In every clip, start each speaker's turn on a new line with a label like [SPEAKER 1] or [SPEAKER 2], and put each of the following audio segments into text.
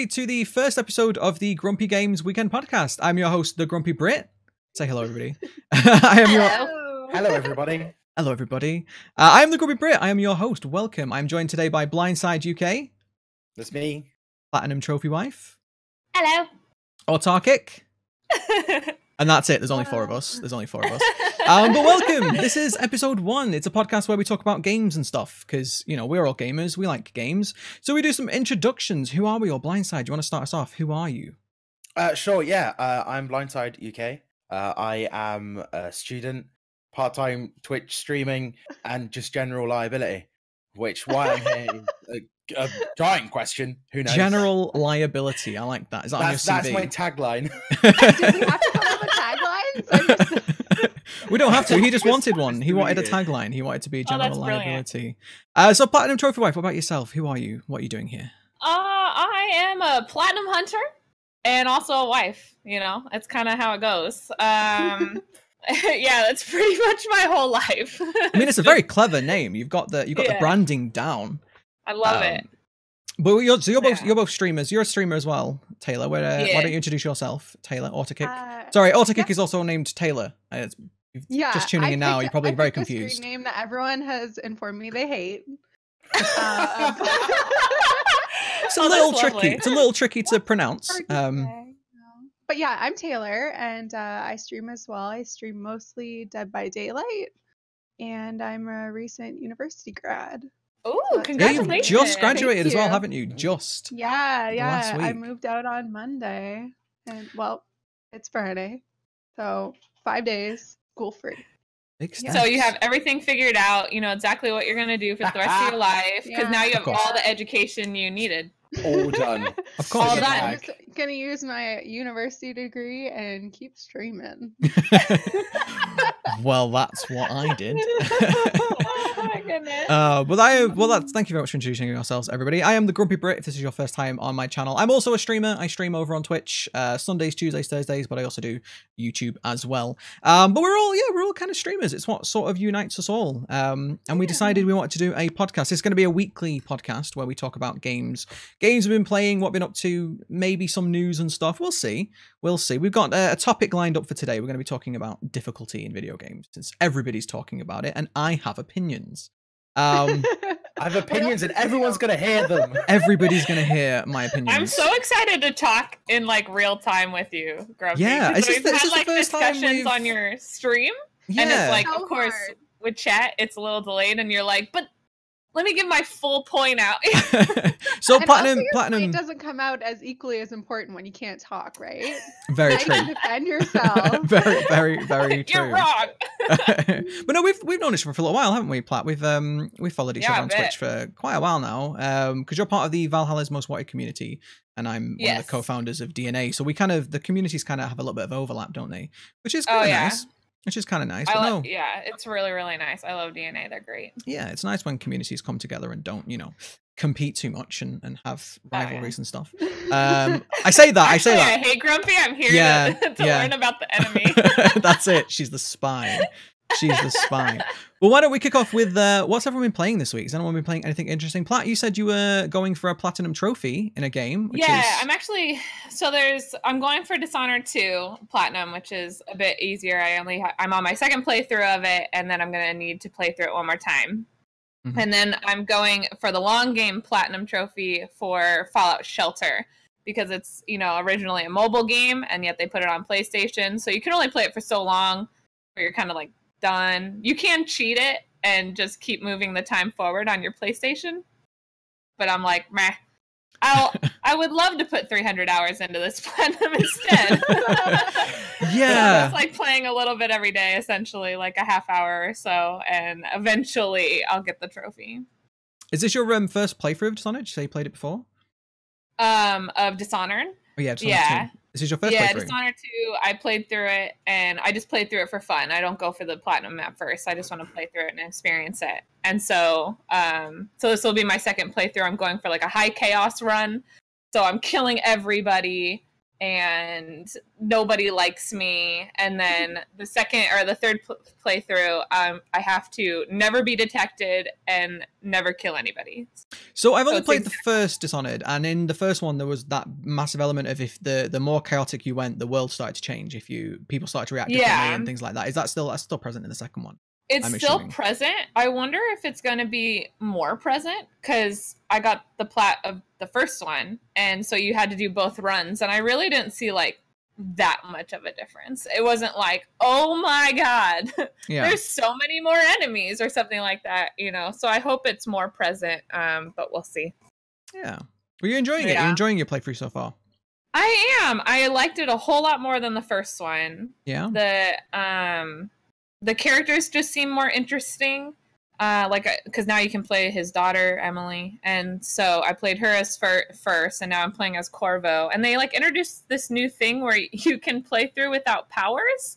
[SPEAKER 1] everybody, to the first episode of the Grumpy Games Weekend Podcast. I'm your host, the Grumpy Brit. Say hello, everybody.
[SPEAKER 2] Hello, everybody.
[SPEAKER 1] Hello, everybody. I am the Grumpy Brit. I am your host. Welcome. I'm joined today by Blindside UK.
[SPEAKER 2] That's me.
[SPEAKER 1] PlatinumTrophyWife.
[SPEAKER 3] Hello.
[SPEAKER 1] Autarkic. And that's it. There's only four of us. But welcome. This is episode 1. It's a podcast where we talk about games and stuff because, you know, we're all gamers. We like games. So we do some introductions. Who are we? Or Blindside, do you want to start us off? Who are you?
[SPEAKER 2] Sure, yeah. I'm Blindside UK. I am a student, part-time Twitch streaming, and just general liability. Why I'm here is a giant question. Who knows?
[SPEAKER 1] General liability. I like that. Is that on your CV?
[SPEAKER 2] That's my tagline.
[SPEAKER 3] Do we have to come up with taglines?
[SPEAKER 1] We don't have to. He just wanted one. He wanted a tagline. He wanted to be a general liability. So PlatinumTrophyWife, what about yourself? Who are you? What are you doing here?
[SPEAKER 3] I am a platinum hunter and also a wife. You know, that's kind of how it goes. Yeah, that's pretty much my whole life.
[SPEAKER 1] I mean, it's a very clever name. You've got the branding down.
[SPEAKER 3] I love it.
[SPEAKER 1] But you're both streamers. You're a streamer as well, Taylor. Why don't you introduce yourself, Taylor? Autarkic. Sorry, Autarkic is also named Taylor. Just tuning in now, you're probably very confused.
[SPEAKER 4] A screen name that everyone has informed me they hate.
[SPEAKER 1] It's a little tricky.
[SPEAKER 3] Lovely.
[SPEAKER 1] It's a little tricky to pronounce.
[SPEAKER 4] But yeah, I'm Taylor, and I stream as well. I stream mostly Dead by Daylight, and I'm a recent university grad.
[SPEAKER 3] Oh, congratulations!
[SPEAKER 1] You just graduated as well, haven't you? Just.
[SPEAKER 4] Yeah.
[SPEAKER 1] Last week.
[SPEAKER 4] I moved out on Monday, and well, it's Friday, so 5 days, school free.
[SPEAKER 3] So you have everything figured out. You know exactly what you're gonna do for the rest of your life because now you have all the education you needed.
[SPEAKER 2] All done.
[SPEAKER 1] Of course.
[SPEAKER 3] All done.
[SPEAKER 4] I'm just gonna use my university degree and keep streaming.
[SPEAKER 1] Well, that's what I did.
[SPEAKER 3] Oh my goodness.
[SPEAKER 1] Thank you very much for introducing yourselves, everybody. I am the Grumpy Brit. If this is your first time on my channel, I'm also a streamer. I stream over on Twitch, Sundays, Tuesdays, Thursdays, but I also do YouTube as well. But we're all kind of streamers. It's what sort of unites us all. And we decided we wanted to do a podcast. It's going to be a weekly podcast where we talk about games we've been playing, what we've been up to, maybe some news and stuff. We'll see. We've got a topic lined up for today. We're going to be talking about difficulty in video games, since everybody's talking about it, and I have opinions. I
[SPEAKER 2] have opinions, and everyone's going to hear them.
[SPEAKER 1] Everybody's going to hear my opinions.
[SPEAKER 3] I'm so excited to talk in like real time with you, Grumpy.
[SPEAKER 1] Yeah,
[SPEAKER 3] we've had like discussions on your stream, and it's like, of course, with chat, it's a little delayed, and you're like, but let me give my full point out.
[SPEAKER 1] So
[SPEAKER 4] and
[SPEAKER 1] Platinum
[SPEAKER 4] point doesn't come out as equally as important when you can't talk, right?
[SPEAKER 1] Very
[SPEAKER 4] now
[SPEAKER 1] true.
[SPEAKER 4] You can defend yourself.
[SPEAKER 1] very true.
[SPEAKER 3] You're wrong.
[SPEAKER 1] But no, we've known each other for a little while, haven't we, Plat? We've followed each other on Twitch for quite a while now. Because you're part of the Valhalla's Most Wanted community, and I'm one of the co-founders of DNA. So the communities kind of have a little bit of overlap, don't they? Which is kind of nice. Which is kind of nice.
[SPEAKER 3] Yeah, it's really, really nice. I love DNA. They're great.
[SPEAKER 1] Yeah, it's nice when communities come together and don't, compete too much and have rivalries and stuff. I say that. I
[SPEAKER 3] hate Grumpy. I'm here to learn about the enemy.
[SPEAKER 1] That's it. She's the spy. Well, why don't we kick off with what's everyone been playing this week? Has anyone been playing anything interesting? Plat, you said you were going for a platinum trophy in a game.
[SPEAKER 3] I'm actually I'm going for Dishonored 2 Platinum, which is a bit easier. I'm on my second playthrough of it, and then I'm gonna need to play through it one more time. Mm-hmm. And then I'm going for the long game Platinum Trophy for Fallout Shelter, because it's, originally a mobile game, and yet they put it on PlayStation, so you can only play it for so long where you're kind of like done. You can cheat it and just keep moving the time forward on your PlayStation, but I'm like, meh. I would love to put 300 hours into this Platinum instead.
[SPEAKER 1] Yeah.
[SPEAKER 3] So it's like playing a little bit every day, essentially, like a half hour or so, and eventually I'll get the trophy.
[SPEAKER 1] Is this your first playthrough of Dishonored? Did you say you played it before?
[SPEAKER 3] Of Dishonored?
[SPEAKER 1] Oh, yeah, Dishonored 2. This is your first playthrough?
[SPEAKER 3] Yeah, Dishonored 2, I played through it, and I just played through it for fun. I don't go for the Platinum at first. I just want to play through it and experience it. And so this will be my second playthrough. I'm going for like a high chaos run. So I'm killing everybody and nobody likes me. And then the second or the third playthrough, I have to never be detected and never kill anybody.
[SPEAKER 1] So I've only played the first Dishonored, and in the first one there was that massive element of if the more chaotic you went, the world started to change. If people started to react differently and things like that. Is that still present in the second one?
[SPEAKER 3] It's still present. I wonder if it's going to be more present, because I got the plat of the first one, and so you had to do both runs, and I really didn't see like that much of a difference. It wasn't like, oh my god, there's so many more enemies or something like that, you know. So I hope it's more present, but we'll see.
[SPEAKER 1] Yeah. Were you enjoying it? Are you enjoying your playthrough so far?
[SPEAKER 3] I am. I liked it a whole lot more than the first one.
[SPEAKER 1] Yeah.
[SPEAKER 3] The characters just seem more interesting, because now you can play his daughter Emily, and so I played her as first, and now I'm playing as Corvo. And they like introduced this new thing where you can play through without powers.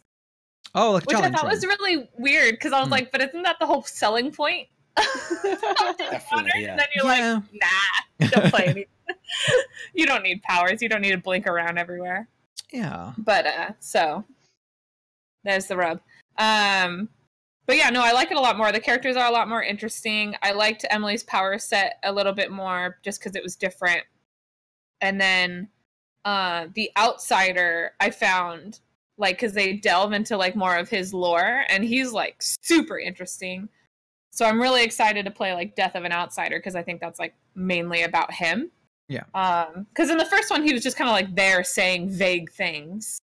[SPEAKER 1] Oh, like a
[SPEAKER 3] which I thought
[SPEAKER 1] run.
[SPEAKER 3] was really weird, because I was like, but isn't that the whole selling point?
[SPEAKER 2] Definitely, yeah.
[SPEAKER 3] And then you're like, nah, don't play anything. You don't need powers. You don't need to blink around everywhere.
[SPEAKER 1] Yeah.
[SPEAKER 3] But so there's the rub. But yeah, no, I like it a lot more. The characters are a lot more interesting. I liked Emily's power set a little bit more just because it was different. And then the Outsider, I found, like, because they delve into like more of his lore, and he's like super interesting. So I'm really excited to play like Death of an Outsider, because I think that's like mainly about him.
[SPEAKER 1] Yeah.
[SPEAKER 3] Because in the first one he was just kind of like there saying vague things.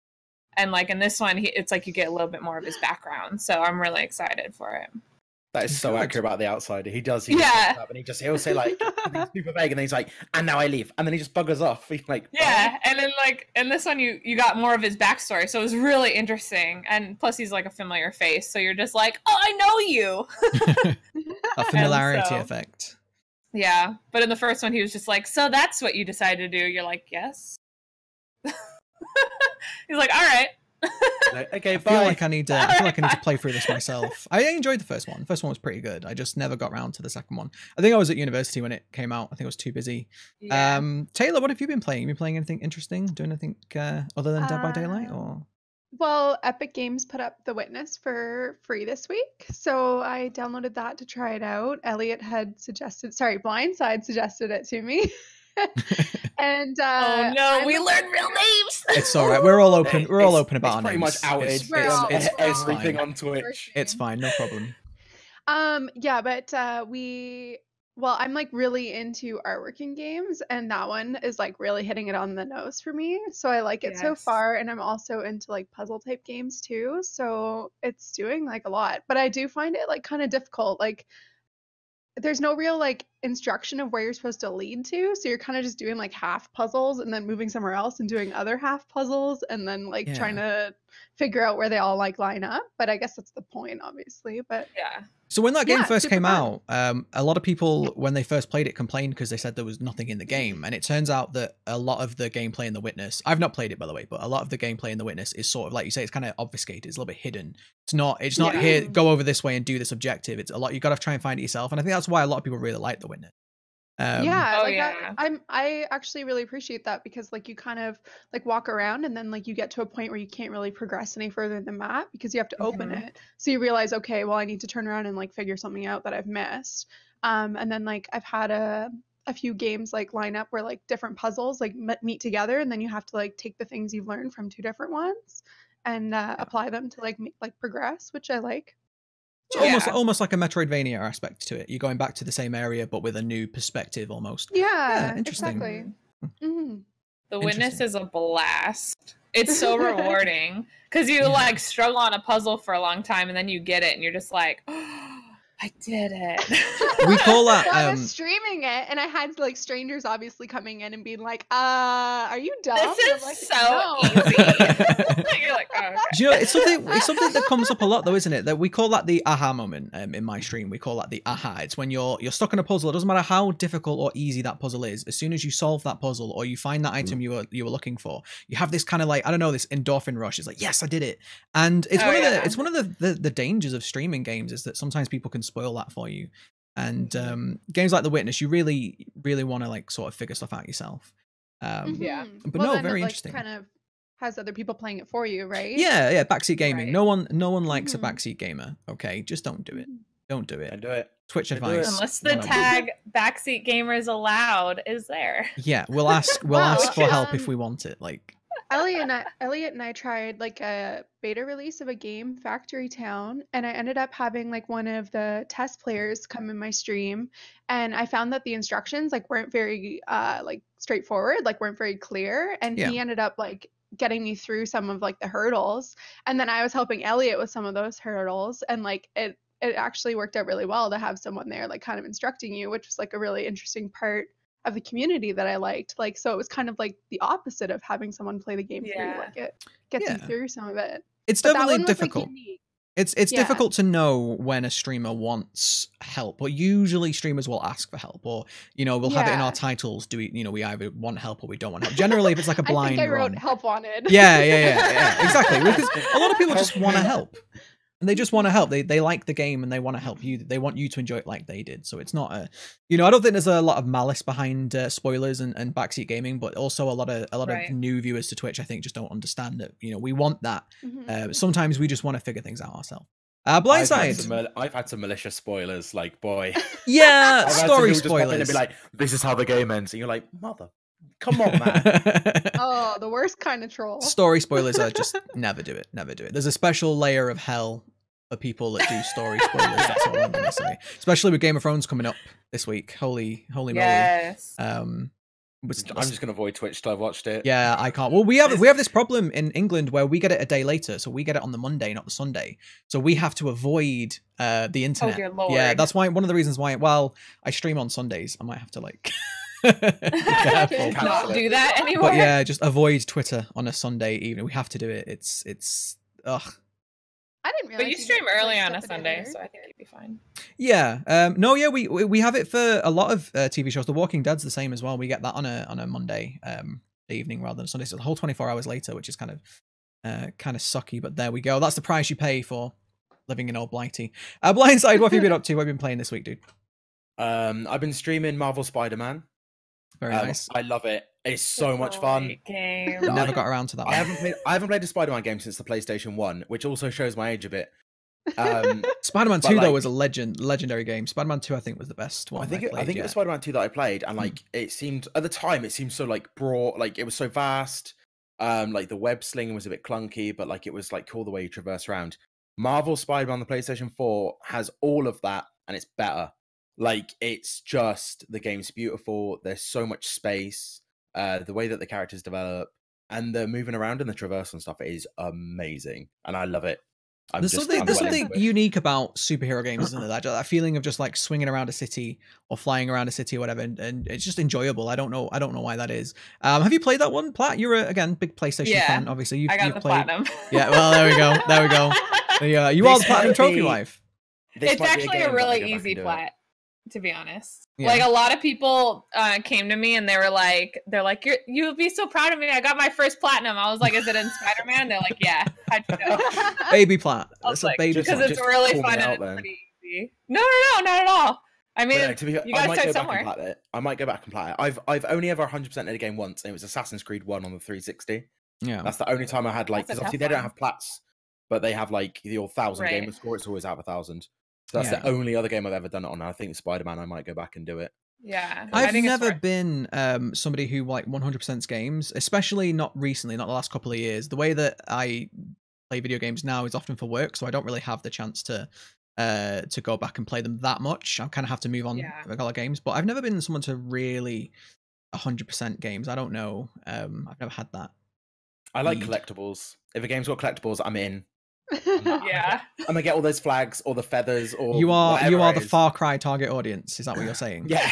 [SPEAKER 3] And like in this one, it's like you get a little bit more of his background, so I'm really excited for it.
[SPEAKER 2] That is so accurate about the Outsider. He does.
[SPEAKER 3] Yeah.
[SPEAKER 2] And he'll say like super vague, and then he's like, "And now I leave," and then he just buggers off. He's like,
[SPEAKER 3] yeah. And then like in this one, you got more of his backstory, so it was really interesting. And plus, he's like a familiar face, so you're just like, "Oh, I know you."
[SPEAKER 1] A familiarity effect.
[SPEAKER 3] Yeah, but in the first one, he was just like, "So that's what you decided to do?" You're like, "Yes." He's like, all right.
[SPEAKER 2] Like, okay, bye.
[SPEAKER 1] I feel like I need to play through this myself. I enjoyed the first one. The first one was pretty good. I just never got around to the second one. I think I was at university when it came out. I think I was too busy. Yeah. Taylor, what have you been playing? You been playing anything interesting? Doing anything other than Dead by Daylight? Or
[SPEAKER 4] well, Epic Games put up The Witness for free this week, so I downloaded that to try it out. Elliot had Blindside suggested it to me. And
[SPEAKER 3] oh no, we learned real names.
[SPEAKER 1] It's all right. We're all open. We're all open about our
[SPEAKER 2] pretty
[SPEAKER 1] names.
[SPEAKER 2] much outed.
[SPEAKER 1] It's
[SPEAKER 2] everything
[SPEAKER 1] fine.
[SPEAKER 2] on Twitch.
[SPEAKER 1] It's fine, no problem.
[SPEAKER 4] Yeah, but I'm like really into artwork in games, and that one is like really hitting it on the nose for me. So I like it so far, and I'm also into like puzzle type games too. So it's doing like a lot, but I do find it like kind of difficult. Like there's no real like instruction of where you're supposed to lead to, so you're kind of just doing like half puzzles and then moving somewhere else and doing other half puzzles and then like trying to figure out where they all like line up. But I guess that's the point, obviously. But
[SPEAKER 3] yeah.
[SPEAKER 1] So when that game first came out, a lot of people, when they first played it, complained because they said there was nothing in the game. And it turns out that a lot of the gameplay in The Witness, I've not played it, by the way, but a lot of the gameplay in The Witness is sort of, like you say, it's kind of obfuscated. It's a little bit hidden. It's not here, go over this way and do this objective. It's a lot, you got to try and find it yourself. And I think that's why a lot of people really like The Witness.
[SPEAKER 4] I actually really appreciate that, because like you kind of like walk around and then like you get to a point where you can't really progress any further than that because you have to open it. So you realize, okay, well I need to turn around and like figure something out that I've missed. And then like I've had a few games like line up where like different puzzles like meet together, and then you have to like take the things you've learned from two different ones and apply them to like progress, which I like.
[SPEAKER 1] It's almost like a Metroidvania aspect to it. You're going back to the same area, but with a new perspective almost.
[SPEAKER 4] Yeah,
[SPEAKER 1] interesting.
[SPEAKER 4] Exactly. Mm-hmm.
[SPEAKER 3] The Witness is a blast. It's so rewarding because you like struggle on a puzzle for a long time and then you get it and you're just like, oh, I did it.
[SPEAKER 1] We call that.
[SPEAKER 4] I was streaming it and I had like strangers obviously coming in and being like, are you dumb?
[SPEAKER 3] This is
[SPEAKER 4] like,
[SPEAKER 3] so easy. You're like, oh.
[SPEAKER 1] Do you know, it's something that comes up a lot though, isn't it? That we call that the aha moment in my stream. We call that the aha. It's when you're stuck in a puzzle. It doesn't matter how difficult or easy that puzzle is. As soon as you solve that puzzle or you find that item you were looking for, you have this kind of like, I don't know, this endorphin rush. It's like, yes, I did it. And it's one of the dangers of streaming games is that sometimes people can spoil that for you. And games like The Witness, you really want to like sort of figure stuff out yourself.
[SPEAKER 3] Yeah.
[SPEAKER 1] But
[SPEAKER 4] well,
[SPEAKER 1] no,
[SPEAKER 4] then
[SPEAKER 1] very
[SPEAKER 4] it, like,
[SPEAKER 1] interesting.
[SPEAKER 4] kind of has other people playing it for you, right?
[SPEAKER 1] Yeah, backseat gaming.
[SPEAKER 3] Right.
[SPEAKER 1] No one likes a backseat gamer. Okay, just don't do it. Don't do it.
[SPEAKER 2] And do it.
[SPEAKER 1] Twitch
[SPEAKER 2] Don't do
[SPEAKER 1] advice.
[SPEAKER 2] it.
[SPEAKER 3] Unless the
[SPEAKER 1] 101.
[SPEAKER 3] tag backseat gamers allowed is there.
[SPEAKER 1] Yeah, we'll ask
[SPEAKER 4] Well,
[SPEAKER 1] for help if we want it. Like
[SPEAKER 4] Elliot and I tried like a beta release of a game, Factory Town, and I ended up having like one of the test players come in my stream, and I found that the instructions like weren't very like straightforward, like weren't very clear, and
[SPEAKER 1] Yeah.
[SPEAKER 4] he ended up like getting me through some of like the hurdles, and then I was helping Elliot with some of those hurdles, and like it actually worked out really well to have someone there like kind of instructing you, which was like a really interesting part of the community that I liked. Like, so it was kind of like the opposite of having someone play the game for you. Like, it gets you through some of it.
[SPEAKER 1] It's
[SPEAKER 4] But that
[SPEAKER 1] definitely
[SPEAKER 4] one was, like,
[SPEAKER 1] difficult.
[SPEAKER 4] unique.
[SPEAKER 1] It's difficult to know when a streamer wants help, but usually streamers will ask for help, or we'll have it in our titles. Do we we either want help or we don't want help? Generally, if it's like a blind
[SPEAKER 4] I think I wrote
[SPEAKER 1] run.
[SPEAKER 4] help wanted.
[SPEAKER 1] Yeah, exactly. Because a lot of people just want to help. And they just want to help. They like the game and they want to help you. They want you to enjoy it like they did. So it's not a, I don't think there's a lot of malice behind spoilers and backseat gaming, but also a lot of new viewers to Twitch, I think, just don't understand that. We want that. Sometimes we just want to figure things out ourselves. Blindside.
[SPEAKER 2] I've had some malicious spoilers, like boy.
[SPEAKER 1] Yeah, story spoilers.
[SPEAKER 2] And be like, this is how the game ends, and you're like, mother. Come on, man.
[SPEAKER 4] Oh, the worst kind of troll.
[SPEAKER 1] Story spoilers are just never do it. Never do it. There's a special layer of hell for people that do story spoilers. That's all I'm going to say. Especially with Game of Thrones coming up this week. Holy moly.
[SPEAKER 3] Yes.
[SPEAKER 2] I'm just going to avoid Twitch till I've watched it.
[SPEAKER 1] Yeah, I can't. Well, we have this problem in England where we get it a day later. So we get it on the Monday, not the Sunday. So we have to avoid the internet.
[SPEAKER 3] Oh, dear Lord.
[SPEAKER 1] Yeah, that's why one of the reasons why, I stream on Sundays. I might have to
[SPEAKER 3] not do that anymore.
[SPEAKER 1] But yeah, just avoid Twitter on a Sunday evening. We have to do it. It's ugh.
[SPEAKER 4] I didn't realize.
[SPEAKER 3] But you stream early on a Sunday, so I think you'd be fine.
[SPEAKER 1] Yeah. No. Yeah. We have it for a lot of TV shows. The Walking Dead's the same as well. We get that on a Monday evening rather than Sunday. So the whole 24 hours later, which is kind of sucky. But there we go. That's the price you pay for living in Old Blighty. Blindside, what have you been up to? What have you been playing this week, dude?
[SPEAKER 2] I've been streaming Marvel Spider-Man.
[SPEAKER 1] Very nice.
[SPEAKER 2] I love it. It's so much fun.
[SPEAKER 3] Game.
[SPEAKER 1] Never got around to that one.
[SPEAKER 2] I haven't played a Spider-Man game since the PlayStation 1, which also shows my age a bit.
[SPEAKER 1] Spider-Man 2 though was a legendary game. Spider-Man 2 I think was the best one.
[SPEAKER 2] I think it was Spider-Man 2 that I played, and like it seemed at the time so like broad, like it was so vast. Like the web slinging was a bit clunky, but like it was like cool the way you traverse around. Marvel Spider-Man on the PlayStation 4 has all of that, and it's better. Like it's just the game's beautiful. There's so much space. The way that the characters develop and the moving around and the traverse and stuff is amazing, and I love it.
[SPEAKER 1] There's something unique about superhero games, isn't there? That feeling of just like swinging around a city or flying around a city or whatever, and it's just enjoyable. I don't know why that is. Have you played that one, Plat? You're again big PlayStation fan, obviously.
[SPEAKER 3] I got
[SPEAKER 1] you've
[SPEAKER 3] the
[SPEAKER 1] played...
[SPEAKER 3] platinum.
[SPEAKER 1] Yeah, well there we go. Yeah, you are the platinum trophy wife.
[SPEAKER 3] It's actually a really easy plat. To be honest,
[SPEAKER 1] yeah.
[SPEAKER 3] Like a lot of people came to me and they're like, you would be so proud of me. I got my first platinum. I was like, is it in Spider-Man? They're like, yeah. How'd you know?
[SPEAKER 1] Baby plat. That's
[SPEAKER 3] like,
[SPEAKER 1] a baby
[SPEAKER 3] because
[SPEAKER 1] plat.
[SPEAKER 3] it's really fun and it's pretty easy. No, not at all. I mean, you guys start somewhere.
[SPEAKER 2] I might go back and play it. I've only ever 100% in a game once, and it was Assassin's Creed 1 on the 360.
[SPEAKER 1] Yeah,
[SPEAKER 2] that's the only time I had because obviously they don't have plats, but they have like the 1,000 gamer score. It's always out of 1,000. So that's the only other game I've ever done it on. I think Spider-Man, I might go back and do it.
[SPEAKER 3] Yeah.
[SPEAKER 1] I've never been somebody who like 100% games, especially not recently, not the last couple of years. The way that I play video games now is often for work, so I don't really have the chance to go back and play them that much. I kind of have to move on with other games, but I've never been someone to really 100% games. I don't know. I've never had that.
[SPEAKER 2] I like collectibles. If a game's got collectibles, I'm in.
[SPEAKER 3] Yeah,
[SPEAKER 2] I'm gonna get all those flags or the feathers or
[SPEAKER 1] you are the Far Cry target audience. Is that what you're saying?
[SPEAKER 2] Yeah.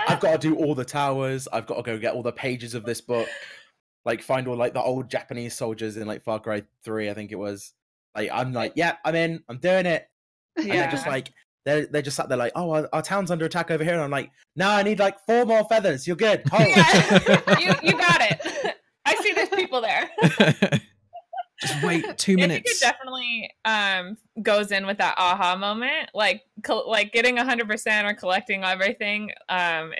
[SPEAKER 2] I've got to do all the towers. I've got to go get all the pages of this book. Like find all like the old Japanese soldiers in like Far Cry 3, I think it was. Like I'm like, yeah, I'm in. I'm doing it. Yeah. And they're just like they're just sat there like, oh, our town's under attack over here, and I'm like, no, I need like 4 more feathers. You're good.
[SPEAKER 3] Yeah. you got it. I see there's people there.
[SPEAKER 1] Just wait 2 minutes.
[SPEAKER 3] It definitely goes in with that aha moment. Like like getting 100% or collecting everything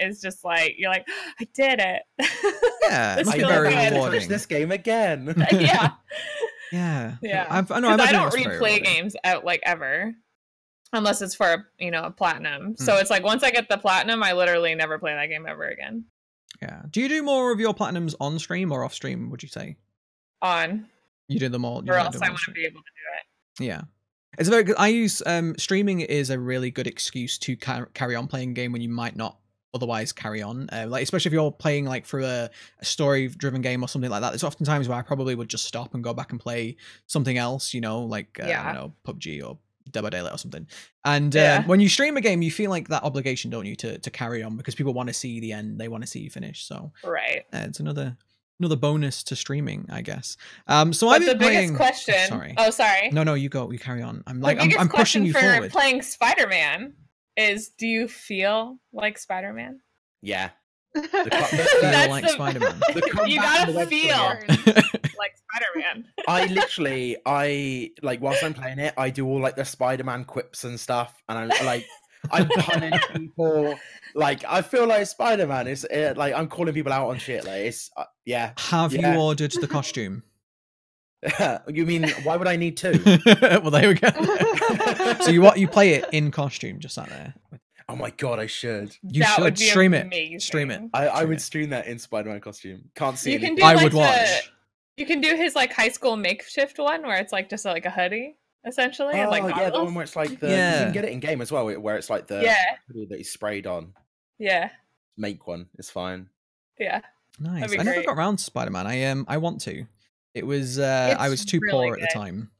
[SPEAKER 3] is just like you're like, I did it.
[SPEAKER 1] Yeah, it must be very rewarding.
[SPEAKER 2] This game again.
[SPEAKER 3] Yeah.
[SPEAKER 1] Yeah.
[SPEAKER 3] I don't replay games out like ever. Unless it's for, you know, a platinum. So it's like once I get the platinum, I literally never play that game ever again.
[SPEAKER 1] Yeah. Do you do more of your platinums on stream or off stream, would you say?
[SPEAKER 3] On.
[SPEAKER 1] You do them all.
[SPEAKER 3] Or else I wouldn't be able to do it.
[SPEAKER 1] Yeah. It's very good. I use streaming is a really good excuse to carry on playing a game when you might not otherwise carry on. Like especially if you're playing like through a story-driven game or something like that. There's often times where I probably would just stop and go back and play something else, you know, like you know, PUBG or Dead by Daylight or something. And when you stream a game, you feel like that obligation, don't you, to carry on because people want to see the end. They want to see you finish. So it's another bonus to streaming, I guess. So I've been playing.
[SPEAKER 3] Biggest question. Oh, sorry.
[SPEAKER 1] No, you go. You carry on. I'm pushing you forward.
[SPEAKER 3] Playing Spider-Man is: do you feel like Spider-Man?
[SPEAKER 2] Yeah.
[SPEAKER 1] Like Spider-Man.
[SPEAKER 3] You gotta feel like Spider-Man.
[SPEAKER 2] I like whilst I'm playing it, I do all like the Spider-Man quips and stuff, and I'm punning people. Like I feel like Spider-Man is like I'm calling people out on shit. Like it's Have
[SPEAKER 1] you ordered the costume?
[SPEAKER 2] You mean why would I need to?
[SPEAKER 1] Well, there we go. So you play it in costume, just sat there.
[SPEAKER 2] Oh my god, I should.
[SPEAKER 1] You should stream
[SPEAKER 3] amazing.
[SPEAKER 1] It. Stream it.
[SPEAKER 2] I would stream that in Spider-Man costume. Can't see it.
[SPEAKER 1] I would watch.
[SPEAKER 3] You can do his like high school makeshift one where it's like just like a hoodie, essentially.
[SPEAKER 2] Oh,
[SPEAKER 3] and, like,
[SPEAKER 2] yeah, the one where it's like the you can get it in game as well, where it's like the hoodie that he's sprayed on.
[SPEAKER 3] Yeah.
[SPEAKER 2] Make one. It's fine.
[SPEAKER 3] Yeah.
[SPEAKER 1] Nice. I never got around to Spider-Man. I want to. It was I was too poor at the time.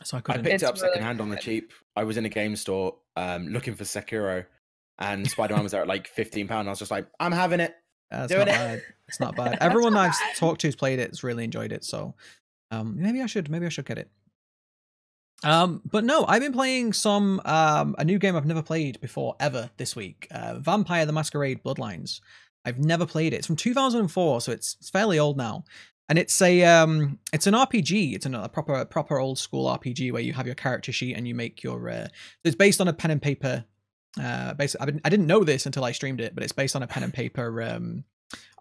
[SPEAKER 1] So I couldn't.
[SPEAKER 2] I picked it up secondhand on the cheap. I was in a game store looking for Sekiro, and Spider-Man was there at like £15. I was just like, I'm having it.
[SPEAKER 1] It's not bad. It's not bad. Everyone I've talked to who's played it has really enjoyed it. So maybe I should get it. But no, I've been playing some a new game I've never played before ever this week. Vampire the Masquerade Bloodlines. I've never played it. It's from 2004, so it's fairly old now. And it's an RPG. It's a proper old school RPG where you have your character sheet and you make your. It's based on a pen and paper. I didn't know this until I streamed it, but it's based on a pen and paper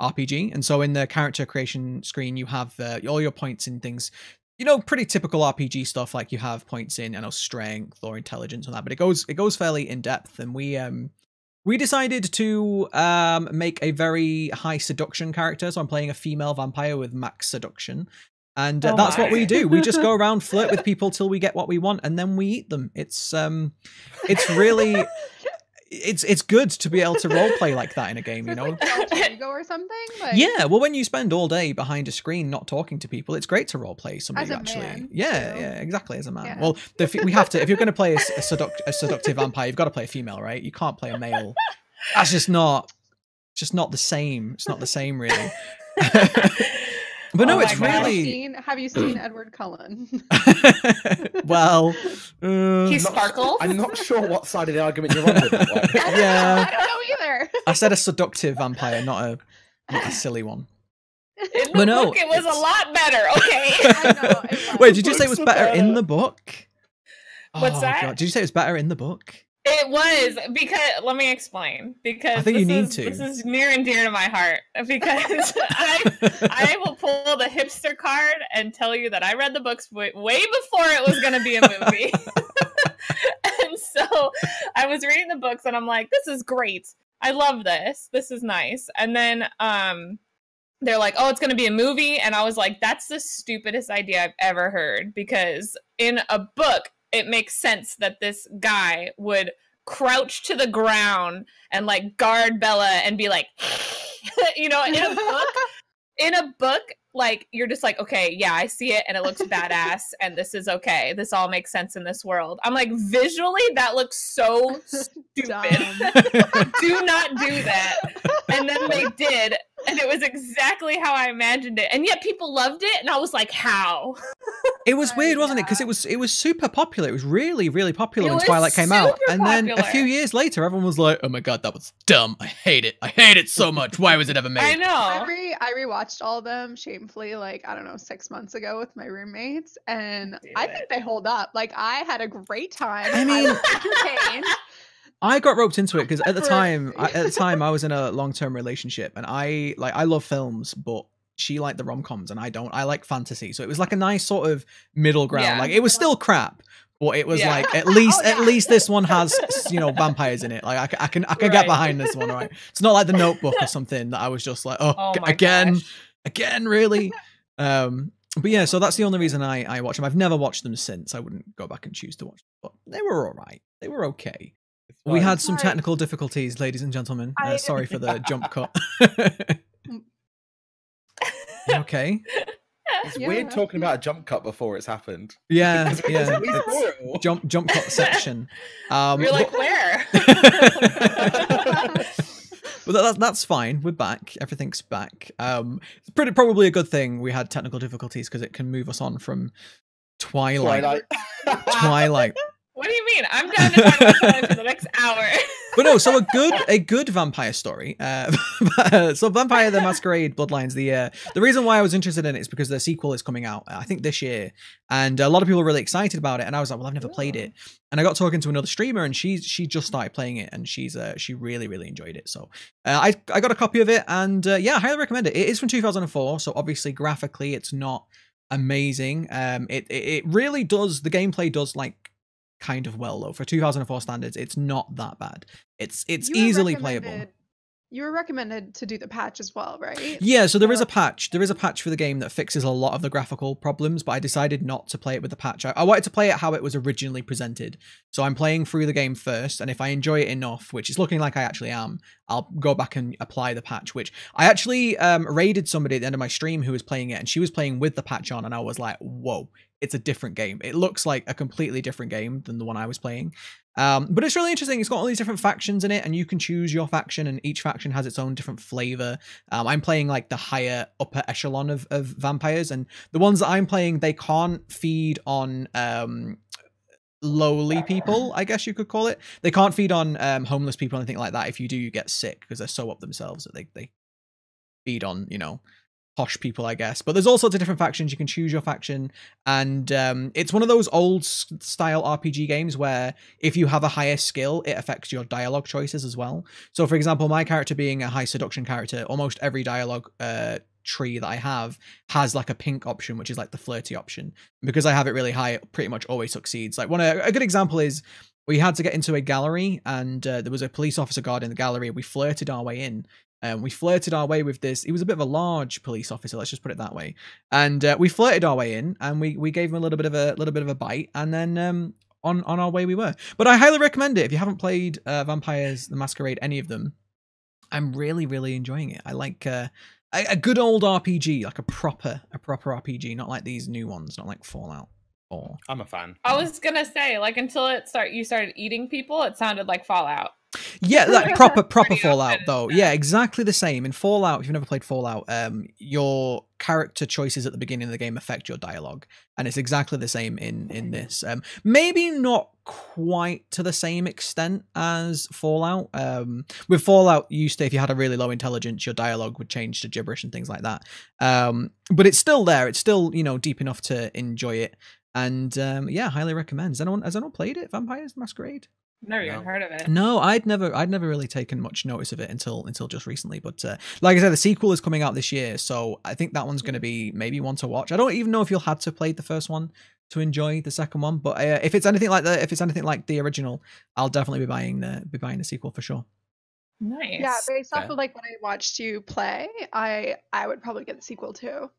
[SPEAKER 1] RPG. And so in the character creation screen, you have all your points in things. You know, pretty typical RPG stuff. Like you have points in, strength or intelligence and that. But it goes fairly in depth, and we decided to make a very high seduction character. So I'm playing a female vampire with max seduction. And that's what we do. We just go around, flirt with people till we get what we want, and then we eat them. It's really... It's good to be able to roleplay like that in a game, you know?
[SPEAKER 4] Ego or something? Like...
[SPEAKER 1] Yeah, well, when you spend all day behind a screen not talking to people, it's great to roleplay somebody
[SPEAKER 4] as a
[SPEAKER 1] actually.
[SPEAKER 4] Man,
[SPEAKER 1] yeah, exactly, as a man. Yeah. Well, we have to, if you're going to play a seductive vampire, you've got to play a female, right? You can't play a male. That's just not the same. It's not the same, really. But no, it's really...
[SPEAKER 4] Have you seen Edward Cullen?
[SPEAKER 1] Well...
[SPEAKER 3] he sparkles?
[SPEAKER 2] I'm not sure what side of the argument you're on with that one.
[SPEAKER 1] Yeah.
[SPEAKER 4] I don't know either.
[SPEAKER 1] I said a seductive vampire, not a silly one.
[SPEAKER 3] In the book, it was a lot better, okay?
[SPEAKER 4] I know,
[SPEAKER 1] wait, did you say it was better in the book?
[SPEAKER 3] What's that?
[SPEAKER 1] God. Did you say it was better in the book?
[SPEAKER 3] It was, because let me explain, because
[SPEAKER 1] I think
[SPEAKER 3] this is near and dear to my heart, because I will pull the hipster card and tell you that I read the books way before it was going to be a movie. And so I was reading the books and I'm like, this is great. I love this. This is nice. And then they're like, oh, it's going to be a movie. And I was like, that's the stupidest idea I've ever heard, because in a book, it makes sense that this guy would crouch to the ground and like guard Bella and be like, you know, in a book, like you're just like, okay, yeah, I see it and it looks badass and this is okay. This all makes sense in this world. I'm like, visually, that looks so stupid. Do not do that. And then they did, and it was exactly how I imagined it. And yet people loved it, and I was like, how?
[SPEAKER 1] It was weird, wasn't it? Because it was super popular. It was really, really popular when Twilight came out. And then a few years later, everyone was like, oh my god, that was dumb. I hate it. I hate it so much. Why was it ever made?
[SPEAKER 3] I know.
[SPEAKER 4] I rewatched all of them shamefully, like, I don't know, 6 months ago with my roommates. And I think they hold up. Like, I had a great time.
[SPEAKER 1] I mean,
[SPEAKER 4] I was entertained.
[SPEAKER 1] I got roped into it because at the time I was in a long-term relationship, and I love films, but she liked the rom-coms and I don't. I like fantasy, so it was like a nice sort of middle ground.
[SPEAKER 3] Yeah.
[SPEAKER 1] Like, it was still crap, but it was like at least this one has, you know, vampires in it. Like, I can get behind this one. Right, it's not like The Notebook or something that I was just like, again, really. But yeah, so that's the only reason I watch them. I've never watched them since. I wouldn't go back and choose to watch them, but they were all right. They were okay. We had some technical difficulties, ladies and gentlemen. Sorry for the jump cut. Okay.
[SPEAKER 2] It's weird talking about a jump cut before it's happened.
[SPEAKER 1] Yeah. Jump cut section.
[SPEAKER 3] You're like, where?
[SPEAKER 1] But that's fine. We're back. Everything's back. It's probably a good thing we had technical difficulties because it can move us on from Twilight.
[SPEAKER 3] What do you mean? I'm down to talk about Twilight for the next hour.
[SPEAKER 1] But no, so a good vampire story. So Vampire the Masquerade Bloodlines. The reason why I was interested in it is because the sequel is coming out, I think this year, and a lot of people are really excited about it. And I was like, well, I've never played it. And I got talking to another streamer, and she just started playing it, and she really enjoyed it. So I got a copy of it, and yeah, I highly recommend it. It is from 2004, so obviously graphically it's not amazing. It really does. The gameplay does like kind of well though. For 2004 standards, it's not that bad. It's easily playable.
[SPEAKER 4] You were recommended to do the patch as well, right?
[SPEAKER 1] Yeah, so there is a patch. There is a patch for the game that fixes a lot of the graphical problems, but I decided not to play it with the patch. I wanted to play it how it was originally presented. So I'm playing through the game first, and if I enjoy it enough, which is looking like I actually am, I'll go back and apply the patch, which I actually raided somebody at the end of my stream who was playing it, and she was playing with the patch on, and I was like, whoa, it's a different game. It looks like a completely different game than the one I was playing. But it's really interesting. It's got all these different factions in it, and you can choose your faction, and each faction has its own different flavor. I'm playing like the higher upper echelon of vampires, and the ones that I'm playing, they can't feed on lowly people, I guess you could call it. They can't feed on homeless people or anything like that. If you do, you get sick because they're so up themselves that they feed on, you know, posh people, I guess. But there's all sorts of different factions. You can choose your faction, and it's one of those old style RPG games where if you have a higher skill, it affects your dialogue choices as well. So for example, my character being a high seduction character, almost every dialogue tree that I have has like a pink option, which is like the flirty option. Because I have it really high, it pretty much always succeeds. Like a good example is we had to get into a gallery, and there was a police officer guard in the gallery. We flirted our way in. We flirted our way with this. He was a bit of a large police officer, let's just put it that way. And we flirted our way in, and we gave him a little bit of a bite, and then on our way we were. But I highly recommend it if you haven't played Vampires the Masquerade, any of them. I'm really enjoying it. I like a good old RPG, like a proper RPG, not like these new ones, not like Fallout 4.
[SPEAKER 2] I'm a fan.
[SPEAKER 3] I was gonna say, like, until you started eating people, it sounded like Fallout.
[SPEAKER 1] Yeah, like proper Fallout though. Yeah, exactly the same. In Fallout, if you've never played Fallout, your character choices at the beginning of the game affect your dialogue, and it's exactly the same in this. Maybe not quite to the same extent as Fallout. With Fallout, you used to, if you had a really low intelligence, your dialogue would change to gibberish and things like that. But it's still there. It's still, you know, deep enough to enjoy it. And yeah, highly recommend. Has anyone played it? Vampires Masquerade?
[SPEAKER 3] Never even heard of it.
[SPEAKER 1] No, I'd never really taken much notice of it until just recently. But like I said, the sequel is coming out this year, so I think that one's going to be maybe one to watch. I don't even know if you'll have to play the first one to enjoy the second one, but if it's anything like the original, I'll definitely be buying the sequel for sure.
[SPEAKER 3] Nice.
[SPEAKER 4] Yeah, based off of like what I watched you play, I would probably get the sequel too.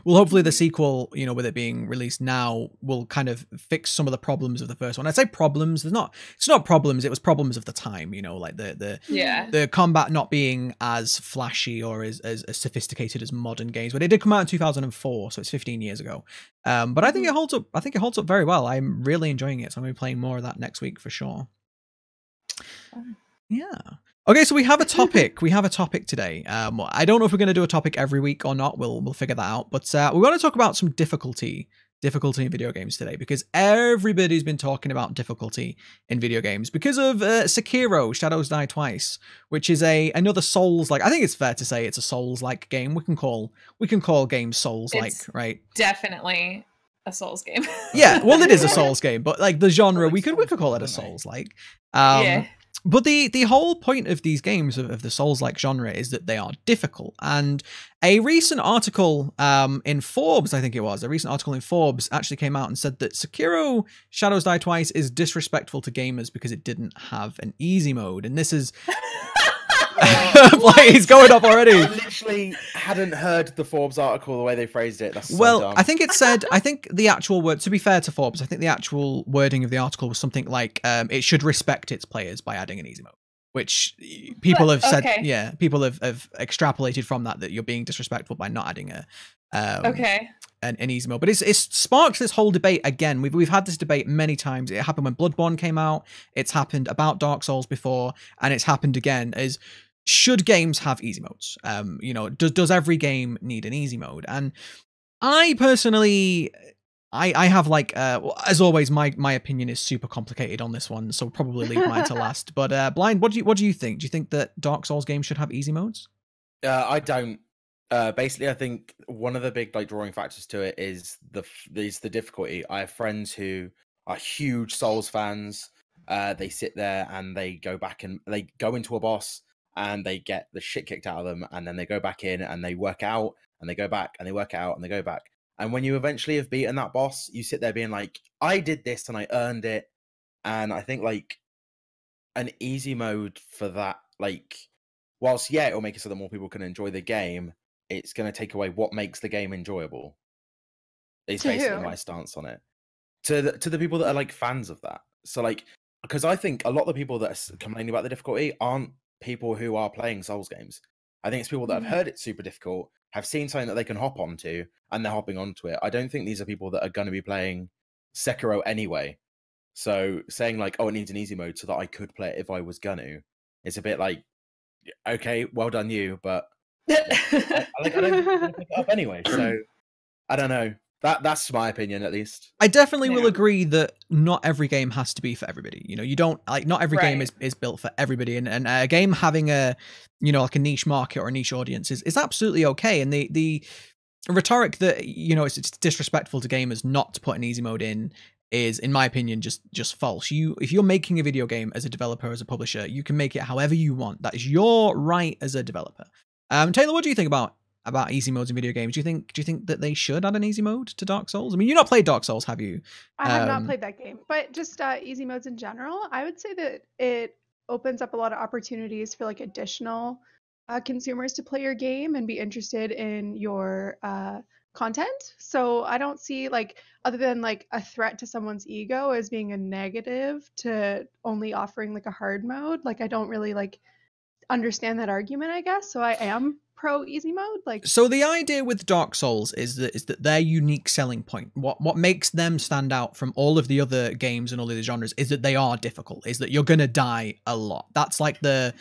[SPEAKER 1] Well, hopefully the sequel, you know, with it being released now, will kind of fix some of the problems of the first one. I'd say problems. It's not problems. It was problems of the time, you know, like the combat not being as flashy or as sophisticated as modern games. But it did come out in 2004, so it's 15 years ago. But I think it holds up. I think it holds up very well. I'm really enjoying it, so I'm going to be playing more of that next week for sure. Yeah. Okay, so we have a topic. We have a topic today. I don't know if we're going to do a topic every week or not. We'll figure that out. But we're going to talk about some difficulty in video games today, because everybody's been talking about difficulty in video games because of Sekiro: Shadows Die Twice, which is another Souls-like. I think it's fair to say it's a Souls-like game. We can call games Souls-like, right?
[SPEAKER 3] Definitely a Souls game.
[SPEAKER 1] Yeah, well, it is a Souls game, but like the genre, we could call it a Souls-like.
[SPEAKER 3] Yeah.
[SPEAKER 1] But the whole point of these games, of the Souls-like genre, is that they are difficult. And a recent article in Forbes, I think it was, actually came out and said that Sekiro: Shadows Die Twice is disrespectful to gamers because it didn't have an easy mode. And this is... like, he's going up already.
[SPEAKER 2] I literally hadn't heard the Forbes article the way they phrased it. That's so dumb.
[SPEAKER 1] I think it said, I think the actual word, to be fair to Forbes, I think the actual wording of the article was something like, it should respect its players by adding an easy mode, which people have said, yeah, people have extrapolated from that you're being disrespectful by not adding an easy mode. But it's sparked this whole debate again. We've had this debate many times. It happened when Bloodborne came out. It's happened about Dark Souls before, and it's happened again. Should games have easy modes? You know, does every game need an easy mode? And I personally, I have like, as always, my opinion is super complicated on this one, so probably leave mine to last. But Blind, what do you think? Do you think that Dark Souls games should have easy modes?
[SPEAKER 2] I don't. Basically, I think one of the big drawing factors to it is the difficulty. I have friends who are huge Souls fans. They sit there and they go back and they go into a boss, and they get the shit kicked out of them, and then they go back in and they work out, and they go back and they work out and they go back. And when you eventually have beaten that boss, you sit there being like, I did this and I earned it. And I think like an easy mode for that, like, whilst it'll make it so that more people can enjoy the game, it's going to take away what makes the game enjoyable. Is basically my stance on it. To the people that are like fans of that. So like, because I think a lot of the people that are complaining about the difficulty aren't people who are playing Souls games. I think it's people that have heard it's super difficult, have seen something that they can hop onto, and they're hopping onto it. I don't think these are people that are going to be playing Sekiro anyway. So saying like, oh, it needs an easy mode so that I could play it if I was gonna, it's a bit like, okay, well done you, but I don't pick it up anyway. So I don't know. That's my opinion, at least.
[SPEAKER 1] I definitely will agree that not every game has to be for everybody. You know, you don't like, not every game is built for everybody, and a game having a, you know, like a niche market or a niche audience is absolutely okay. And the rhetoric that, you know, it's disrespectful to gamers not to put an easy mode in is, in my opinion, just false. If you're making a video game as a developer, as a publisher, you can make it however you want. That is your right as a developer. Taylor, what do you think about easy modes in video games? Do you think that they should add an easy mode to Dark Souls? I mean, you've not played Dark Souls, have you?
[SPEAKER 4] I have not played that game, but just easy modes in general, I would say that it opens up a lot of opportunities for like additional consumers to play your game and be interested in your content. So I don't see, like, other than like a threat to someone's ego as being a negative to only offering like a hard mode. Like, I don't really like understand that argument, I guess. So I am pro easy mode. Like,
[SPEAKER 1] so the idea with Dark Souls is that their unique selling point, what makes them stand out from all of the other games and all of the genres, is that they are difficult, is that you're gonna die a lot. That's like the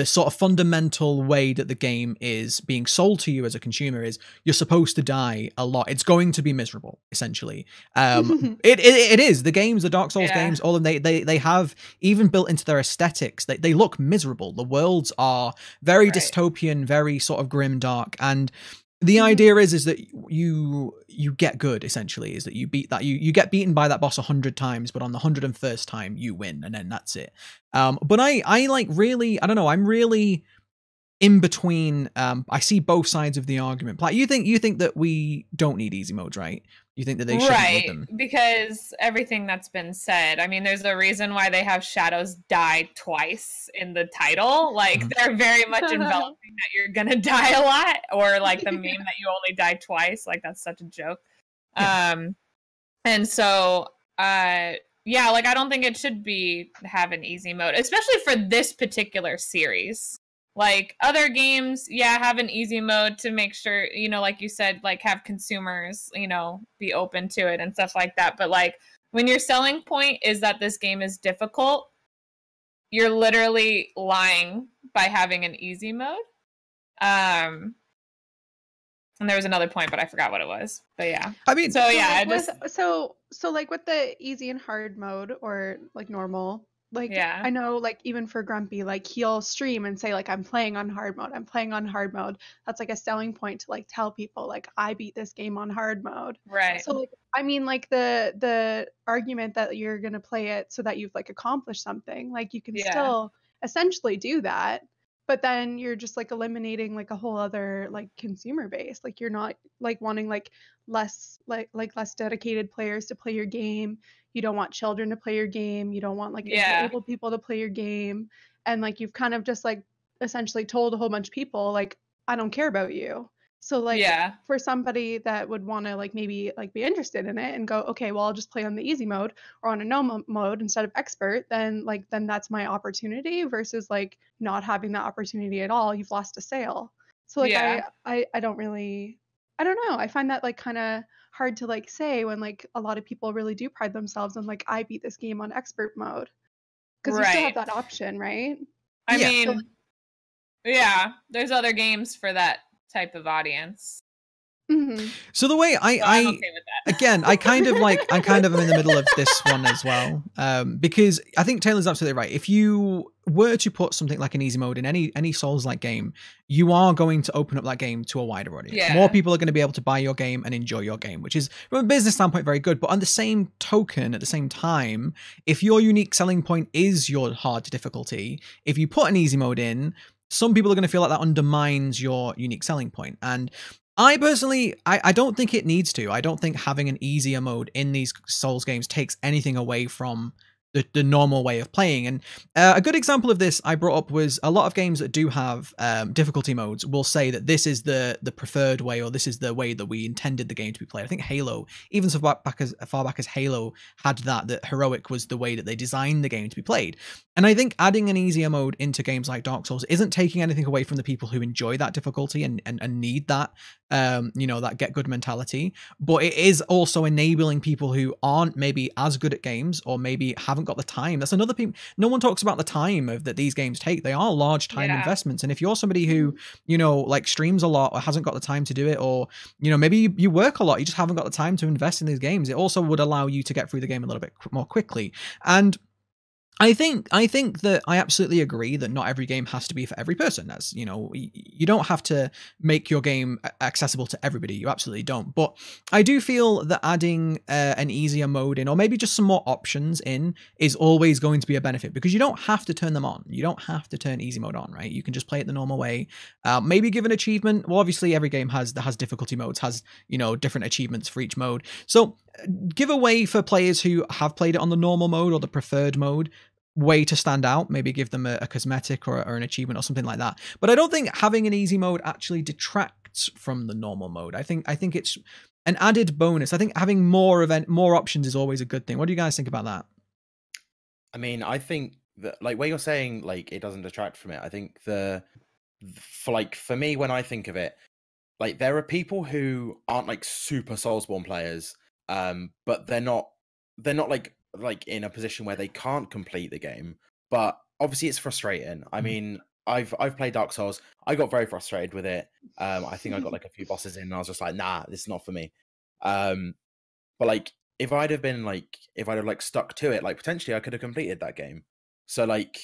[SPEAKER 1] sort of fundamental way that the game is being sold to you as a consumer, is you're supposed to die a lot. It's going to be miserable, essentially. It is. The games, the Dark Souls games, all of them, they have, even built into their aesthetics, they look miserable. The worlds are very dystopian, very sort of grim, dark, and the idea is that you get good, essentially, is that you beat that, you get beaten by that boss 100 times, but on the 101st time you win, and then that's it. But I like, really, I don't know, I'm really in between. I see both sides of the argument. You think that we don't need easy modes, right? You think that they shouldn't need them?
[SPEAKER 3] Because everything that's been said. I mean, there's a reason why they have Shadows Die Twice in the title. Like, they're very much enveloping that you're gonna die a lot, or like the meme that you only die twice. Like, that's such a joke. And so, yeah, like, I don't think it should have an easy mode, especially for this particular series. Like, other games, have an easy mode to make sure, you know, like you said, like, have consumers, you know, be open to it and stuff like that. But like, when your selling point is that this game is difficult, you're literally lying by having an easy mode. And there was another point, but I forgot what it was. But yeah,
[SPEAKER 1] I mean,
[SPEAKER 3] so yeah,
[SPEAKER 4] so like with the easy and hard mode, or like normal, like
[SPEAKER 3] yeah.
[SPEAKER 4] I know, like even for Grumpy, like he'll stream and say like I'm playing on hard mode. That's like a selling point to like tell people like I beat this game on hard mode.
[SPEAKER 3] Right.
[SPEAKER 4] So like I mean, like the argument that you're gonna play it so that you've like accomplished something, like you can still essentially do that, but then you're just like eliminating like a whole other like consumer base. Like you're not like wanting like less dedicated players to play your game. You don't want children to play your game. You don't want like disabled people to play your game. And like you've kind of just like essentially told a whole bunch of people like I don't care about you. So like for somebody that would want to like maybe like be interested in it and go, okay, well I'll just play on the easy mode or on a no mode instead of expert, then that's my opportunity, versus like not having that opportunity at all. You've lost a sale. So like I don't really, I don't know. I find that like kind of hard to like say when like a lot of people really do pride themselves on like I beat this game on expert mode, because you still have that option, right?
[SPEAKER 3] I mean, there's other games for that type of audience.
[SPEAKER 4] Mm-hmm.
[SPEAKER 1] So the way I'm okay with that. Again, I kind of am in the middle of this one as well, because I think Taylor's absolutely right. If you were to put something like an easy mode in any Souls-like game, you are going to open up that game to a wider audience. Yeah. More people are going to be able to buy your game and enjoy your game, which is from a business standpoint very good. But on the same token, at the same time, if your unique selling point is your hard difficulty, if you put an easy mode in, some people are going to feel like that undermines your unique selling point. And I personally, I don't think it needs to. I don't think having an easier mode in these Souls games takes anything away from the normal way of playing. And a good example of this I brought up was a lot of games that do have difficulty modes will say that this is the preferred way, or this is the way that we intended the game to be played. I think Halo, even so far back as Halo had that heroic was the way that they designed the game to be played. And I think adding an easier mode into games like Dark Souls isn't taking anything away from the people who enjoy that difficulty and need that, that get good mentality, but it is also enabling people who aren't maybe as good at games or maybe haven't got the time. That's another thing. No one talks about the time that these games take. They are large time investments. And if you're somebody who, like streams a lot or hasn't got the time to do it, or, maybe you work a lot, you just haven't got the time to invest in these games, it also would allow you to get through the game a little bit more quickly. And I think that I absolutely agree that not every game has to be for every person. As you don't have to make your game accessible to everybody. You absolutely don't. But I do feel that adding an easier mode in, or maybe just some more options in, is always going to be a benefit, because you don't have to turn them on. You don't have to turn easy mode on, right? You can just play it the normal way. Maybe give an achievement. Well, obviously every game has difficulty modes, has different achievements for each mode. So give a way for players who have played it on the normal mode or the preferred mode way to stand out. Maybe give them a cosmetic or an achievement or something like that. But I don't think having an easy mode actually detracts from the normal mode. I think it's an added bonus. I think having more options is always a good thing. What do you guys think about that?
[SPEAKER 2] I mean, I think that, like, where you're saying like it doesn't detract from it, I think for me, when I think of it, like, there are people who aren't like super Soulsborne players, but they're not like in a position where they can't complete the game. But obviously it's frustrating. I mean, I've played Dark Souls. I got very frustrated with it. I think I got like a few bosses in and I was just like, nah, this is not for me. But like, if I'd have stuck to it, like, potentially I could have completed that game. So like,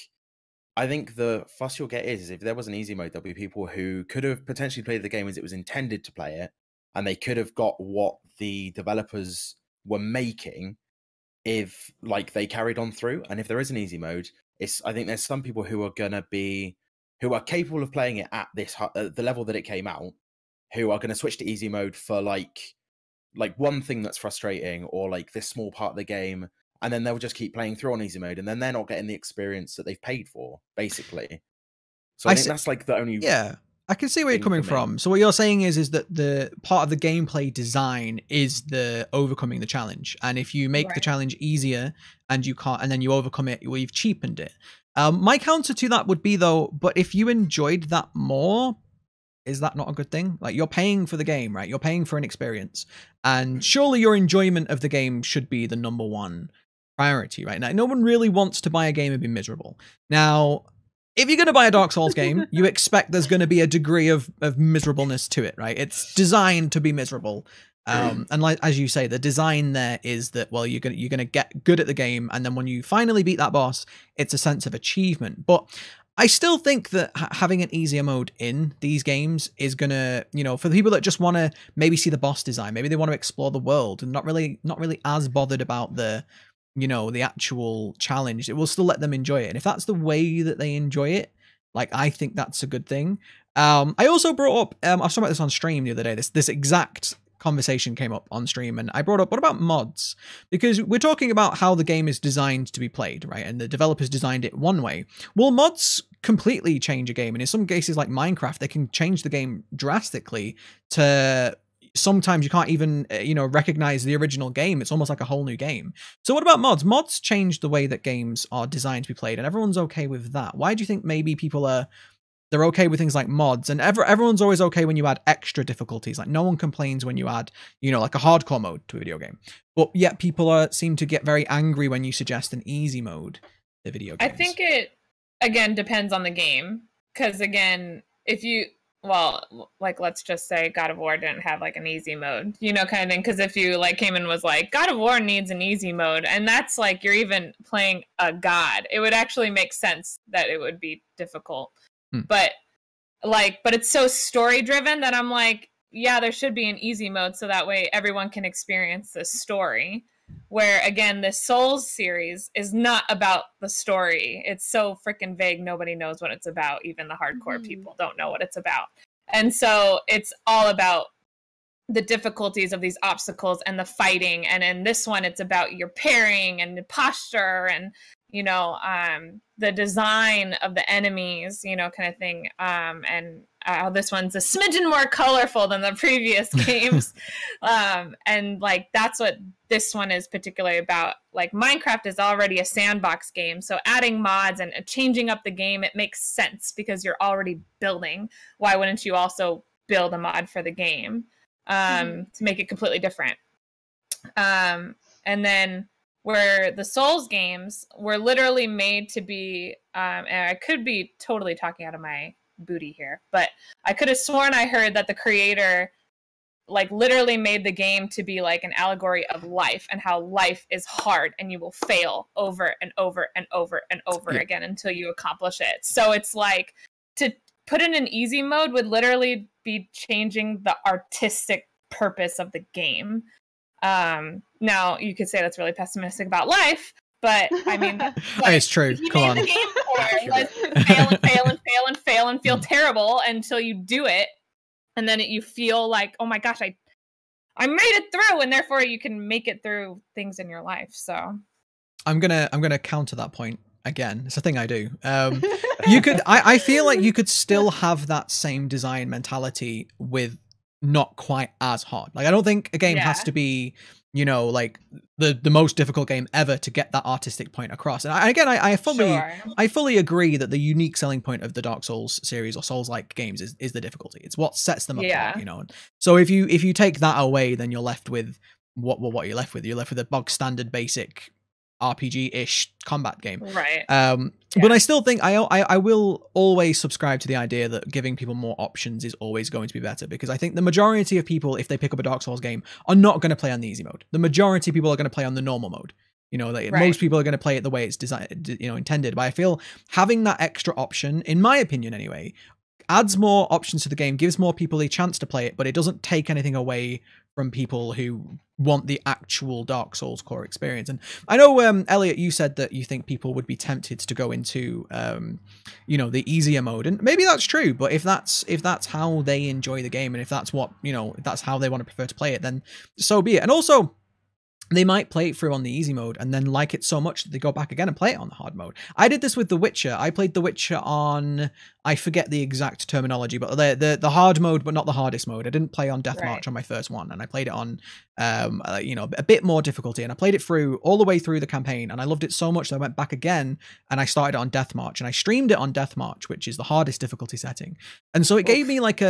[SPEAKER 2] I think the fuss you'll get is if there was an easy mode, there'll be people who could have potentially played the game as it was intended to play it, and they could have got what the developers were making if like they carried on through. And if there is an easy mode, I think there's some people who are capable of playing it at the level that it came out, who are going to switch to easy mode for like one thing that's frustrating, or like this small part of the game, and then they'll just keep playing through on easy mode, and then they're not getting the experience that they've paid for, basically. So I think that's like the only
[SPEAKER 1] I can see where you're coming from. So what you're saying is that the part of the gameplay design is the overcoming the challenge. And if you make the challenge easier and you can't, and then you overcome it, well, you've cheapened it. My counter to that would be, though, but if you enjoyed that more, is that not a good thing? Like, you're paying for the game, right? You're paying for an experience. And surely your enjoyment of the game should be the number one priority, right? Now, no one really wants to buy a game and be miserable. Now, if you're going to buy a Dark Souls game, you expect there's going to be a degree of miserableness to it, right? It's designed to be miserable. And like, as you say, the design there is that, well, you're gonna get good at the game, and then when you finally beat that boss, it's a sense of achievement. But I still think that having an easier mode in these games is gonna, you know, for the people that just want to maybe see the boss design, maybe they want to explore the world and not really as bothered about the, you know, the actual challenge, it will still let them enjoy it. And if that's the way that they enjoy it, like, I think that's a good thing. I also brought up, I was talking about this on stream the other day, this exact conversation came up on stream, and I brought up, what about mods? Because we're talking about how the game is designed to be played, right? And the developers designed it one way. Well, mods completely change a game, and in some cases like Minecraft, they can change the game drastically to sometimes you can't even, you know, recognize the original game. It's almost like a whole new game. So what about mods? Mods change the way that games are designed to be played, and everyone's okay with that. Why do you think maybe people they're okay with things like mods, and everyone's always okay when you add extra difficulties? Like, no one complains when you add, you know, like a hardcore mode to a video game, but yet people seem to get very angry when you suggest an easy mode to video games.
[SPEAKER 3] I think it, again, depends on the game, because again, if you, well, like, let's just say God of War didn't have like an easy mode, you know, kind of thing. Because if you like came and was like, God of War needs an easy mode, and that's like you're even playing a god, it would actually make sense that it would be difficult. But it's so story driven that I'm like, yeah, there should be an easy mode so that way everyone can experience the story. Where again, the Souls series is not about the story. It's so freaking vague. Nobody knows what it's about. Even the hardcore people don't know what it's about. And so it's all about the difficulties of these obstacles and the fighting. And in this one, it's about your parrying and the posture and, you know, the design of the enemies, you know, kind of thing. And this one's a smidgen more colorful than the previous games. And like, that's what this one is particularly about. Like, Minecraft is already a sandbox game. So adding mods and changing up the game, it makes sense because you're already building. Why wouldn't you also build a mod for the game to make it completely different? And then where the Souls games were literally made to be, and I could be totally talking out of my booty here, but I could have sworn I heard that the creator like literally made the game to be like an allegory of life and how life is hard and you will fail over and over and over and over again until you accomplish it. So it's like, to put in an easy mode would literally be changing the artistic purpose of the game. Now you could say that's really pessimistic about life, but I mean, like,
[SPEAKER 1] it's true. Come on.
[SPEAKER 3] The game for fail and fail and fail and fail and feel terrible until you do it, and then you feel like, oh my gosh, I made it through, and therefore you can make it through things in your life. So
[SPEAKER 1] I'm gonna counter that point again. It's a thing I do. You could, I feel like you could still have that same design mentality with not quite as hard. Like, I don't think a game has to be, you know, like the most difficult game ever to get that artistic point across. And I fully agree that the unique selling point of the Dark Souls series or Souls-like games is the difficulty. It's what sets them apart, you know. So if you take that away, then you're left with what you're left with. You're left with a bog standard basic RPG-ish combat game,
[SPEAKER 3] right?
[SPEAKER 1] But I still think I will always subscribe to the idea that giving people more options is always going to be better, because I think the majority of people, if they pick up a Dark Souls game, are not going to play on the easy mode. The majority of people are going to play on the normal mode. You know, most people are going to play it the way it's designed, you know, intended. But I feel having that extra option, in my opinion anyway, adds more options to the game, gives more people a chance to play it, but it doesn't take anything away from people who want the actual Dark Souls core experience. And I know, Elliot, you said that you think people would be tempted to go into, you know, the easier mode, and maybe that's true. But if that's how they enjoy the game, and if that's what, you know, if that's how they want to prefer to play it, then so be it. And also, they might play it through on the easy mode and then like it so much that they go back again and play it on the hard mode. I did this with The Witcher. I played The Witcher on, I forget the exact terminology, but the hard mode, but not the hardest mode. I didn't play on Death March on my first one, and I played it on, you know, a bit more difficulty, and I played it through all the way through the campaign, and I loved it so much that I went back again and I started it on Death March, and I streamed it on Death March, which is the hardest difficulty setting. And so it gave me like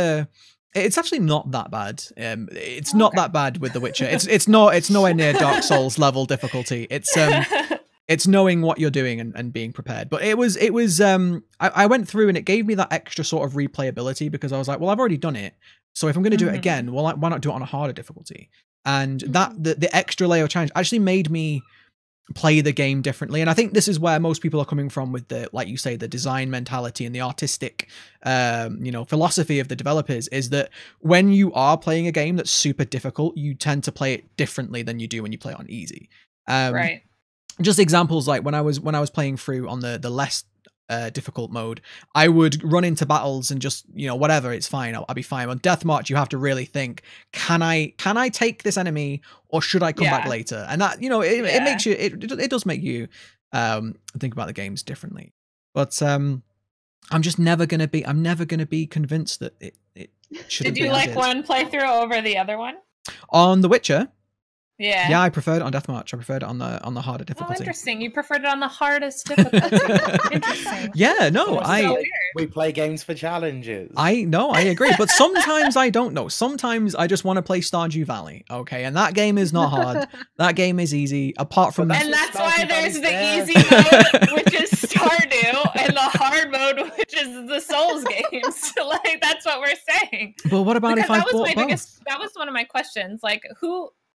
[SPEAKER 1] it's actually not that bad. It's not that bad with The Witcher. It's nowhere near Dark Souls level difficulty. It's It's knowing what you're doing and being prepared. But it was I went through and it gave me that extra sort of replayability because I was like, well, I've already done it. So if I'm going to do it again, well, why not do it on a harder difficulty? And that the extra layer of challenge actually made me play the game differently. And I think this is where most people are coming from with the, like you say, the design mentality and the artistic, philosophy of the developers, is that when you are playing a game that's super difficult, you tend to play it differently than you do when you play it on easy.
[SPEAKER 3] Right.
[SPEAKER 1] Just examples, like when I was playing through on the less difficult mode, I would run into battles and just, whatever, it's fine, I'll be fine. On Deathmarch, you have to really think, can I take this enemy, or should I come back later? And that, it makes you, it does make you think about the games differently. But I'm never gonna be convinced that it shouldn't be.
[SPEAKER 3] Did you like one playthrough over the other one?
[SPEAKER 1] On The Witcher?
[SPEAKER 3] Yeah,
[SPEAKER 1] I preferred it on Deathmarch. I preferred it on the harder difficulty.
[SPEAKER 3] Oh, interesting. You preferred it on the hardest difficulty. Interesting.
[SPEAKER 1] Yeah, no,
[SPEAKER 2] we play games for challenges.
[SPEAKER 1] I agree, but sometimes I don't know. Sometimes I just want to play Stardew Valley, okay? And that game is not hard. That game is easy, apart from...
[SPEAKER 3] And that's why there's the easy mode, which is Stardew, and the hard mode, which is the Souls games. Like, that's what we're saying.
[SPEAKER 1] But what about if I bought both?
[SPEAKER 3] That was one of my questions. Like,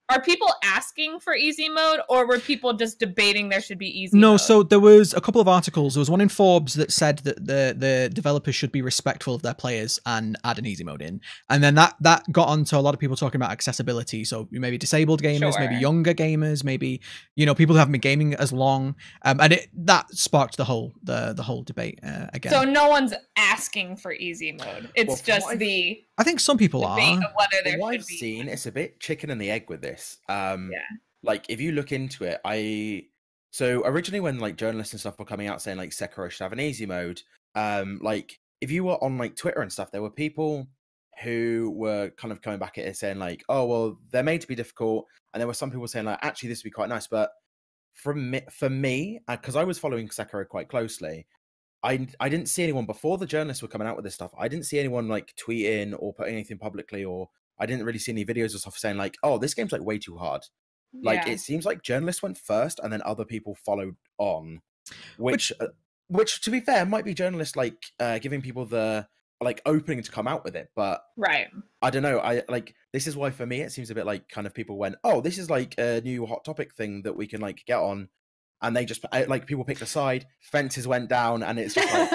[SPEAKER 3] are people asking for easy mode, or were people just debating there should be easy mode?
[SPEAKER 1] So there was a couple of articles. There was one in Forbes that said that the developers should be respectful of their players and add an easy mode in. And then that got onto a lot of people talking about accessibility. So maybe disabled gamers, maybe younger gamers, maybe, people who haven't been gaming as long. And that sparked the whole debate again.
[SPEAKER 3] So no one's asking for easy mode. It's I
[SPEAKER 1] think some people are.
[SPEAKER 3] Whether
[SPEAKER 2] what I've seen, it's a bit chicken and the egg with this. Like if you look into it, so originally when like journalists and stuff were coming out saying like Sekiro should have an easy mode, like if you were on like Twitter and stuff, there were people who were kind of coming back at it saying like, oh well, they're made to be difficult, and there were some people saying like, actually this would be quite nice. But for me, because I was following Sekiro quite closely, I didn't see anyone before the journalists were coming out with this stuff. I didn't see anyone like tweeting or putting anything publicly, or I didn't really see any videos or stuff saying like, oh, this game's like way too hard. Like it seems like journalists went first and then other people followed on, which to be fair might be journalists like giving people the like opening to come out with it. But I don't know. This is why for me it seems a bit like kind of people went, oh, this is like a new hot topic thing that we can like get on. And they just like people picked a side, fences went down, and it's just like.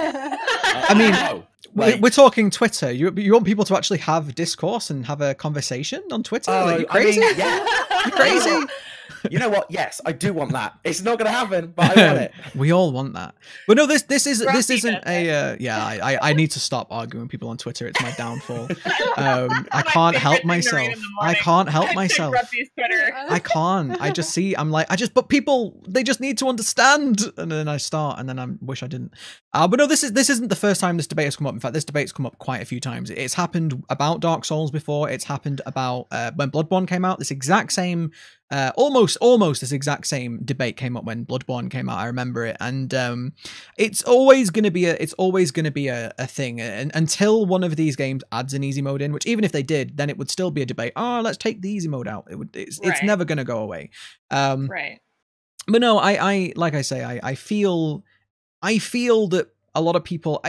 [SPEAKER 1] I mean, we're talking Twitter. You want people to actually have discourse and have a conversation on Twitter? Like, you crazy? You crazy?
[SPEAKER 2] You know what? Yes, I do want that. It's not going to happen, but I want it.
[SPEAKER 1] We all want that. But no, this isn't a I need to stop arguing with people on Twitter. It's my downfall. I can't help myself. I can't help myself. I can't. I just see. But people, they just need to understand. And then I start, and then I wish I didn't. But no, this isn't the first time this debate has come up. In fact, this debate's come up quite a few times. It's happened about Dark Souls before. It's happened about when Bloodborne came out. This exact same. Almost this exact same debate came up when Bloodborne came out. I remember it, and it's always going to be a thing, and until one of these games adds an easy mode in, which even if they did, then it would still be a debate. Oh, let's take the easy mode out. It's never going to go away. But no, I like I say, I feel that a lot of people.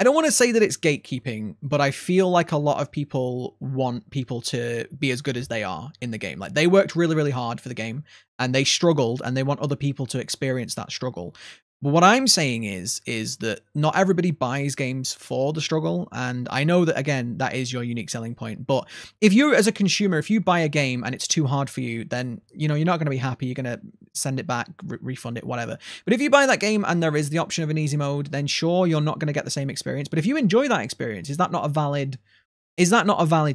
[SPEAKER 1] I don't want to say that it's gatekeeping, but I feel like a lot of people want people to be as good as they are in the game. Like they worked really, really hard for the game and they struggled, and they want other people to experience that struggle. But what I'm saying is that not everybody buys games for the struggle. And I know that, again, that is your unique selling point. But if you, as a consumer, if you buy a game and it's too hard for you, then, you're not going to be happy. You're going to send it back, refund it, whatever. But if you buy that game and there is the option of an easy mode, then sure, you're not going to get the same experience. But if you enjoy that experience, is that not a valid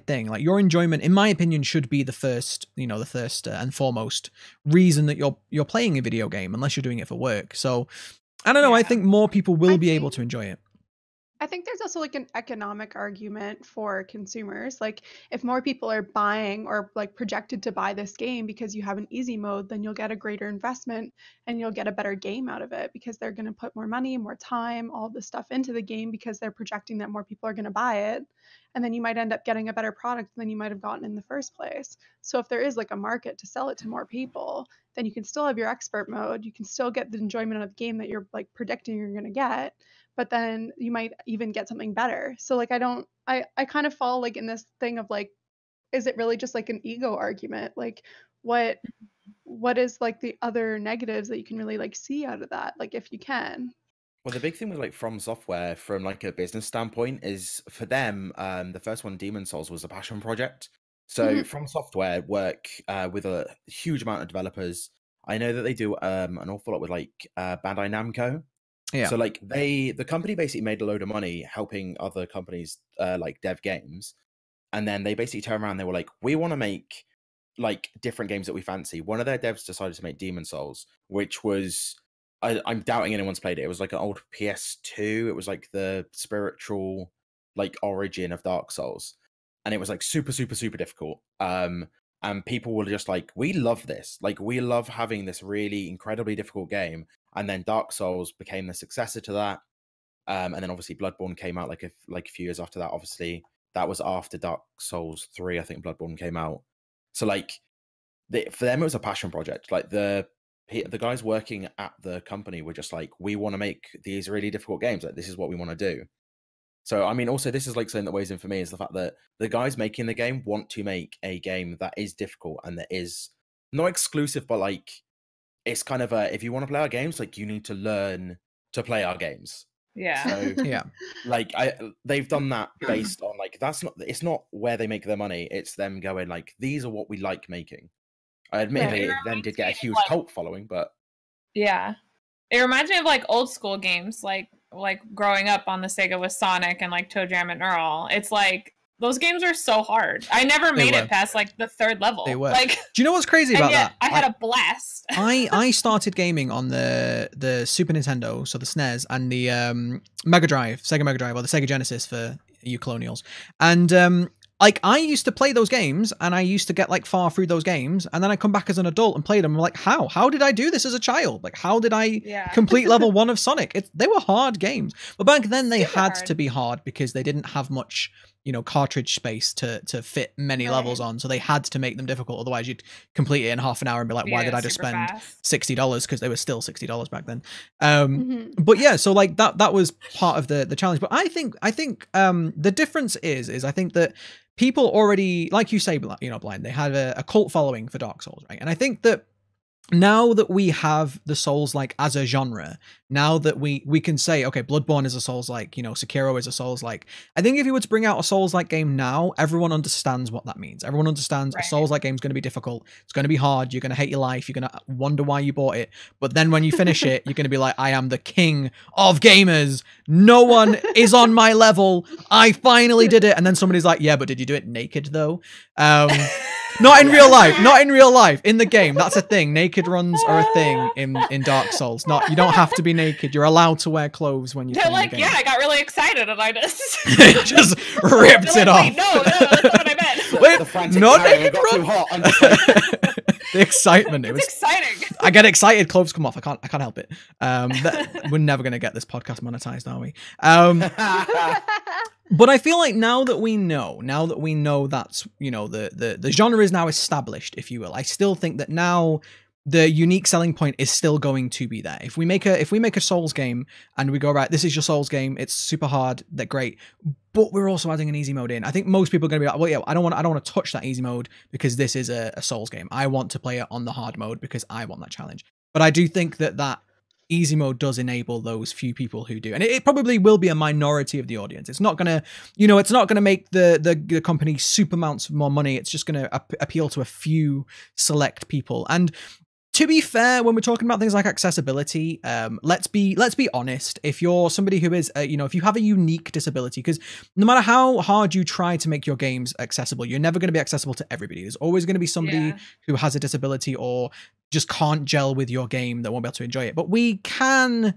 [SPEAKER 1] thing? Like, your enjoyment, in my opinion, should be the first and foremost reason that you're playing a video game, unless you're doing it for work. So I don't know. I think more people will be able to enjoy it.
[SPEAKER 4] I think there's also like an economic argument for consumers. Like, if more people are buying or like projected to buy this game because you have an easy mode, then you'll get a greater investment and you'll get a better game out of it, because they're going to put more money, more time, all this stuff into the game, because they're projecting that more people are going to buy it. and then you might end up getting a better product than you might have gotten in the first place. So if there is like a market to sell it to more people, then you can still have your expert mode. You can still get the enjoyment of the game that you're like predicting you're going to get, but then you might even get something better. So like I kind of fall like in this thing of like, is it really just like an ego argument? Like what is like the other negatives that you can really like see out of that, like if you can?
[SPEAKER 2] Well, the big thing with like From Software from like a business standpoint is for them, the first one, Demon Souls, was a passion project. So From Software work with a huge amount of developers. I know that they do an awful lot with like Bandai Namco.
[SPEAKER 1] Yeah.
[SPEAKER 2] So like the company basically made a load of money helping other companies like dev games, and then they basically turned around and they were like, we want to make like different games that we fancy. One of their devs decided to make Demon Souls, which was I'm doubting anyone's played it. It was like an old PS2. It was like the spiritual like origin of Dark Souls, and it was like super difficult. And people were just like, we love this. Like we love having this really incredibly difficult game. And then Dark Souls became the successor to that. And then obviously Bloodborne came out like a few years after that. Obviously that was after Dark Souls 3. I think Bloodborne came out. So like for them it was a passion project. Like the guys working at the company were just like, we want to make these really difficult games. Like this is what we want to do. So I mean, also this is like something that weighs in for me is the fact that the guys making the game want to make a game that is difficult and that is not exclusive, but like it's kind of if you want to play our games, like you need to learn to play our games.
[SPEAKER 3] Yeah.
[SPEAKER 2] So
[SPEAKER 1] Yeah.
[SPEAKER 2] like they've done that based on like it's not where they make their money. It's them going like, these are what we like making. Admittedly, it then did get a huge cult following, but
[SPEAKER 3] yeah, it reminds me of like old school games, like growing up on the Sega with Sonic and like Toe Jam and Earl. It's like those games are so hard. I never made it past like the 3rd level.
[SPEAKER 1] They were.
[SPEAKER 3] Like,
[SPEAKER 1] do you know what's crazy about that?
[SPEAKER 3] I had a blast.
[SPEAKER 1] I started gaming on the Super Nintendo, so the SNES, and the Mega Drive, Sega Mega Drive, or the Sega Genesis for you colonials. And like I used to play those games, and I used to get like far through those games, and then I come back as an adult and play them. I'm like, how did I do this as a child? Like, how did I complete level 1 of Sonic? They were hard games, but back then they had to be hard because they didn't have much, you know, cartridge space to fit many levels on, so they had to make them difficult. Otherwise, you'd complete it in half an hour and be like, why did I just spend $60? Because they were still $60 back then. But yeah, so like that was part of the challenge. But I think the difference is I think that people already, like you say, you know, Blind, they had a cult following for Dark Souls, right? And I think that now that we have the Souls-like as a genre, now that we can say, okay, Bloodborne is a Souls-like, you know, Sekiro is a Souls-like. I think if you were to bring out a Souls-like game now, everyone understands what that means. Everyone understands a Souls-like game is going to be difficult. It's going to be hard. You're going to hate your life. You're going to wonder why you bought it. But then when you finish it, you're going to be like, I am the king of gamers. No one is on my level. I finally did it. And then somebody's like, yeah, but did you do it naked though? Not in real life. Not in real life. In the game, that's a thing. Naked runs are a thing in Dark Souls. You don't have to be naked. You're allowed to wear clothes when you're playing the game.
[SPEAKER 3] Yeah, I got really excited and I just
[SPEAKER 1] just ripped it off.
[SPEAKER 3] Wait, no, that's not what I meant.
[SPEAKER 1] Wait, not naked
[SPEAKER 2] got
[SPEAKER 1] run.
[SPEAKER 2] too hot.
[SPEAKER 1] The excitement.
[SPEAKER 3] It's exciting.
[SPEAKER 1] I get excited. Clothes come off. I can't help it. We're never gonna get this podcast monetized, are we? But I feel like now that we know that's, you know, the genre is now established, if you will. I still think that now the unique selling point is still going to be there. If we make a Souls game and we go, right, this is your Souls game, it's super hard, they're great, but we're also adding an easy mode in. I think most people are going to be like, well, yeah, I don't want to touch that easy mode because this is a Souls game. I want to play it on the hard mode because I want that challenge. But I do think that easy mode does enable those few people who do, and it probably will be a minority of the audience. It's not gonna, you know, it's not gonna make the company super amounts of more money. It's just gonna appeal to a few select people. And to be fair, when we're talking about things like accessibility, let's be honest. If you're somebody who is, you know, if you have a unique disability, because no matter how hard you try to make your games accessible, you're never going to be accessible to everybody. There's always going to be somebody who has a disability or just can't gel with your game that won't be able to enjoy it. But we can,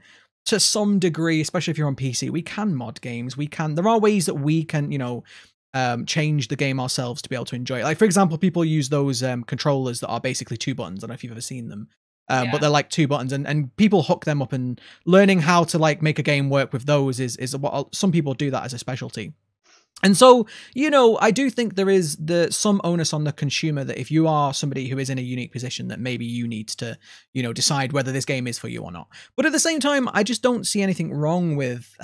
[SPEAKER 1] to some degree, especially if you're on PC, we can mod games. There are ways that we can, you know, change the game ourselves to be able to enjoy it. Like, for example, people use those controllers that are basically 2 buttons. I don't know if you've ever seen them. But they're like 2 buttons, and people hook them up, and learning how to like make a game work with those is what some people do that as a specialty. And so, you know, I do think there is some onus on the consumer that if you are somebody who is in a unique position, that maybe you need to, you know, decide whether this game is for you or not. But at the same time, I just don't see anything wrong with,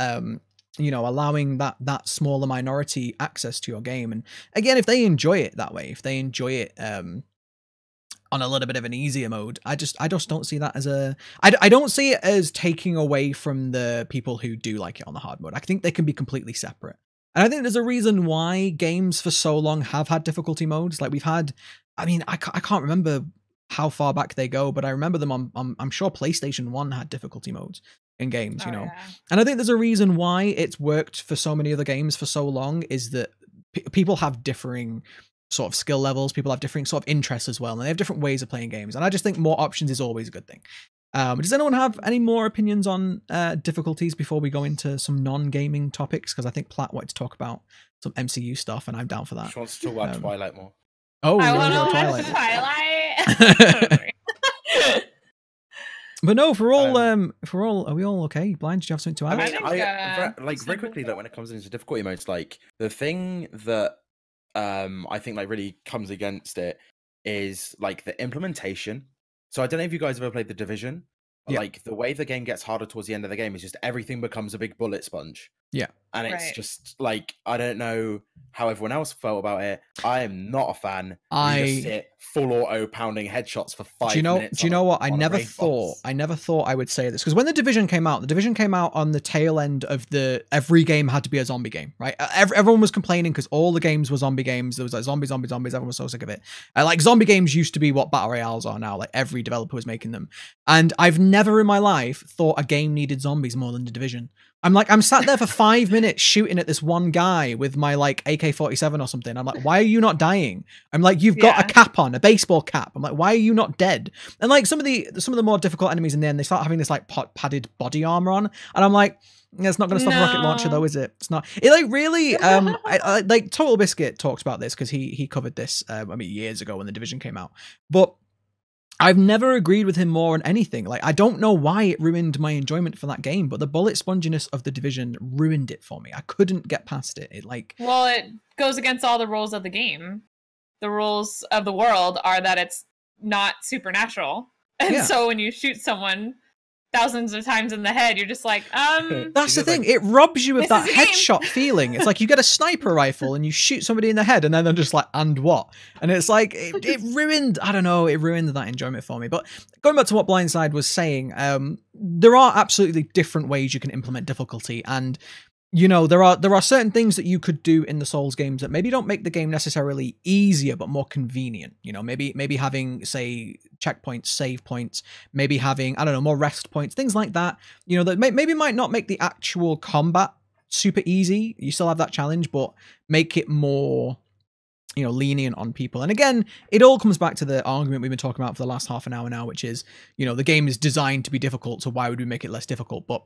[SPEAKER 1] you know, allowing that smaller minority access to your game. And again, if they enjoy it that way, if they enjoy it on a little bit of an easier mode, I just don't see that as I don't see it as taking away from the people who do like it on the hard mode. I think they can be completely separate. And I think there's a reason why games for so long have had difficulty modes. Like we've had, I mean, I can't remember how far back they go, but I remember them on I'm sure PlayStation 1 had difficulty modes in games, you know. Yeah. And I think there's a reason why it's worked for so many other games for so long, is that people have differing sort of skill levels, people have different sort of interests as well, and they have different ways of playing games. And I just think more options is always a good thing. Does anyone have any more opinions on difficulties before we go into some non-gaming topics? Because I think Plat wanted to talk about some MCU stuff, and I'm down for that.
[SPEAKER 2] She wants to talk about Twilight more.
[SPEAKER 1] Oh,
[SPEAKER 3] I want to watch Twilight.
[SPEAKER 1] But no, for all, are we all okay? Blind, did you have something to add?
[SPEAKER 2] I mean, like very quickly, like when it comes into difficulty modes, like the thing that I think like really comes against it is like the implementation. So I don't know if you guys have ever played The Division. Yeah. Like the way the game gets harder towards the end of the game is just everything becomes a big bullet sponge. Yeah. And it's just like, I don't know how everyone else felt about it. I am not a fan. You just sit full auto pounding headshots for 5 minutes.
[SPEAKER 1] Do you know what? I never thought I would say this, because when The Division came out on the tail end of every game had to be a zombie game, right? Everyone was complaining because all the games were zombie games. There was like zombies. Everyone was so sick of it. Like zombie games used to be what battle royales are now. Like every developer was making them. And I've never in my life thought a game needed zombies more than The Division. I'm sat there for 5 minutes shooting at this one guy with my like AK-47 or something. I'm like, why are you not dying? I'm like, you've got a cap on, a baseball cap. I'm like, why are you not dead? And like some of the more difficult enemies in the end, they start having this like padded body armor on, and I'm like, it's not going to stop a rocket launcher though, is it? It's not. It like really, I like Total Biscuit talks about this because he covered this, I mean, years ago when The Division came out, but I've never agreed with him more on anything. Like, I don't know why it ruined my enjoyment for that game, but the bullet sponginess of The Division ruined it for me. I couldn't get past it.
[SPEAKER 3] Well, it goes against all the rules of the game. The rules of the world are that it's not supernatural. And so when you shoot someone thousands of times in the head, you're just like,
[SPEAKER 1] That's the thing. It robs you of that headshot feeling. It's like you get a sniper rifle and you shoot somebody in the head and then they're just like, and what? And it's like, it ruined, I don't know, it ruined that enjoyment for me. But going back to what Blindside was saying, there are absolutely different ways you can implement difficulty. And you know, there are certain things that you could do in the Souls games that maybe don't make the game necessarily easier, but more convenient. You know, maybe having, say, checkpoints, save points, maybe having, I don't know, more rest points, things like that. You know, that maybe might not make the actual combat super easy. You still have that challenge, but make it more, you know, lenient on people. And again, it all comes back to the argument we've been talking about for the last half an hour now, which is, you know, the game is designed to be difficult, so why would we make it less difficult? But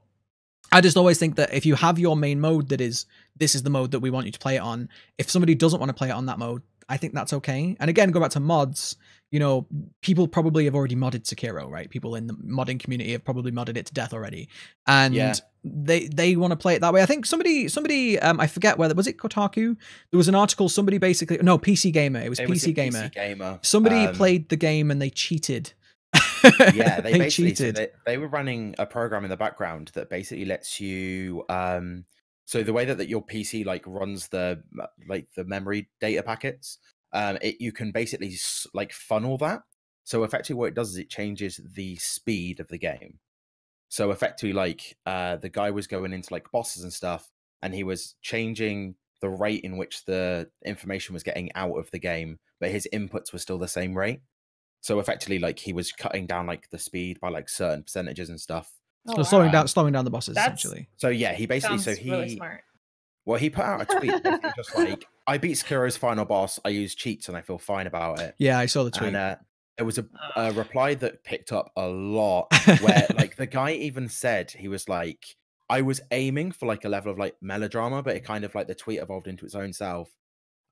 [SPEAKER 1] I just always think that if you have your main mode that is, this is the mode that we want you to play it on, if somebody doesn't want to play it on that mode, I think that's okay. And again, go back to mods, you know, people probably have already modded Sekiro, right? People in the modding community have probably modded it to death already. And they want to play it that way. I think somebody, I forget whether, was it Kotaku? There was an article, somebody basically, no, PC Gamer. It was PC Gamer. Somebody played the game and they cheated.
[SPEAKER 2] Yeah, they basically cheated. They were running a program in the background that basically lets you so the way that your PC like runs the memory data packets, you can basically like funnel that. So effectively what it does is it changes the speed of the game. So effectively like the guy was going into like bosses and stuff and he was changing the rate in which the information was getting out of the game, but his inputs were still the same rate. So effectively, like he was cutting down like the speed by like certain percentages and stuff.
[SPEAKER 1] Oh, so slowing down the bosses essentially.
[SPEAKER 2] So yeah, he basically
[SPEAKER 3] really smart.
[SPEAKER 2] Well, he put out a tweet just like, I beat Sekiro's final boss. I used cheats and I feel fine about it.
[SPEAKER 1] Yeah, I saw the tweet.
[SPEAKER 2] And there was a reply that picked up a lot where like the guy even said, he was like, I was aiming for like a level of like melodrama, but it kind of like the tweet evolved into its own self.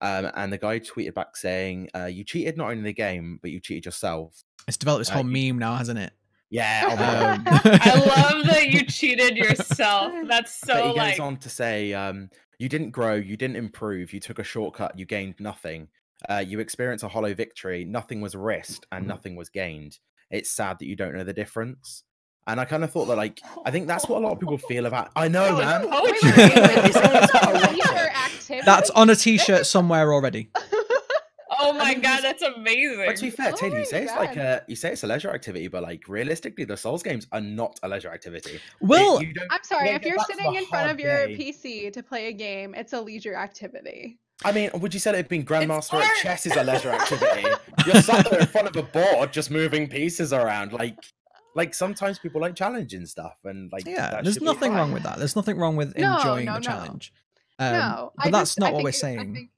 [SPEAKER 2] And the guy tweeted back saying, you cheated not only the game, but you cheated yourself.
[SPEAKER 1] It's developed this whole meme now, hasn't it?
[SPEAKER 2] Yeah.
[SPEAKER 3] I love that you cheated yourself. That's so
[SPEAKER 2] he goes on to say, You didn't grow, you didn't improve, you took a shortcut, you gained nothing. You experienced a hollow victory, nothing was risked and nothing was gained. It's sad that you don't know the difference. And I kind of thought that, like, I think that's what a lot of people feel about. I know, man.
[SPEAKER 1] That's on a t-shirt somewhere already.
[SPEAKER 3] Oh my god, that's amazing.
[SPEAKER 2] But to be fair, Taylor,
[SPEAKER 4] my
[SPEAKER 2] you say it's
[SPEAKER 4] God.
[SPEAKER 2] like you say it's a leisure activity, but like realistically, the Souls games are not a leisure activity.
[SPEAKER 1] Well,
[SPEAKER 4] I'm sorry,
[SPEAKER 2] don't
[SPEAKER 4] if
[SPEAKER 2] get
[SPEAKER 4] you're
[SPEAKER 2] back to
[SPEAKER 4] sitting
[SPEAKER 2] the
[SPEAKER 4] in front
[SPEAKER 2] hard
[SPEAKER 4] of your
[SPEAKER 2] day.
[SPEAKER 4] PC to play a game, it's a leisure activity.
[SPEAKER 2] I mean, would you say that being Grandmaster
[SPEAKER 3] art.
[SPEAKER 2] at chess is a leisure activity? You're sat there in front of a board just moving pieces around. Like sometimes people like challenging stuff, and like
[SPEAKER 1] yeah, there's nothing wrong with that. There's nothing wrong with enjoying the challenge.
[SPEAKER 4] No,
[SPEAKER 1] but that's not what we're saying.
[SPEAKER 4] I think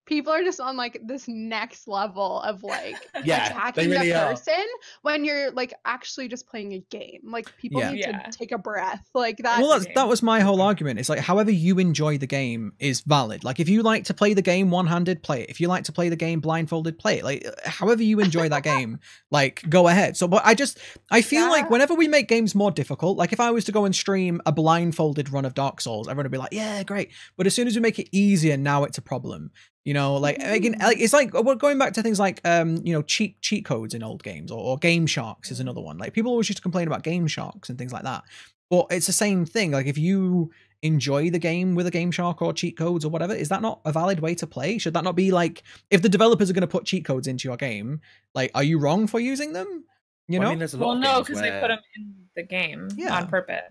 [SPEAKER 4] people are just on like this next level of like
[SPEAKER 2] Yeah,
[SPEAKER 4] attacking
[SPEAKER 2] they really
[SPEAKER 4] the
[SPEAKER 2] are.
[SPEAKER 4] person when you're like actually just playing a game. Like people
[SPEAKER 1] Yeah.
[SPEAKER 4] need
[SPEAKER 3] Yeah.
[SPEAKER 4] to take a breath. Like that.
[SPEAKER 1] Well, that was my whole argument. It's like however you enjoy the game is valid. Like if you like to play the game one-handed, play it. If you like to play the game blindfolded, play it. Like however you enjoy that game, like go ahead. So, but I feel like whenever we make games more difficult, like if I was to go and stream a blindfolded run of Dark Souls, everyone would be like, yeah, great. But as soon as we make it easier, now it's a problem. You know, like again, it's like we're going back to things like you know, cheat codes in old games, or Game Sharks is another one. Like people always used to complain about Game Sharks and things like that. But it's the same thing. Like if you enjoy the game with a Game Shark or cheat codes or whatever, is that not a valid way to play? Should that not be like, if the developers are going to put cheat codes into your game, like are you wrong for using them? You know?
[SPEAKER 2] I mean, there's a lot of
[SPEAKER 3] no,
[SPEAKER 2] games
[SPEAKER 3] because
[SPEAKER 2] where...
[SPEAKER 3] they put them in the game on purpose.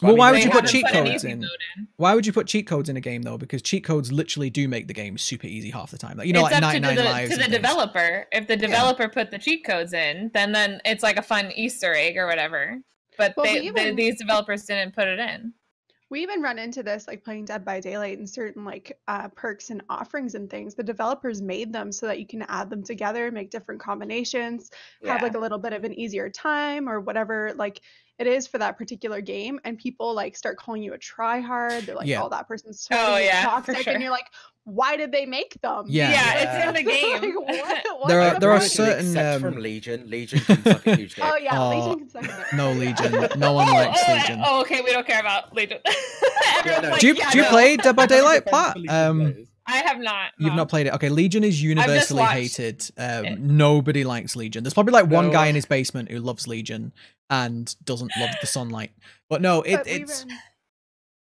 [SPEAKER 1] Well, why would
[SPEAKER 3] They
[SPEAKER 1] you put
[SPEAKER 3] haven't
[SPEAKER 1] cheat
[SPEAKER 3] put an
[SPEAKER 1] codes
[SPEAKER 3] easy
[SPEAKER 1] in?
[SPEAKER 3] mode in.
[SPEAKER 1] Why would you put cheat codes in a game though? Because cheat codes literally do make the game super easy half the time. Like you know,
[SPEAKER 3] It's
[SPEAKER 1] like
[SPEAKER 3] up to
[SPEAKER 1] 99 lives.
[SPEAKER 3] to the
[SPEAKER 1] and things.
[SPEAKER 3] developer. If the developer put the cheat codes in, then it's like a fun Easter egg or whatever. But
[SPEAKER 4] Well,
[SPEAKER 3] these developers didn't put it in.
[SPEAKER 4] We even run into this like playing Dead by Daylight and certain like perks and offerings and things. The developers made them so that you can add them together, make different combinations, have like a little bit of an easier time or whatever like it is for that particular game. And people like start calling you a tryhard. They're like, oh, that person's totally toxic. And you're like, why did they make them?
[SPEAKER 3] It's in the game.
[SPEAKER 4] Like, what
[SPEAKER 1] there are certain
[SPEAKER 2] except from Legion can suck a huge dick.
[SPEAKER 4] Oh yeah, Legion can suck a dick.
[SPEAKER 1] No Legion. No one likes Legion.
[SPEAKER 3] Oh, okay, we don't care about Legion.
[SPEAKER 1] Do you play Dead by Daylight, Plat?
[SPEAKER 3] I have not.
[SPEAKER 1] You've not played it. Okay, Legion is universally hated. Nobody likes Legion. There's probably like one guy in his basement who loves Legion and doesn't love the sunlight. But no, it's...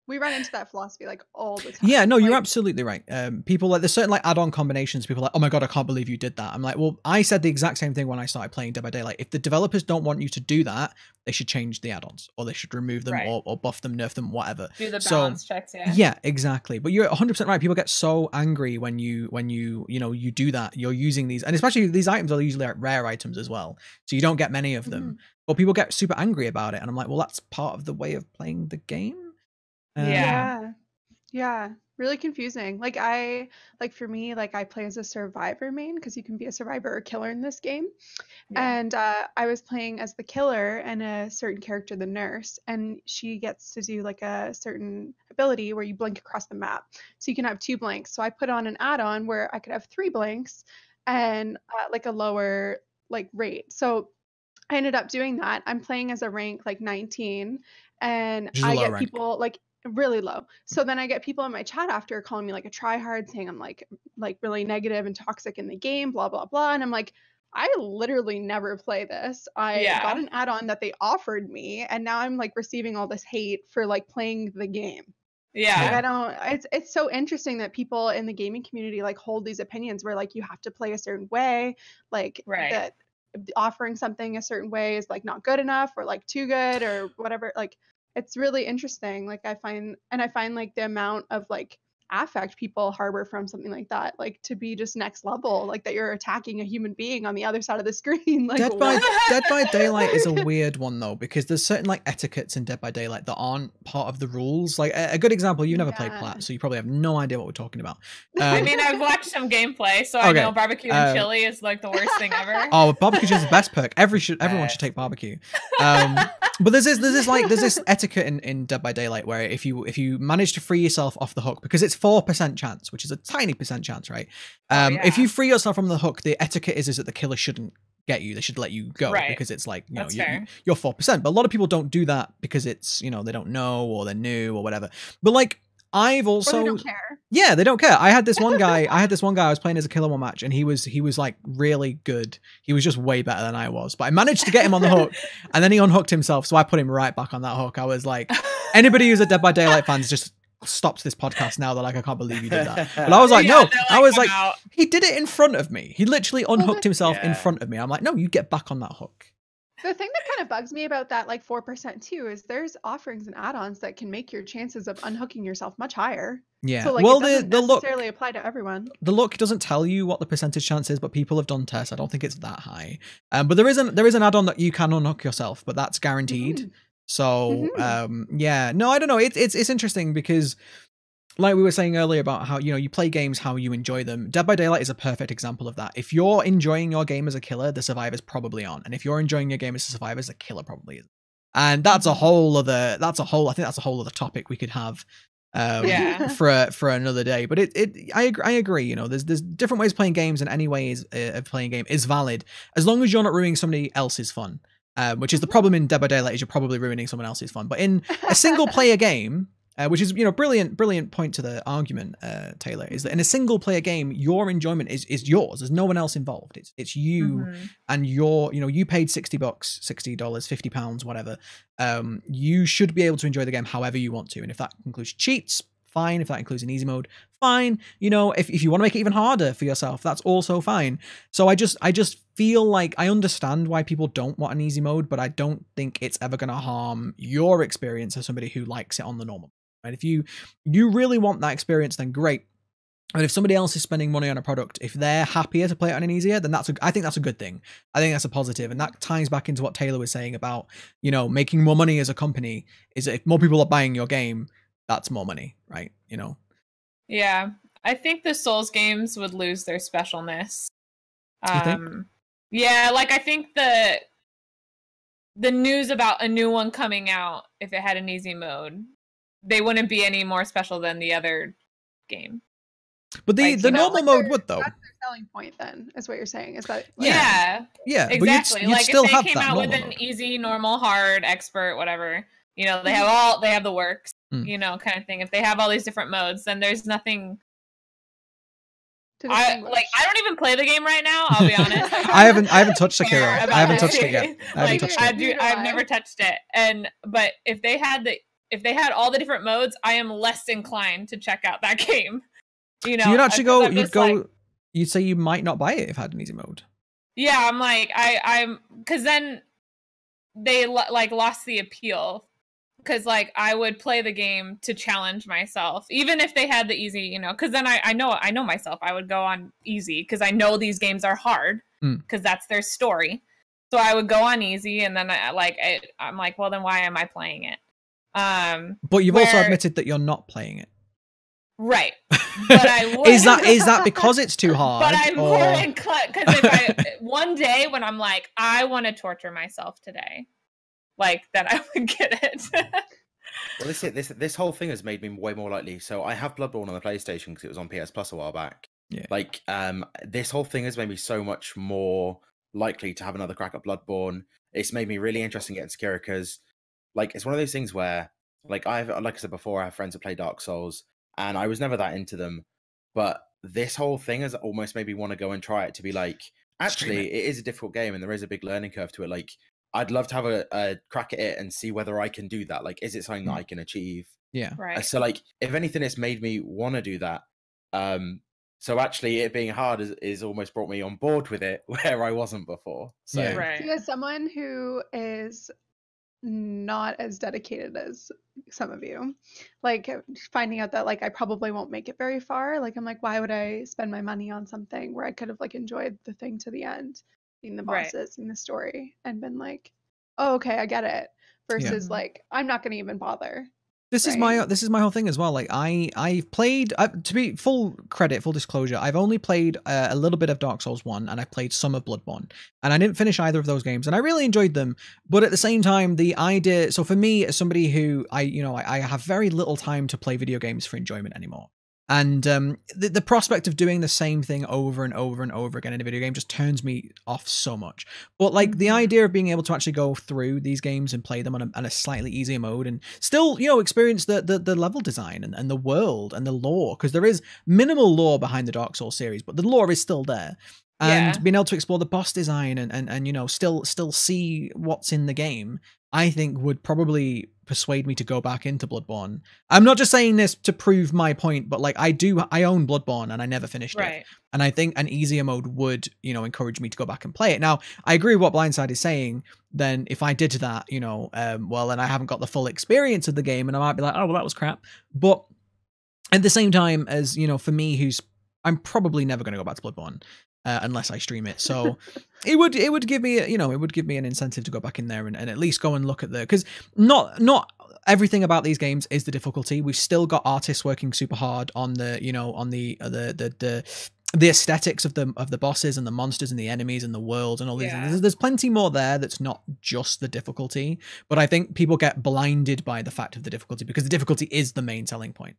[SPEAKER 4] We run into that philosophy like all the time.
[SPEAKER 1] Yeah, no, you're absolutely right. People like there's certain like add-on combinations. People are like, oh my god, I can't believe you did that. I'm like, well, I said the exact same thing when I started playing Dead by Daylight. If the developers don't want you to do that, they should change the add-ons, or they should remove them, or buff them, nerf them, whatever.
[SPEAKER 3] Do the balance checks,
[SPEAKER 1] Yeah, exactly. But you're 100% right. People get so angry when you you do that. You're using these, and especially these items are usually like rare items as well, so you don't get many of them. But people get super angry about it, and I'm like, well, that's part of the way of playing the game.
[SPEAKER 4] Yeah, really confusing. For me, I play as a survivor main because you can be a survivor or killer in this game. And I was playing as the killer and a certain character, the nurse, and she gets to do like a certain ability where you blink across the map, so you can have 2 blinks. So I put on an add-on where I could have 3 blinks and like a lower like rate. So I ended up doing that. I'm playing as a rank like 19, and I get people like really low. So then I get people in my chat after calling me like a tryhard, saying I'm like really negative and toxic in the game, blah blah blah. And I'm like, I literally never play this. I got an add-on that they offered me, and now I'm like receiving all this hate for like playing the game. I don't. It's so interesting that people in the gaming community like hold these opinions where like you have to play a certain way, like that offering something a certain way is like not good enough or like too good or whatever. Like it's really interesting. Like I find like the amount of like affect people harbor from something like that, like to be just next level, like that you're attacking a human being on the other side of the screen. Like
[SPEAKER 1] Dead by Daylight is a weird one though, because there's certain like etiquettes in Dead by Daylight that aren't part of the rules. Like a good example, you've never played Plat, so you probably have no idea what we're talking about.
[SPEAKER 3] I mean, I've watched some gameplay, so I know barbecue and chili is like the worst thing ever.
[SPEAKER 1] Oh, barbecue is the best perk. Everyone should take barbecue. But there's this etiquette in Dead by Daylight where if you manage to free yourself off the hook, because it's 4% chance, which is a tiny percent chance, right? If you free yourself from the hook, the etiquette is that the killer shouldn't get you. They should let you go, because it's like, you know, you're 4%. But a lot of people don't do that because it's, you know, they don't know or they're new or whatever. But like, I've also,
[SPEAKER 4] or they don't care.
[SPEAKER 1] Yeah, they don't care. I had this one guy I was playing as a killer one match, and he was like really good. He was just way better than I was, but I managed to get him on the hook, and then he unhooked himself, so I put him right back on that hook. I was like, anybody who's a Dead by Daylight fan just stopped this podcast now. They're like, I can't believe you did that. But I was like, no, I was like, he did it in front of me. He literally unhooked himself in front of me. I'm like, no, you get back on that hook.
[SPEAKER 4] The thing that kind of bugs me about that, like 4% too, is there's offerings and add-ons that can make your chances of unhooking yourself much higher.
[SPEAKER 1] Yeah.
[SPEAKER 4] So like,
[SPEAKER 1] well,
[SPEAKER 4] it doesn't
[SPEAKER 1] the
[SPEAKER 4] necessarily apply to everyone.
[SPEAKER 1] The look doesn't tell you what the percentage chance is, but people have done tests. I don't think it's that high. But there is an add-on that you can unhook yourself, but that's guaranteed.
[SPEAKER 4] Mm-hmm.
[SPEAKER 1] So yeah, no, I don't know. It's interesting because, like we were saying earlier about how, you play games how you enjoy them. Dead by Daylight is a perfect example of that. If you're enjoying your game as a killer, the survivors probably aren't. And if you're enjoying your game as a survivor, the killer probably isn't. And that's a whole other, I think that's a whole other topic we could have for another day. But I agree, there's different ways of playing games, and any way of playing a game is valid as long as you're not ruining somebody else's fun. Which is the problem in Dead by Daylight, is you're probably ruining someone else's fun. But in a single player game, which is, brilliant point to the argument, Taylor, is that in a single player game, your enjoyment is yours. There's no one else involved. It's you and you paid $60, $60, £50, whatever. You should be able to enjoy the game however you want to. And if that includes cheats, fine. If that includes an easy mode, fine. If you want to make it even harder for yourself, that's also fine. So I just feel like I understand why people don't want an easy mode, but I don't think it's ever going to harm your experience as somebody who likes it on the normal. Right? If you really want that experience, then great. And if somebody else is spending money on a product, if they're happier to play it on an easier, then I think that's a good thing. I think that's a positive. And that ties back into what Taylor was saying about, making more money as a company, is that if more people are buying your game, that's more money, right?
[SPEAKER 3] Yeah. I think the Souls games would lose their specialness.
[SPEAKER 1] You think?
[SPEAKER 3] Yeah, like I think the news about a new one coming out, if it had an easy mode, they wouldn't be any more special than the other game.
[SPEAKER 1] But the normal mode would, though.
[SPEAKER 4] That's their selling point, then, is what you're saying. Is that
[SPEAKER 3] yeah,
[SPEAKER 1] But
[SPEAKER 3] exactly.
[SPEAKER 1] you'd
[SPEAKER 3] like
[SPEAKER 1] still
[SPEAKER 3] if they
[SPEAKER 1] have
[SPEAKER 3] came
[SPEAKER 1] that
[SPEAKER 3] out with
[SPEAKER 1] normal
[SPEAKER 3] an
[SPEAKER 1] mode.
[SPEAKER 3] easy, normal, hard, expert, whatever, they have the works, kind of thing. If they have all these different modes, then there's nothing. I don't even play the game right now. I'll be honest.
[SPEAKER 1] I haven't touched the killer. I haven't touched it yet.
[SPEAKER 3] I've never touched it. But if they had all the different modes, I am less inclined to check out that game.
[SPEAKER 1] So you'd actually you'd say you might not buy it if it had an easy mode.
[SPEAKER 3] Yeah, I'm like, I'm because then they lost the appeal. Because I would play the game to challenge myself, even if they had the easy, because then I know myself. I would go on easy because I know these games are hard because that's their story. So I would go on easy, and then I'm like, well, then why am I playing it?
[SPEAKER 1] But you've also admitted that you're not playing it.
[SPEAKER 3] Right. But I would.
[SPEAKER 1] Is that because it's too hard?
[SPEAKER 3] But I'm more inclined, because if one day when I'm like, I want to torture myself today, then I would get it.
[SPEAKER 2] Well, this whole thing has made me way more likely. So I have Bloodborne on the PlayStation because it was on PS Plus a while back. Yeah. This whole thing has made me so much more likely to have another crack at Bloodborne. It's made me really interested in getting Sekiro because, it's one of those things where, like I said before, I have friends who play Dark Souls, and I was never that into them. But this whole thing has almost made me want to go and try it, to be like, actually, it is a difficult game, and there is a big learning curve to it. I'd love to have a crack at it and see whether I can do that. Is it something that I can achieve?
[SPEAKER 1] Yeah.
[SPEAKER 3] Right.
[SPEAKER 2] So, if anything, it's made me want to do that. So actually, it being hard is almost brought me on board with it, where I wasn't before. So,
[SPEAKER 1] yeah.
[SPEAKER 3] Right.
[SPEAKER 4] See, as someone who is not as dedicated as some of you, finding out that I probably won't make it very far, I'm like, why would I spend my money on something where I could have enjoyed the thing to the end, seen the bosses, seen the story, and been like, oh, okay, I get it, versus I'm not gonna even bother.
[SPEAKER 1] This is my whole thing as well. I've played, to be full disclosure, I've only played a little bit of Dark Souls 1, and I've played some of Bloodborne, and I didn't finish either of those games, and I really enjoyed them. But at the same time, the idea, so for me, as somebody who I have very little time to play video games for enjoyment anymore. And the prospect of doing the same thing over and over and over again in a video game just turns me off so much. But like the idea of being able to actually go through these games and play them on a slightly easier mode and still, you know, experience the level design and the world and the lore, because there is minimal lore behind the Dark Souls series, but the lore is still there. And being able to explore the boss design and you know, still see what's in the game, I think would probably persuade me to go back into Bloodborne. I'm not just saying this to prove my point, but like I own Bloodborne and I never finished it. And I think an easier mode would, you know, encourage me to go back and play it. Now, I agree with what Blindside is saying. Then if I did that, you know, well, then I haven't got the full experience of the game and I might be like, oh, well, that was crap. But at the same time, as, you know, for me, I'm probably never going to go back to Bloodborne. Unless I stream it, so it would give me, you know, it would give me an incentive to go back in there and at least go and look at because not everything about these games is the difficulty. We've still got artists working super hard on the, you know, on the aesthetics of the bosses and the monsters and the enemies and the world and all these things. There's plenty more there that's not just the difficulty, but I think people get blinded by the fact of the difficulty because the difficulty is the main selling point.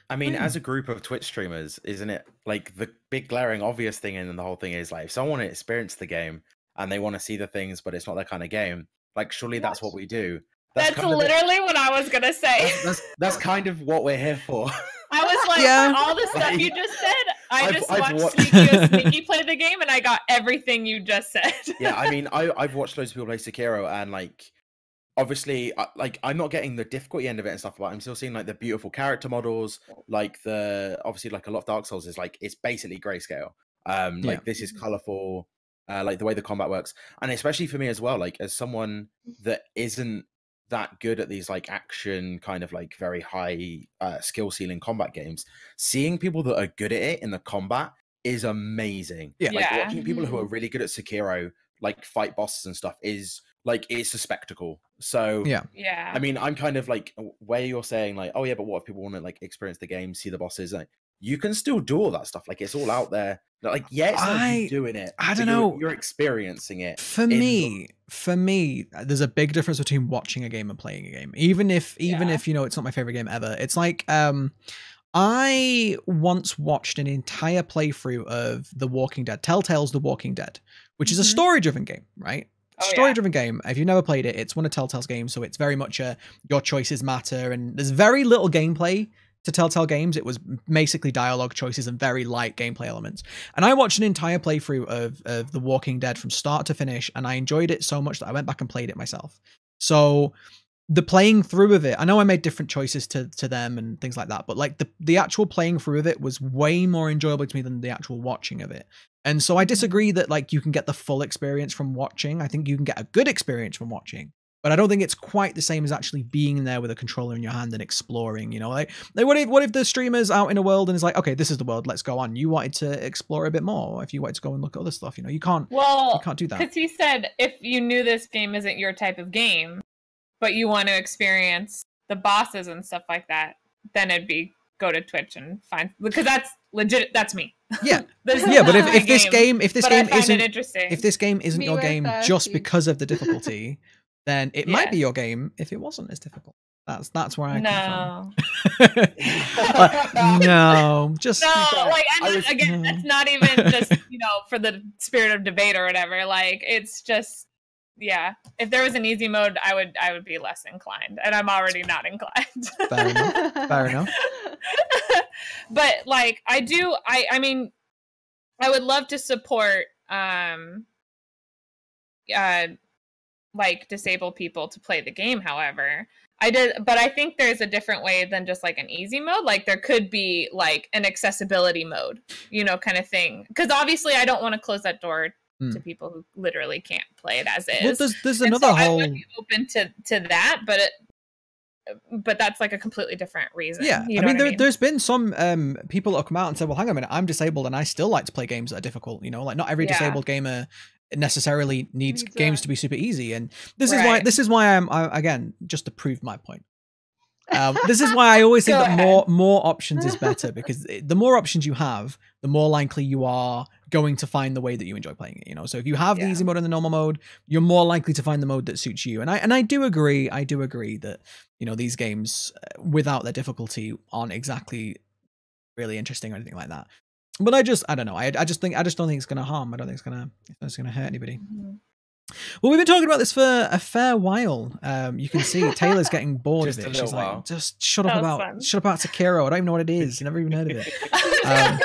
[SPEAKER 2] I mean, as a group of Twitch streamers, isn't it like the big glaring obvious thing in the whole thing is like, if someone wants to experience the game and they want to see the things, but it's not their kind of game, like surely that's what we do.
[SPEAKER 3] That's literally what I was gonna say.
[SPEAKER 2] That's kind of what we're here for.
[SPEAKER 3] I was like, all the stuff you just said, I just watched Sneaky play the game and I got everything you just said.
[SPEAKER 2] Yeah, I mean, I've watched loads of people play Sekiro and like, obviously, like I'm not getting the difficulty end of it and stuff, but I'm still seeing like the beautiful character models, like obviously like a lot of Dark Souls is like it's basically grayscale. Like this is colorful, like the way the combat works, and especially for me as well, like as someone that isn't that good at these like action kind of like very high skill ceiling combat games, seeing people that are good at it in the combat is amazing. Like watching people who are really good at Sekiro like fight bosses and stuff is like it's a spectacle. So I mean, I'm kind of like where you're saying like, oh yeah, but what if people want to like experience the game, see the bosses? Like you can still do all that stuff. Like it's all out there. Like it's not you doing it.
[SPEAKER 1] I don't know.
[SPEAKER 2] You're experiencing it.
[SPEAKER 1] For me, there's a big difference between watching a game and playing a game. Even if you know it's not my favorite game ever. It's like I once watched an entire playthrough of The Walking Dead, Telltale's The Walking Dead, which is a story-driven game, right? Story-driven game. If you've never played it, it's one of Telltale's games, so it's very much your choices matter, and there's very little gameplay to Telltale games. It was basically dialogue choices and very light gameplay elements. And I watched an entire playthrough of The Walking Dead from start to finish, and I enjoyed it so much that I went back and played it myself. So the playing through of it, I know I made different choices to them and things like that, but like the actual playing through of it was way more enjoyable to me than the actual watching of it. And so I disagree that like you can get the full experience from watching. I think you can get a good experience from watching, but I don't think it's quite the same as actually being there with a controller in your hand and exploring, you know, like what if the streamer's out in a world and it's like, okay, this is the world, let's go on. You wanted to explore a bit more. If you wanted to go and look at other stuff, you know, you can't do that.
[SPEAKER 3] Because he said, if you knew this game isn't your type of game, but you want to experience the bosses and stuff like that, then it'd be go to Twitch and find, because that's legit. That's me.
[SPEAKER 1] Yeah, but if this game isn't your game just because of the difficulty, then it might be your game if it wasn't as difficult. That's where I come from. No,
[SPEAKER 3] that's not even just, you know, for the spirit of debate or whatever. Like it's just. Yeah, if there was an easy mode, I would be less inclined, and I'm already not inclined.
[SPEAKER 1] Fair enough.
[SPEAKER 3] But like I mean, I would love to support like disabled people to play the game. However, but I think there's a different way than just like an easy mode. Like there could be like an accessibility mode, you know, kind of thing. Because obviously, I don't want to close that door to people who literally can't play it as is.
[SPEAKER 1] Well, there's another whole.
[SPEAKER 3] I would be open to that, but that's like a completely different reason.
[SPEAKER 1] Yeah,
[SPEAKER 3] you know
[SPEAKER 1] I mean, there's been some people that have come out and said, "Well, hang on a minute, I'm disabled and I still like to play games that are difficult." You know, like not every disabled gamer necessarily needs games to be super easy, and this is why I'm again just to prove my point. This is why I always think that more options is better, because the more options you have, the more likely you are going to find the way that you enjoy playing it, you know. So if you have the easy mode and the normal mode, you're more likely to find the mode that suits you. And I do agree that, you know, these games without their difficulty aren't exactly really interesting or anything like that. But I don't know. I just don't think it's gonna harm. I don't think it's gonna hurt anybody. Well, we've been talking about this for a fair while. You can see Taylor's getting bored of it. She's like, just shut up about Sekiro. I don't even know what it is. I've never even heard of it.
[SPEAKER 3] I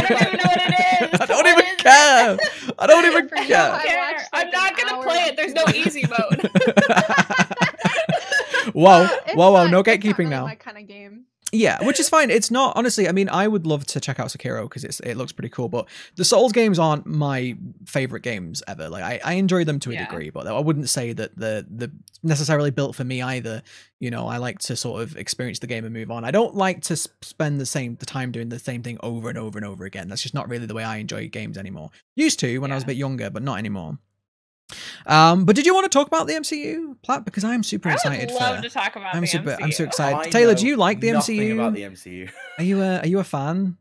[SPEAKER 3] don't even know what it is.
[SPEAKER 1] I don't even care. I don't even care.
[SPEAKER 3] I'm not gonna play it. There's no easy mode.
[SPEAKER 1] Whoa, no gatekeeping
[SPEAKER 4] really
[SPEAKER 1] now.
[SPEAKER 4] My kind of game.
[SPEAKER 1] Yeah, which is fine. It's not, honestly, I mean, I would love to check out Sekiro because it looks pretty cool, but the Souls games aren't my favorite games ever. Like, I enjoy them to a degree, but I wouldn't say that they're necessarily built for me either. You know, I like to sort of experience the game and move on. I don't like to spend the time doing the same thing over and over and over again. That's just not really the way I enjoy games anymore. Used to when I was a bit younger, but not anymore. But did you want to talk about the MCU, Plat? Because I'm super excited.
[SPEAKER 3] I would love to talk about the MCU.
[SPEAKER 1] I'm so excited. Taylor, do you like the MCU?
[SPEAKER 2] About the MCU.
[SPEAKER 1] Are you a fan?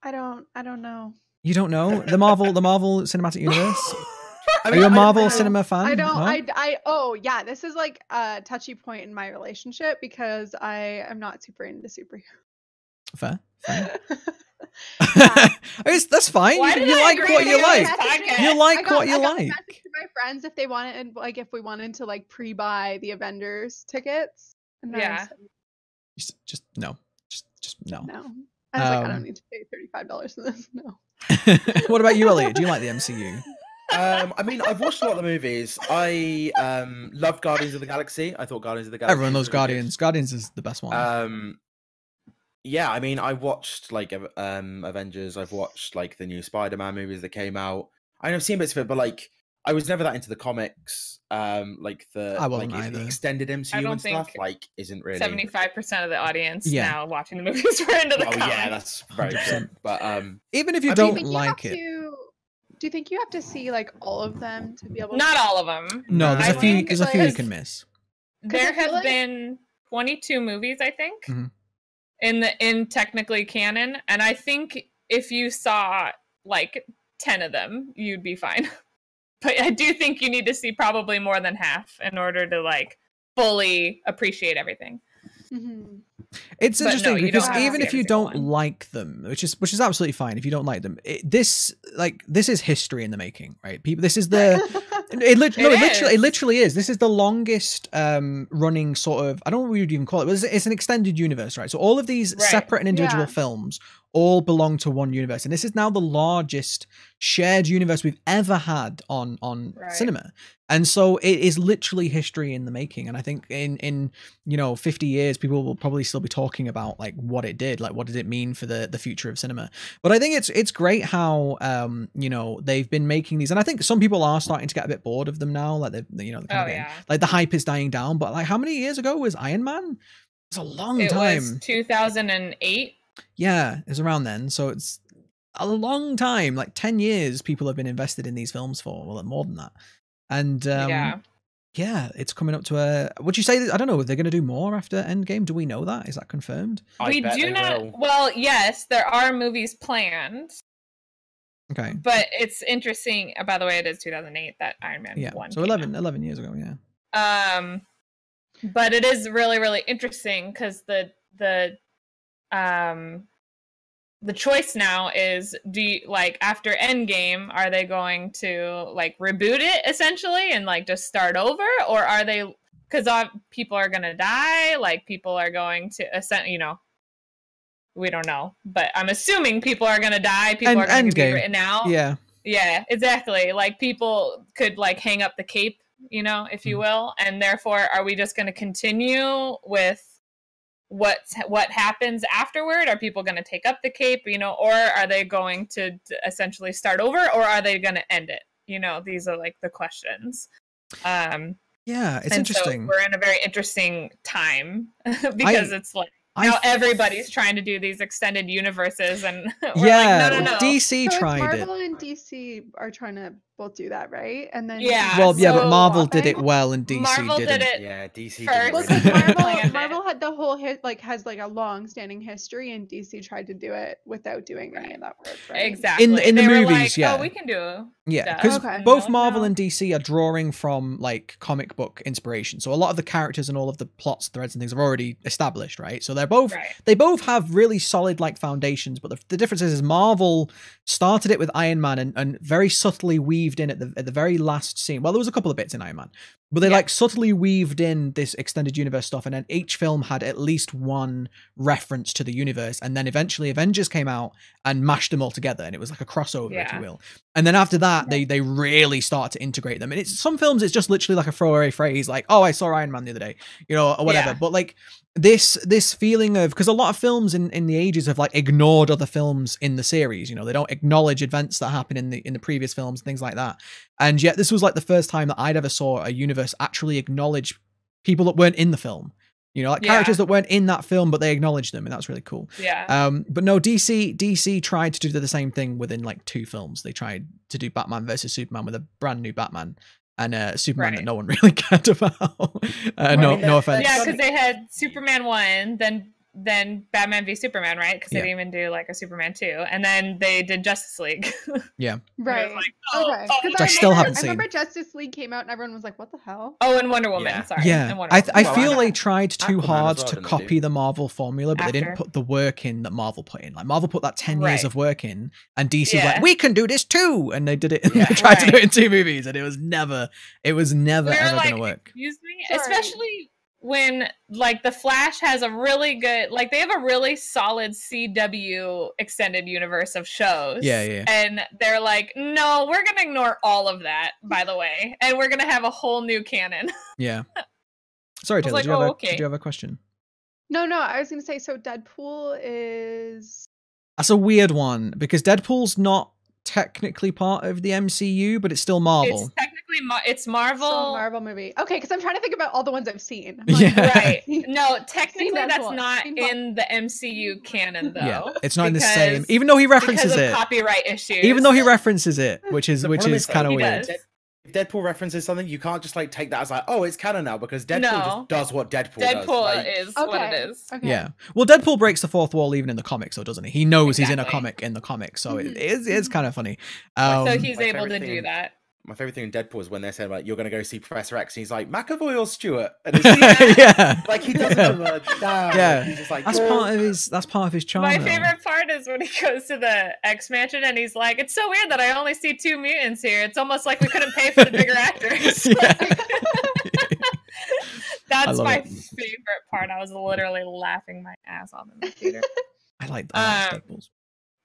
[SPEAKER 4] I don't know.
[SPEAKER 1] You don't know the Marvel Cinematic Universe? Are you a Marvel cinema fan?
[SPEAKER 4] I don't.
[SPEAKER 1] No?
[SPEAKER 4] Oh yeah, this is like a touchy point in my relationship because I am not super into superheroes.
[SPEAKER 1] Fair. That's fine. You like what you like. You like what you like.
[SPEAKER 4] Message to my friends if they wanted, like, if we wanted to like pre-buy the Avengers tickets. And
[SPEAKER 1] just no. Just no.
[SPEAKER 4] No. I was like, I don't need to pay $35 for this. No.
[SPEAKER 1] What about you, Elliot? Do you like the MCU?
[SPEAKER 2] I mean, I've watched a lot of the movies. I loved Guardians of the Galaxy. I thought Guardians of the Galaxy.
[SPEAKER 1] Everyone loves Guardians. Guardians is the best one.
[SPEAKER 2] Yeah, I mean, I watched like Avengers. I've watched like the new Spider-Man movies that came out. I've seen bits of it, but like I was never that into the comics. Like the extended MCU and stuff. Like, isn't really
[SPEAKER 3] 75% of the audience now watching the movies were into the comics.
[SPEAKER 2] Yeah, that's very true. But
[SPEAKER 1] even if you don't like it.
[SPEAKER 4] Do you think you have to see like all of them to be able?
[SPEAKER 3] Not all of them.
[SPEAKER 1] No, there's a few. There's a few you can miss.
[SPEAKER 3] There have been 22 movies, I think. Mm-hmm. In technically canon, and I think if you saw like 10 of them, you'd be fine. But I do think you need to see probably more than half in order to like fully appreciate everything.
[SPEAKER 4] Mm-hmm.
[SPEAKER 1] It's interesting because even if you don't like them, which is absolutely fine if you don't like them, this is history in the making, right? People, this is the it literally is. This is the longest running sort of, I don't know what you'd even call it, but it's an extended universe, right? So all of these separate and individual films all belong to one universe, and this is now the largest shared universe we've ever had on cinema. And so it is literally history in the making. And I think in 50 years, people will probably still be talking about like what it did, like what did it mean for the future of cinema. But I think it's great how they've been making these, and I think some people are starting to get a bit bored of them now. Like like the hype is dying down. But like, how many years ago was Iron Man? It's a long time.
[SPEAKER 3] It was 2008.
[SPEAKER 1] Yeah, it's around then. So it's a long time, like 10 years people have been invested in these films for, well, more than that. And it's coming up to would you say, I don't know, are they going to do more after Endgame? Do we know that? Is that confirmed?
[SPEAKER 3] We do not. Will. Well, yes, there are movies planned.
[SPEAKER 1] Okay.
[SPEAKER 3] But it's interesting, by the way, it is 2008 that Iron Man 1
[SPEAKER 1] so 11 years ago,
[SPEAKER 3] But it is really, really interesting because the choice now is, do you, like, after Endgame, are they going to like reboot it essentially and like just start over, or are they, because people are gonna die, like people are going to we don't know, but I'm assuming people are gonna die, people are gonna be written out. Yeah, exactly. Like people could like hang up the cape, if you will, and therefore are we just gonna continue with what happens afterward? Are people going to take up the cape, or are they going to essentially start over, or are they going to end it? These are like the questions.
[SPEAKER 1] It's interesting.
[SPEAKER 3] So we're in a very interesting time because it's like now everybody's trying to do these extended universes, and we're
[SPEAKER 1] yeah,
[SPEAKER 3] like, no.
[SPEAKER 1] DC
[SPEAKER 4] so
[SPEAKER 1] tried
[SPEAKER 4] Marvel
[SPEAKER 1] it.
[SPEAKER 4] and DC are trying to both do that, right? And then
[SPEAKER 1] but Marvel did it well, and DC
[SPEAKER 3] Marvel
[SPEAKER 1] didn't.
[SPEAKER 3] did it.
[SPEAKER 2] Yeah, DC
[SPEAKER 3] first.
[SPEAKER 2] did it
[SPEAKER 4] Well, Marvel had the whole has like a long-standing history, and DC tried to do it without doing any of that work, right?
[SPEAKER 3] Exactly.
[SPEAKER 1] In the
[SPEAKER 3] they
[SPEAKER 1] movies,
[SPEAKER 3] were like,
[SPEAKER 1] yeah.
[SPEAKER 3] Oh, we can do.
[SPEAKER 1] Yeah, because
[SPEAKER 4] Okay.
[SPEAKER 1] both
[SPEAKER 3] like,
[SPEAKER 1] Marvel
[SPEAKER 3] no.
[SPEAKER 1] and DC are drawing from like comic book inspiration. So a lot of the characters and all of the plots, threads, and things are already established, right? So they're both they both have really solid like foundations. But the difference is Marvel started it with Iron Man and very subtly weaved in at the very last scene. Well, there was a couple of bits in Iron Man, but they like subtly weaved in this extended universe stuff, and then each film had at least one reference to the universe, and then eventually Avengers came out and mashed them all together, and it was like a crossover, if you will. And then after that, they really start to integrate them. And it's some films, it's just literally like a throwaway phrase, like, "Oh, I saw Iron Man the other day," you know, or whatever. But like this feeling of, because a lot of films in the ages have like ignored other films in the series. You know, they don't acknowledge events that happen in the previous films, things like that. And yet this was like the first time that I'd ever saw a universe actually acknowledge people that weren't in the film. You know, like characters that weren't in that film, but they acknowledged them, and that's really cool.
[SPEAKER 3] Yeah.
[SPEAKER 1] But no, DC tried to do the same thing within like 2 films. They tried to do Batman versus Superman with a brand new Batman and Superman that no one really cared about. No offense.
[SPEAKER 3] Yeah, because they had Superman 1, then Batman v Superman, right? Because they didn't even do like a Superman 2, and then they did Justice League.
[SPEAKER 1] Yeah.
[SPEAKER 4] Right.
[SPEAKER 3] Like,
[SPEAKER 1] I still haven't seen.
[SPEAKER 4] I remember Justice League came out and everyone was like, "What the hell?"
[SPEAKER 3] Oh, and Wonder Woman. Sorry.
[SPEAKER 1] Yeah. I feel they tried too hard to copy the Marvel formula, but they didn't put the work in that Marvel put in. Like Marvel put that 10 years of work in, and DC was like, "We can do this too," and they did it. They tried to do it in 2 movies, and it was never ever gonna work.
[SPEAKER 3] Excuse me, especially when like the Flash has a really good, like they have a really solid CW extended universe of shows.
[SPEAKER 1] Yeah.
[SPEAKER 3] And they're like, no, we're gonna ignore all of that, by the way, and we're gonna have a whole new canon.
[SPEAKER 1] Yeah. Sorry, Taylor,
[SPEAKER 3] like,
[SPEAKER 1] did you have a question?
[SPEAKER 4] No, I was gonna say, so Deadpool is...
[SPEAKER 1] That's a weird one, because Deadpool's not technically part of the MCU, but it's still Marvel.
[SPEAKER 3] It's technically it's Marvel.
[SPEAKER 4] It's a Marvel movie. Okay, because I'm trying to think about all the ones I've seen.
[SPEAKER 3] Right. No, technically that's not in the MCU canon, though.
[SPEAKER 1] Yeah, it's not in the same. Even though he references it.
[SPEAKER 3] Copyright issues.
[SPEAKER 1] Even though he references it, which is kind of weird.
[SPEAKER 2] If Deadpool references something, you can't just like take that as like, oh, it's canon now, because Deadpool just does what Deadpool does.
[SPEAKER 3] Deadpool is what it is.
[SPEAKER 4] Okay.
[SPEAKER 1] Yeah. Well, Deadpool breaks the fourth wall even in the comics, though, doesn't he? He knows he's in a comic in the comics, so it's kind of funny.
[SPEAKER 3] So he's able to do that.
[SPEAKER 2] My favorite thing in Deadpool is when they said like, "You're going to go see Professor X," and he's like, "McAvoy or Stewart?" And it's like he doesn't give a damn.
[SPEAKER 1] Yeah,
[SPEAKER 2] he's just like,
[SPEAKER 1] that's part of his charm.
[SPEAKER 3] My favorite part is when he goes to the X Mansion and he's like, "It's so weird that I only see 2 mutants here. It's almost like we couldn't pay for the bigger actors." That's my favorite part. I was literally laughing my ass off in the theater.
[SPEAKER 1] I like Deadpool's.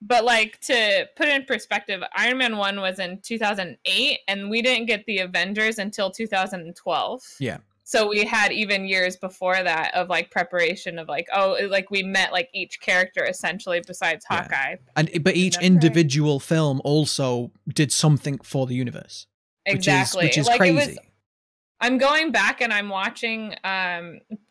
[SPEAKER 3] But like, to put it in perspective, Iron Man 1 was in 2008, and we didn't get the Avengers until 2012.
[SPEAKER 1] Yeah.
[SPEAKER 3] So we had even years before that of like preparation of like, like we met like each character essentially besides Hawkeye.
[SPEAKER 1] But each individual film also did something for the universe.
[SPEAKER 3] Exactly.
[SPEAKER 1] Which is like, crazy.
[SPEAKER 3] I'm going back and I'm watching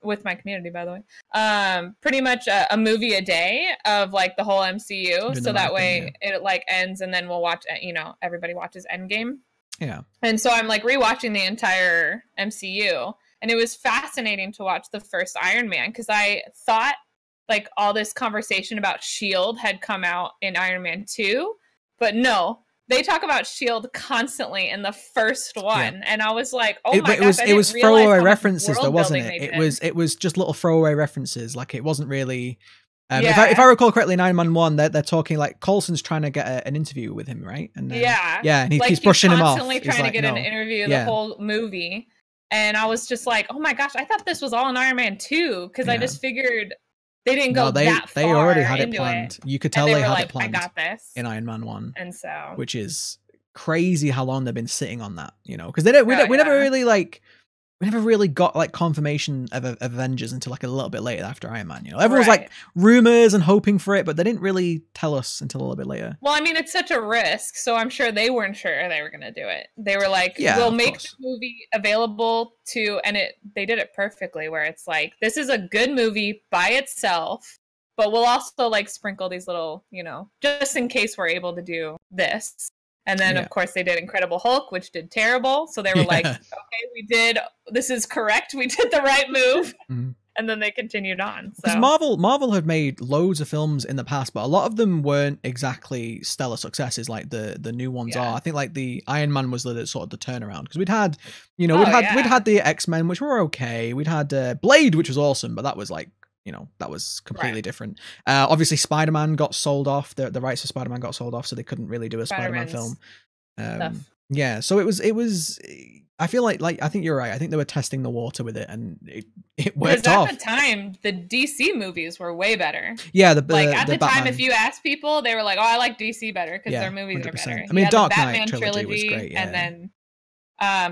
[SPEAKER 3] with my community, by the way, pretty much a movie a day of like the whole MCU, so that way it like ends and then we'll watch, everybody watches Endgame.
[SPEAKER 1] Yeah. And
[SPEAKER 3] so I'm like rewatching the entire MCU, and it was fascinating to watch the first Iron Man, because I thought like all this conversation about S.H.I.E.L.D. had come out in Iron Man 2, but no. They talk about S.H.I.E.L.D. constantly in the first one, and I was like, "Oh my gosh!"
[SPEAKER 1] It was throwaway references, though, wasn't it? It was just little throwaway references. Like it wasn't really. If I recall correctly, in Iron Man 1, they're talking like Coulson's trying to get an interview with him, right? And and he's brushing him off.
[SPEAKER 3] Constantly trying to get an interview the whole movie, and I was just like, "Oh my gosh!" I thought this was all in Iron Man 2 because I just figured. They didn't go that far.
[SPEAKER 1] They already had it planned. You could tell they had it planned.
[SPEAKER 3] I got this
[SPEAKER 1] in Iron Man 1,
[SPEAKER 3] and so
[SPEAKER 1] which is crazy how long they've been sitting on that. Because we never really we never really got like confirmation of Avengers until like a little bit later after Iron Man. You know, everyone was like rumors and hoping for it, but they didn't really tell us until a little bit later.
[SPEAKER 3] Well, I mean, it's such a risk, so I'm sure they weren't sure they were going to do it. They were like, "We'll make the movie available to," and they did it perfectly. Where it's like, this is a good movie by itself, but we'll also like sprinkle these little, you know, just in case we're able to do this. And then, of course, they did Incredible Hulk, which did terrible. So they were like, okay, this is correct. We did the right move. And then they continued on.
[SPEAKER 1] Because Marvel had made loads of films in the past, but a lot of them weren't exactly stellar successes like the new ones are. I think like the Iron Man was the sort of the turnaround. Because we'd had, you know, we'd had the X-Men, which were okay. We'd had Blade, which was awesome, but that was like, you know, that was completely different. Obviously, Spider-Man got sold off. The rights for Spider-Man got sold off, so they couldn't really do a Spider-Man film. Yeah, so it was. I feel like I think you're right. I think they were testing the water with it, and it worked off.
[SPEAKER 3] At the time, the DC movies were way better.
[SPEAKER 1] Yeah,
[SPEAKER 3] at the time, if you asked people, they were like, "Oh, I like DC better because their movies 100%. Are better."
[SPEAKER 1] I mean, Dark Knight trilogy was great. Yeah.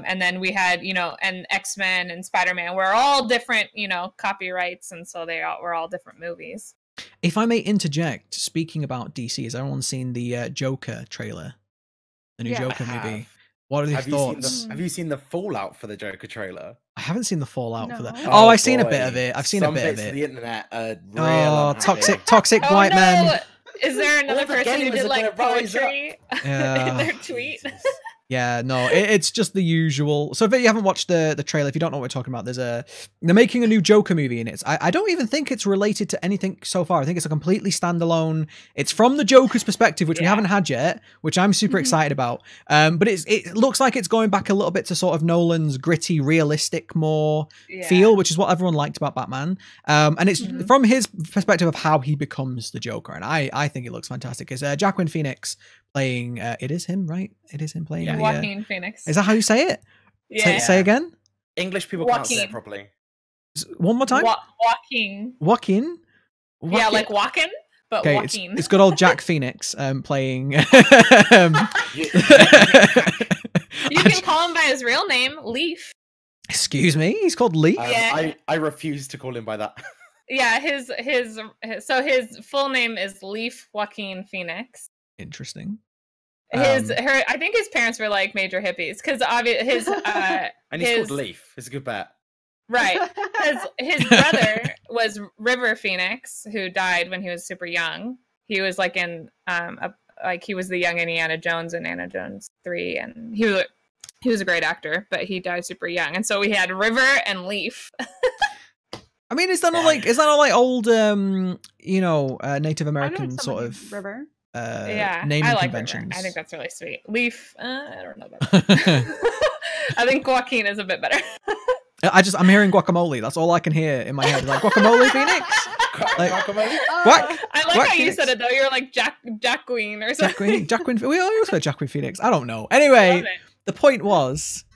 [SPEAKER 3] And then we had, you know, and X-Men and Spider-Man were all different, you know, copyrights, and so were all different movies.
[SPEAKER 1] If I may interject, speaking about DC, has everyone seen the Joker trailer? The new Joker movie. What are your thoughts?
[SPEAKER 2] Have you seen the fallout for the Joker trailer?
[SPEAKER 1] I haven't seen the fallout for that. Oh, I've seen a bit of it. I've seen
[SPEAKER 2] Some
[SPEAKER 1] a bit
[SPEAKER 2] bits
[SPEAKER 1] of it.
[SPEAKER 2] The internet are real
[SPEAKER 1] toxic white men.
[SPEAKER 3] Is there another person who did like poetry in their tweet?
[SPEAKER 1] Yeah, no, it's just the usual. So if you haven't watched the trailer, if you don't know what we're talking about, they're making a new Joker movie, and I don't even think it's related to anything so far. I think it's a completely standalone. It's from the Joker's perspective, which we haven't had yet, which I'm super excited about. But it looks like it's going back a little bit to sort of Nolan's gritty, realistic more feel, which is what everyone liked about Batman. And it's from his perspective of how he becomes the Joker, and I think it looks fantastic. It's Joaquin Phoenix playing. It is him, right? It is him playing.
[SPEAKER 3] Joaquin Phoenix.
[SPEAKER 1] Is that how you say it?
[SPEAKER 3] Yeah.
[SPEAKER 1] Say again.
[SPEAKER 2] English people can't say it properly.
[SPEAKER 1] One more time.
[SPEAKER 3] Joaquin. Yeah, like walking, but
[SPEAKER 1] okay,
[SPEAKER 3] Joaquin.
[SPEAKER 1] It's good old Jack Phoenix playing.
[SPEAKER 3] You can call him by his real name, Leaf.
[SPEAKER 1] Excuse me, he's called Leaf.
[SPEAKER 2] I refuse to call him by that.
[SPEAKER 3] Yeah, his full name is Leaf Joaquin Phoenix.
[SPEAKER 1] Interesting.
[SPEAKER 3] I think his parents were like major hippies because his
[SPEAKER 2] and he's called Leaf. It's a good bet.
[SPEAKER 3] Right, because his brother was River Phoenix, who died when he was super young. He was like in he was the young Indiana Jones in Indiana Jones 3, and he was a great actor, but he died super young. And so we had River and Leaf.
[SPEAKER 1] I mean, is that not like old Native American sort of
[SPEAKER 4] River?
[SPEAKER 1] Naming
[SPEAKER 3] I like
[SPEAKER 1] conventions.
[SPEAKER 3] River. I think that's really sweet. Leaf, I don't know about that. I think Joaquin is a bit better.
[SPEAKER 1] I'm hearing guacamole. That's all I can hear in my head. Like guacamole Phoenix. Like,
[SPEAKER 2] guacamole.
[SPEAKER 3] I like how you said it though. You're like Jacqueline or something.
[SPEAKER 1] Jacqueline. We always say Jacqueline Phoenix. I don't know. Anyway, the point was,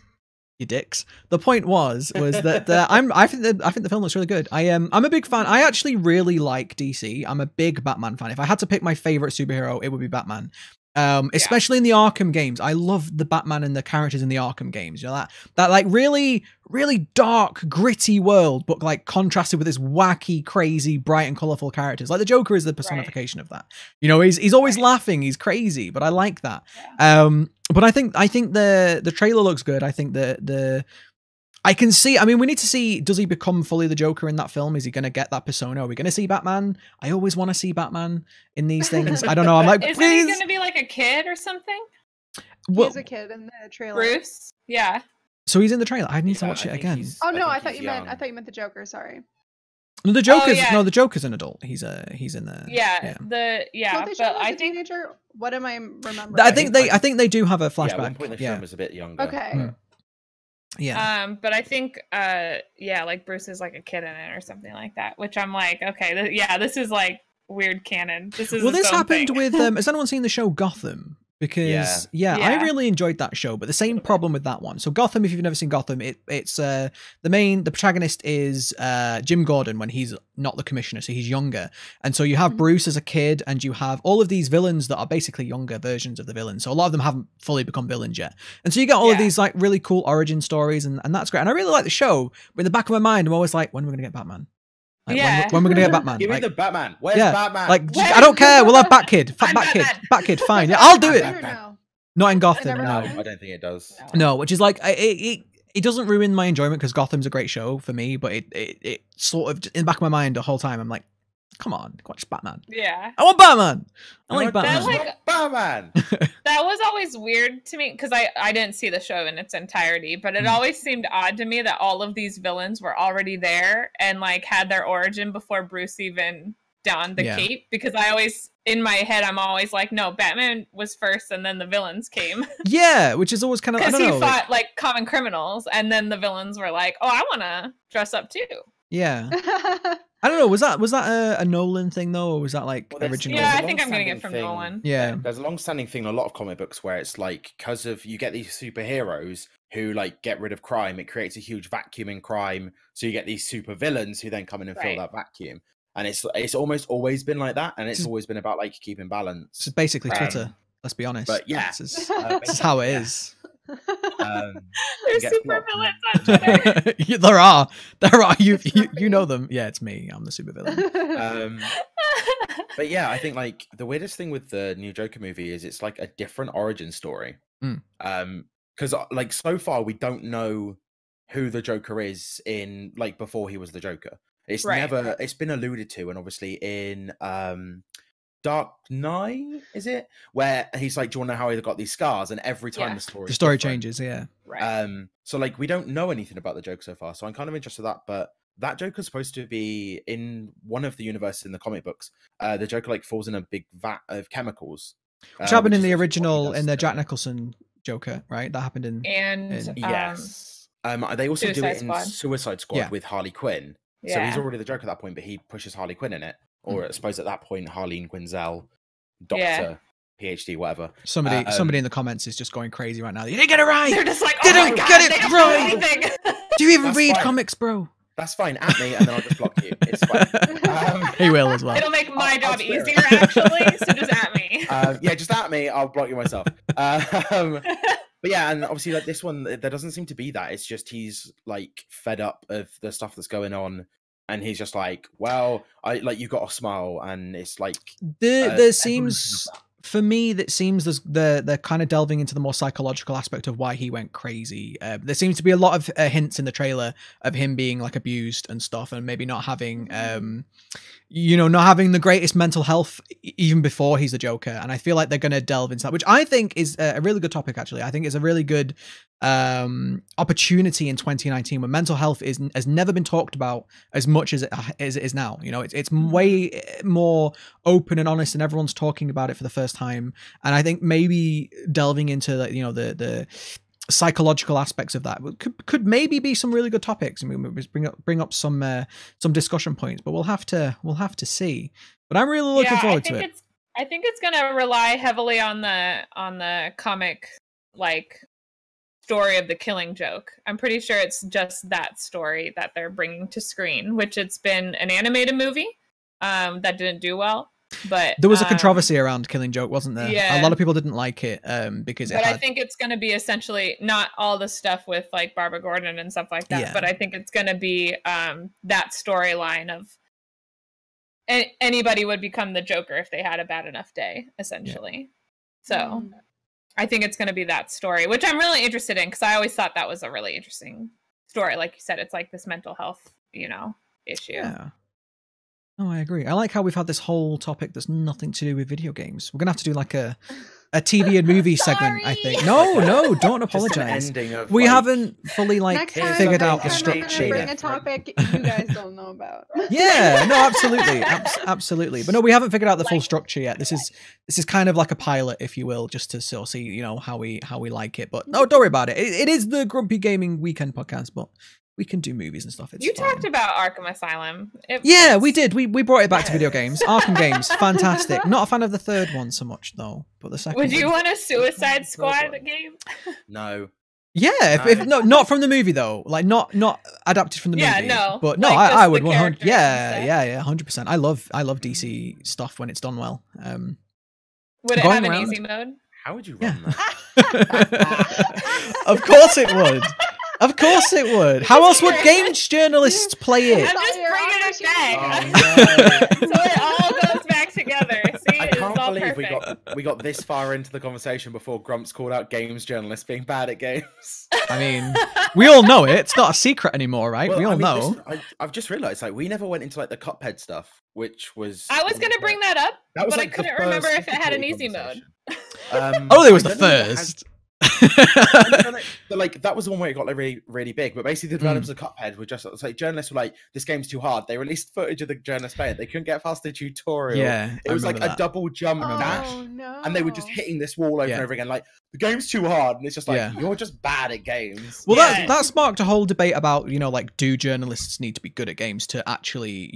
[SPEAKER 1] you dicks. The point was that I think the film looks really good. I'm a big fan. I actually really like DC. I'm a big Batman fan. If I had to pick my favorite superhero, it would be Batman. Especially in the Arkham games. I love the Batman and the characters in the Arkham games. You know, that like really, really dark, gritty world, but like contrasted with this wacky, crazy, bright and colorful characters. Like the Joker is the personification of that. You know, he's always laughing, he's crazy, but I like that. Yeah. But I think the trailer looks good. I think I can see, I mean, we need to see, does he become fully the Joker in that film? Is he going to get that persona? Are we going to see Batman? I always want to see Batman in these things. I don't know. I'm like,
[SPEAKER 3] Isn't he going to be like a kid or something?
[SPEAKER 4] He's a kid in the trailer.
[SPEAKER 3] Bruce? Yeah.
[SPEAKER 1] So he's in the trailer. I need to watch it again.
[SPEAKER 4] Oh no, I thought you meant the Joker, sorry.
[SPEAKER 1] No, the Joker's an adult. He's in the
[SPEAKER 4] but I think teenager. What am I remembering?
[SPEAKER 1] I think they do have a flashback.
[SPEAKER 2] Yeah, at one point the film was a bit younger.
[SPEAKER 4] Okay.
[SPEAKER 1] Yeah.
[SPEAKER 3] But I think like Bruce is like a kid in it or something like that, which I'm like, okay, this is like weird canon. This
[SPEAKER 1] happened with has anyone seen the show Gotham? Because I really enjoyed that show, but the same problem with that one. So Gotham, if you've never seen Gotham, it's the protagonist is Jim Gordon when he's not the commissioner, so he's younger. And so you have Bruce as a kid, and you have all of these villains that are basically younger versions of the villains. So a lot of them haven't fully become villains yet. And so you get all of these like really cool origin stories, and that's great. And I really like the show, but in the back of my mind, I'm always like, when are we gonna get Batman? Like, when we're gonna get Batman?
[SPEAKER 2] Give me
[SPEAKER 1] like,
[SPEAKER 2] the Batman. Where's Batman?
[SPEAKER 1] Like, I don't care. We'll have Bat-Kid. Bat-Kid, fine. Yeah, I'll do it. Not in Gotham.
[SPEAKER 2] No, I don't think it does.
[SPEAKER 1] No, which is like, it doesn't ruin my enjoyment because Gotham's a great show for me, but it sort of, in the back of my mind the whole time, I'm like, come on, watch Batman.
[SPEAKER 3] Yeah.
[SPEAKER 1] I want Batman. I like Batman.
[SPEAKER 2] Batman.
[SPEAKER 3] That was always weird to me because I didn't see the show in its entirety, but it always seemed odd to me that all of these villains were already there and like had their origin before Bruce even donned the cape, because I always, in my head, I'm always like, no, Batman was first and then the villains came.
[SPEAKER 1] Yeah, which is always kind of, I don't know.
[SPEAKER 3] Because he fought like common criminals and then the villains were like, oh, I want to dress up too.
[SPEAKER 1] Yeah. I don't know. Was that a Nolan thing though, or was that like original?
[SPEAKER 3] Yeah, I think I'm getting it from Nolan.
[SPEAKER 1] Yeah,
[SPEAKER 2] there's a long-standing thing in a lot of comic books where it's like, because of you get these superheroes who like get rid of crime, it creates a huge vacuum in crime. So you get these super villains who then come in and fill that vacuum, and it's almost always been like that, and it's always been about like keeping balance.
[SPEAKER 1] It's basically Twitter. Let's be honest.
[SPEAKER 2] But yeah,
[SPEAKER 1] this is how it is.
[SPEAKER 3] There's super villains on Twitter.
[SPEAKER 1] There are. You know them. Yeah, it's me. I'm the super villain.
[SPEAKER 2] But yeah, I think like the weirdest thing with the new Joker movie is it's like a different origin story. Because like so far we don't know who the Joker is in like before he was the Joker. It's never. It's been alluded to, and obviously in Dark Knight, is it? Where he's like, do you want to know how he got these scars? And every time the story
[SPEAKER 1] changes,
[SPEAKER 2] so like we don't know anything about the Joker so far, so I'm kind of interested in that. But that Joker's supposed to be in one of the universes in the comic books. The Joker like falls in a big vat of chemicals,
[SPEAKER 1] which happened in the original, in the Jack Nicholson Joker, right? That happened in
[SPEAKER 2] yes. They also do it in Suicide Squad with Harley Quinn. So he's already the Joker at that point, but he pushes Harley Quinn in it. Or I suppose at that point, Harleen Quinzel, Doctor, PhD, whatever.
[SPEAKER 1] Somebody in the comments is just going crazy right now. You didn't get it right.
[SPEAKER 3] They're just like,
[SPEAKER 1] didn't get it right. Do you even read comics, bro?
[SPEAKER 2] That's fine. At me, and then I'll just block you. It's fine.
[SPEAKER 1] He will as well.
[SPEAKER 3] It'll make my job easier, actually. So just at me.
[SPEAKER 2] Just at me. I'll block you myself. But yeah, and obviously, like this one, there doesn't seem to be that. It's just he's like fed up of the stuff that's going on. And he's just like, well, I like you got to smile, and it's like
[SPEAKER 1] there seems for me that seems they're kind of delving into the more psychological aspect of why he went crazy. There seems to be a lot of hints in the trailer of him being like abused and stuff, and maybe not having not having the greatest mental health even before he's the Joker. And I feel like they're going to delve into that, which I think is a really good topic. Actually, I think it's a really good opportunity in 2019 when mental health has never been talked about as much as it is now. You know, it's way more open and honest, and everyone's talking about it for the first time. And I think maybe delving into the psychological aspects of that could maybe be some really good topics. I mean, bring up some discussion points, but we'll have to see. But I'm really looking forward to it.
[SPEAKER 3] I think it's going to rely heavily on the comic like story of the Killing Joke. I'm pretty sure it's just that story that they're bringing to screen, which it's been an animated movie that didn't do well. But
[SPEAKER 1] there was a controversy around Killing Joke, wasn't there?
[SPEAKER 3] Yeah.
[SPEAKER 1] A lot of people didn't like it because
[SPEAKER 3] I think it's going to be essentially not all the stuff with like Barbara Gordon and stuff like that, but I think it's going to be that storyline of anybody would become the Joker if they had a bad enough day, essentially. So I think it's going to be that story, which I'm really interested in because I always thought that was a really interesting story. Like you said, it's like this mental health, issue.
[SPEAKER 1] Yeah. No, I agree. I like how we've had this whole topic that's nothing to do with video games. We're going to have to do like a TV and movie segment, I think. No, don't apologize. We haven't fully figured out the structure.
[SPEAKER 4] Bring a topic you guys don't know about.
[SPEAKER 1] Yeah, no, absolutely. Absolutely. But no, we haven't figured out the full structure yet. This is kind of like a pilot, if you will, just to sort of see, how we like it. But no, don't worry about it. It is the Grumpy Gaming Weekend podcast, but we can do movies and stuff. It's
[SPEAKER 3] you
[SPEAKER 1] fine.
[SPEAKER 3] talked about Arkham Asylum.
[SPEAKER 1] Yeah, we did. We brought it back to video games. Arkham games, fantastic. Not a fan of the third one so much though, but the second.
[SPEAKER 3] Would you want a Suicide Squad game?
[SPEAKER 2] No.
[SPEAKER 1] Yeah, if not from the movie though, like not adapted from the movie.
[SPEAKER 3] Yeah, no.
[SPEAKER 1] But no,
[SPEAKER 3] like
[SPEAKER 1] I would
[SPEAKER 3] 100.
[SPEAKER 1] Yeah, 100%. I love DC stuff when it's done well.
[SPEAKER 3] Would it have an easy mode?
[SPEAKER 2] How would you run that?
[SPEAKER 1] Of course it would. Of course it would. How else would games journalists play it?
[SPEAKER 3] I'm just bringing it back. So it all goes back together. See,
[SPEAKER 2] I can't believe
[SPEAKER 3] perfect.
[SPEAKER 2] we got this far into the conversation before Grumps called out games journalists being bad at games.
[SPEAKER 1] I mean, we all know it. It's not a secret anymore, right?
[SPEAKER 2] Well,
[SPEAKER 1] we all know.
[SPEAKER 2] Listen, I've just realised, like, we never went into like the Cuphead stuff, which was.
[SPEAKER 3] I was gonna bring that up,
[SPEAKER 2] that was,
[SPEAKER 3] but
[SPEAKER 2] like,
[SPEAKER 3] I couldn't remember if it had an easy mode.
[SPEAKER 1] It was the first.
[SPEAKER 2] But like that was the one where it got like really, really big. But basically, the developers of Cuphead were just like journalists were like, "This game's too hard." They released footage of the journalists playing it. They couldn't get past the tutorial.
[SPEAKER 1] Yeah,
[SPEAKER 2] it was like a double jump dash, and they were just hitting this wall over and over again. Like the game's too hard, and it's just like you're just bad at games.
[SPEAKER 1] Well, that sparked a whole debate about like do journalists need to be good at games to actually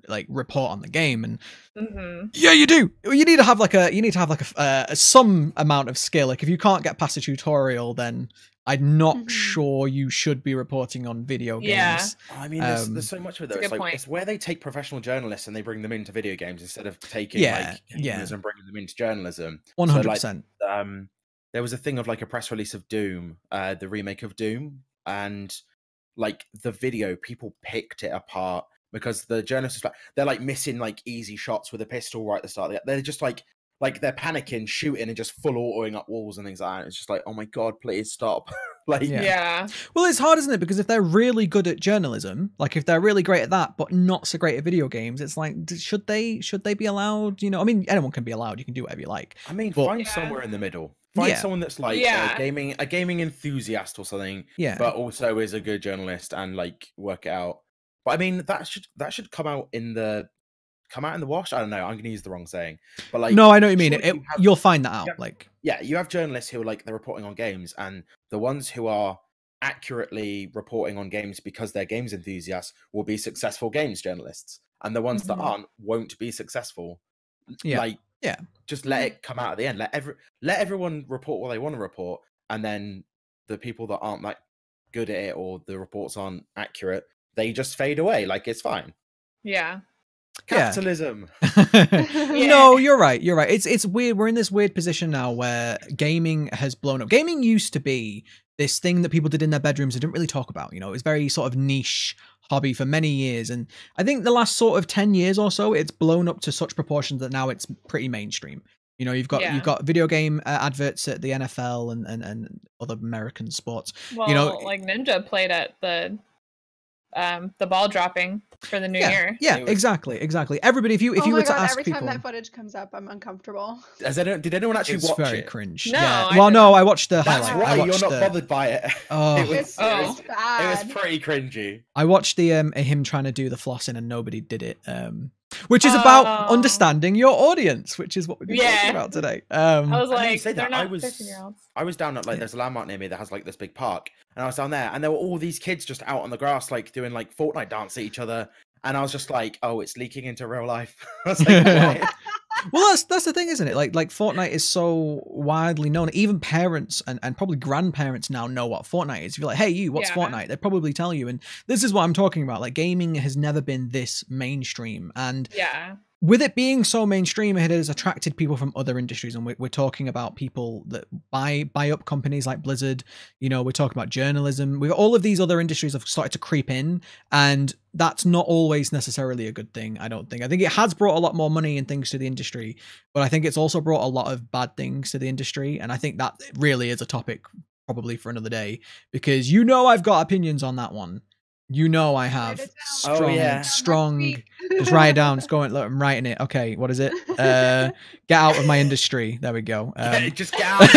[SPEAKER 1] like report on the game and. Yeah, you do. You need to have like a some amount of skill. Like if you can't get past a tutorial, then I'm not sure you should be reporting on video games.
[SPEAKER 3] Yeah.
[SPEAKER 2] I mean, there's so much of it. Though. It's where they take professional journalists and they bring them into video games instead of taking gamers and bringing them into journalism.
[SPEAKER 1] 100%.
[SPEAKER 2] There was a thing of like a press release of Doom, the remake of Doom, and like the video, people picked it apart. Because the journalists, they're like missing like easy shots with a pistol right at the start. They're just like they're panicking, shooting, and just full autoing up walls and things like that. It's just like, oh my god, please stop. Well,
[SPEAKER 1] it's hard, isn't it? Because if they're really good at journalism, like if they're really great at that, but not so great at video games, it's like, should they be allowed? I mean, anyone can be allowed. You can do whatever you like.
[SPEAKER 2] I mean, find somewhere in the middle. Find someone that's like a gaming enthusiast or something. Yeah, but also is a good journalist and like work it out. But I mean, that should come out in the wash. I don't know. I'm going to use the wrong saying, but like,
[SPEAKER 1] no, I know what you mean. You'll find that out.
[SPEAKER 2] You have journalists who are like they're reporting on games, and the ones who are accurately reporting on games because they're games enthusiasts will be successful games journalists, and the ones that aren't won't be successful. Just let it come out at the end. Let everyone report what they want to report, and then the people that aren't that good at it or the reports aren't accurate. They just fade away. Like it's fine.
[SPEAKER 3] Yeah.
[SPEAKER 2] Capitalism.
[SPEAKER 1] No, you're right. You're right. It's weird. We're in this weird position now where gaming has blown up. Gaming used to be this thing that people did in their bedrooms and didn't really talk about. It was very sort of niche hobby for many years. And I think the last sort of 10 years or so, it's blown up to such proportions that now it's pretty mainstream. You've got video game adverts at the NFL and other American sports.
[SPEAKER 3] Well, like Ninja played at the ball dropping for the new year.
[SPEAKER 1] Yeah, exactly. Everybody, if you were to ask
[SPEAKER 4] every
[SPEAKER 1] people,
[SPEAKER 4] time that footage comes up, I'm uncomfortable.
[SPEAKER 2] Did anyone actually watch it?
[SPEAKER 1] It's very cringe.
[SPEAKER 3] No,
[SPEAKER 1] yeah. No, I watched the highlight.
[SPEAKER 2] That's why you're not bothered by it.
[SPEAKER 4] It was bad.
[SPEAKER 2] It was pretty cringy.
[SPEAKER 1] I watched the him trying to do the flossing and nobody did it. Which is about understanding your audience, which is what we've been talking about today.
[SPEAKER 3] I was like, they're not 13-year-olds.
[SPEAKER 2] I was down at there's a landmark near me that has like this big park, and I was down there, and there were all these kids just out on the grass, like doing like Fortnite dance at each other, and I was just like, oh, it's leaking into real life. I was like, why?
[SPEAKER 1] Well, that's the thing, isn't it? Like Fortnite is so widely known. Even parents and probably grandparents now know what Fortnite is. If you're like, hey, what's Fortnite? They'd probably tell you. And this is what I'm talking about. Like gaming has never been this mainstream. And with it being so mainstream, it has attracted people from other industries. And we're talking about people that buy up companies like Blizzard. We're talking about journalism. All of these other industries have started to creep in, and that's not always necessarily a good thing, I don't think. I think it has brought a lot more money and things to the industry, but I think it's also brought a lot of bad things to the industry. And I think that really is a topic probably for another day, because I've got opinions on that one. I have strong. Just write it down. It's going. Look, I'm writing it. Okay, what is it? Get out of my industry. There we go.
[SPEAKER 2] Just get out.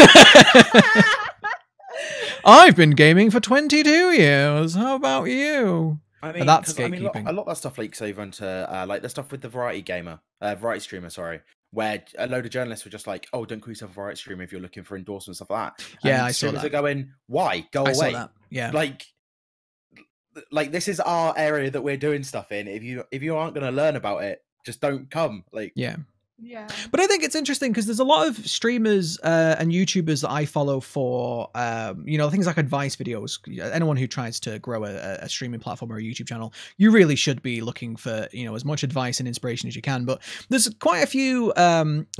[SPEAKER 1] I've been gaming for 22 years. How about you?
[SPEAKER 2] I mean,
[SPEAKER 1] that's
[SPEAKER 2] gatekeeping. A lot of that stuff leaks over into like the stuff with the variety streamer, sorry, where a load of journalists were just like, "Oh, don't call yourself a variety streamer if you're looking for endorsements, stuff like that."
[SPEAKER 1] Yeah, I saw that.
[SPEAKER 2] Are going, why? Go away.
[SPEAKER 1] Saw that. Yeah,
[SPEAKER 2] like like this is our area that we're doing stuff in. If you aren't going to learn about it, just don't come. Like,
[SPEAKER 1] yeah.
[SPEAKER 4] Yeah.
[SPEAKER 1] But I think it's interesting because there's a lot of streamers and YouTubers that I follow for, you know, things like advice videos. Anyone who tries to grow a streaming platform or a YouTube channel, you really should be looking for, you know, as much advice and inspiration as you can. But there's quite a few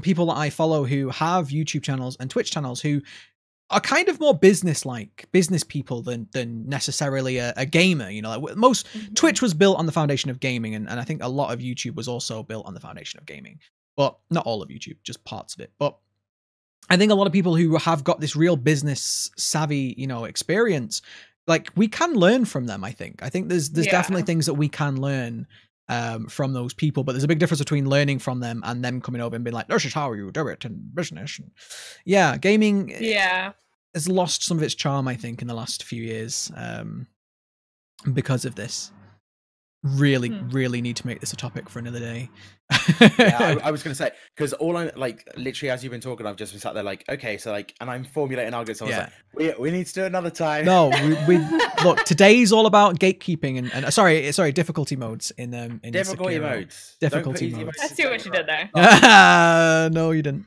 [SPEAKER 1] people that I follow who have YouTube channels and Twitch channels who are kind of more business people than necessarily a gamer. You know, like most Twitch was built on the foundation of gaming, and I think a lot of YouTube was also built on the foundation of gaming. But not all of YouTube, just parts of it. But I think a lot of people who have got this real business savvy, you know, experience, like we can learn from them. I think there's definitely things that we can learn from those people. But there's a big difference between learning from them and them coming over and being like, "This is how you do it in business." And yeah, gaming has lost some of its charm, I think, in the last few years because of this. Really need to make this a topic for another day.
[SPEAKER 2] Yeah, I was going to say, because all I'm like, literally, as you've been talking, I've just been sat there like, okay, so like, and I'm formulating arguments. So I was like, we need to do another time.
[SPEAKER 1] No, we look, today's all about gatekeeping and sorry, difficulty modes in
[SPEAKER 2] difficulty
[SPEAKER 1] Sekiro.
[SPEAKER 2] modes.
[SPEAKER 1] Difficulty modes.
[SPEAKER 3] I see what you did there.
[SPEAKER 1] No, you didn't.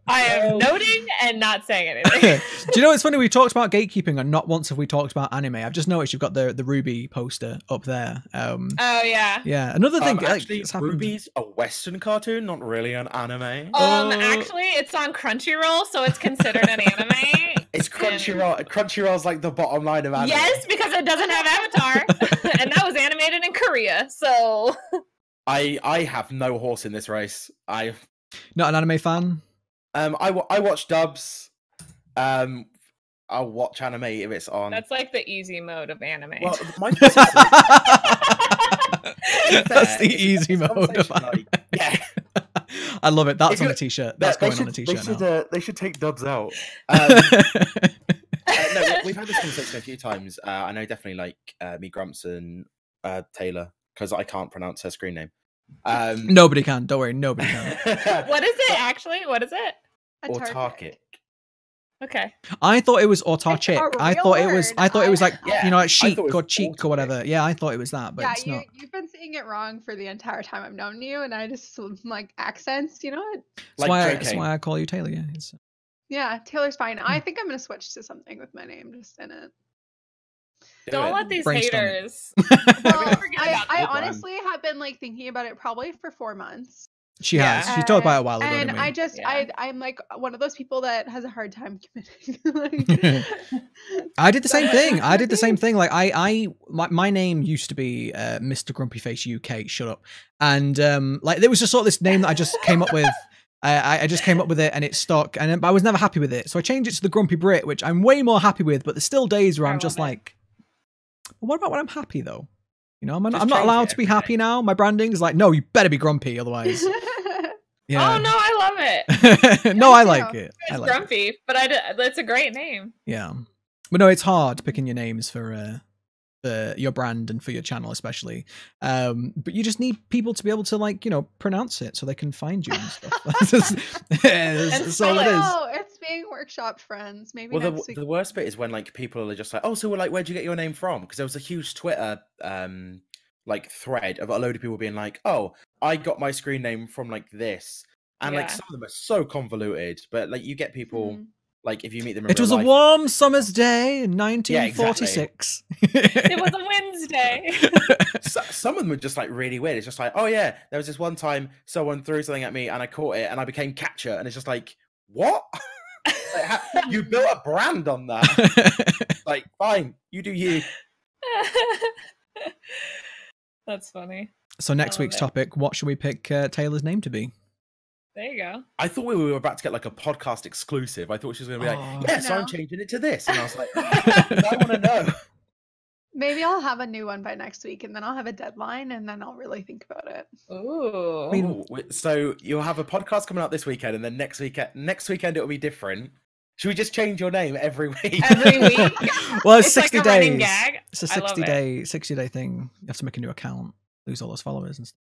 [SPEAKER 3] I am noting and not saying anything.
[SPEAKER 1] Do you know it's funny? We talked about gatekeeping and not once have we talked about anime. I've just noticed you've got the Ruby poster up there.
[SPEAKER 3] Oh yeah.
[SPEAKER 1] Yeah. Another thing.
[SPEAKER 2] Actually, Ruby's a Western cartoon, not really an anime.
[SPEAKER 3] Actually, it's on Crunchyroll, so it's considered an anime.
[SPEAKER 2] It's Crunchyroll. Crunchyroll's like the bottom line of anime.
[SPEAKER 3] Yes, because it doesn't have Avatar, and that was animated in Korea. So
[SPEAKER 2] I have no horse in this race.
[SPEAKER 1] Not an anime fan.
[SPEAKER 2] I watch dubs. I'll watch anime if it's on.
[SPEAKER 3] That's like the easy mode of anime.
[SPEAKER 2] Well, my
[SPEAKER 1] That's the easy mode of anime.
[SPEAKER 2] Yeah.
[SPEAKER 1] I love it. That's on a t-shirt. That's going on a t-shirt now.
[SPEAKER 2] They should take dubs out. No, we've had this conversation a few times. I know definitely like me, Grumps, and Taylor, because I can't pronounce her screen name.
[SPEAKER 1] Nobody can. Don't worry. Nobody can.
[SPEAKER 3] What is it actually? What is it?
[SPEAKER 2] Autarkic.
[SPEAKER 3] Okay.
[SPEAKER 1] I thought it was autarkic. I thought it was like you know, like chic or cheek or whatever. Yeah, I thought it was that, but it's not.
[SPEAKER 4] You've been saying it wrong for the entire time I've known you, and I just like accents, you know.
[SPEAKER 1] That's why I call you Taylor. Yeah.
[SPEAKER 4] Yeah, Taylor's fine. I think I'm gonna switch to something with my name just in it.
[SPEAKER 3] Don't let these haters.
[SPEAKER 4] Well, I honestly have been like thinking about it probably for 4 months.
[SPEAKER 1] She has. She talked about it a while ago.
[SPEAKER 4] And I just, I'm like one of those people that has a hard time committing.
[SPEAKER 1] I did the same thing. Like my name used to be Mr. Grumpy Face UK. Shut up. And like there was just sort of this name that I just came up with. I just came up with it and it stuck. And I was never happy with it, so I changed it to the Grumpy Brit, which I'm way more happy with. But there's still days where I'm just like, well, what about when I'm happy though? You know, I'm not allowed to be happy now. My branding is like, no, you better be grumpy, otherwise.
[SPEAKER 3] Yeah. Oh no, I love it.
[SPEAKER 1] No, I like it.
[SPEAKER 3] It's grumpy, but that's a great name.
[SPEAKER 1] Yeah, but no, it's hard picking your names for your brand and for your channel especially. But you just need people to be able to like, you know, pronounce it so they can find you and stuff. That's all it is.
[SPEAKER 4] Oh, it's being workshopped, friends. Maybe
[SPEAKER 2] well,
[SPEAKER 4] next week.
[SPEAKER 2] The worst bit is when like people are just like, oh, so we're like, where'd you get your name from? Because there was a huge Twitter like thread of a load of people being like, oh, I got my screen name from like this, and like some of them are so convoluted, but like you get people like if you meet them in
[SPEAKER 1] it was
[SPEAKER 2] real
[SPEAKER 1] a
[SPEAKER 2] life,
[SPEAKER 1] warm summer's day in 1946.
[SPEAKER 3] It was a Wednesday.
[SPEAKER 2] Some of them are just like really weird. It's just like, oh yeah, there was this one time someone threw something at me and I caught it and I became catcher, and it's just like, what? Like, you built a brand on that. Like, fine, you do you.
[SPEAKER 3] That's funny.
[SPEAKER 1] So next week's topic, what should we pick Taylor's name to be?
[SPEAKER 3] There you go.
[SPEAKER 2] I thought we were about to get like a podcast exclusive. I thought she was going to be like, yeah, so I'm changing it to this. And I was like, I want to know.
[SPEAKER 4] Maybe I'll have a new one by next week, and then I'll have a deadline, and then I'll really think about it.
[SPEAKER 3] Ooh.
[SPEAKER 2] So you'll have a podcast coming out this weekend, and then next weekend it'll be different. Should we just change your name every week?
[SPEAKER 3] Every week?
[SPEAKER 1] Well, it's 60
[SPEAKER 3] like a running
[SPEAKER 1] days.
[SPEAKER 3] Gag.
[SPEAKER 1] It's a 60 day thing. You have to make a new account, lose all those followers and stuff.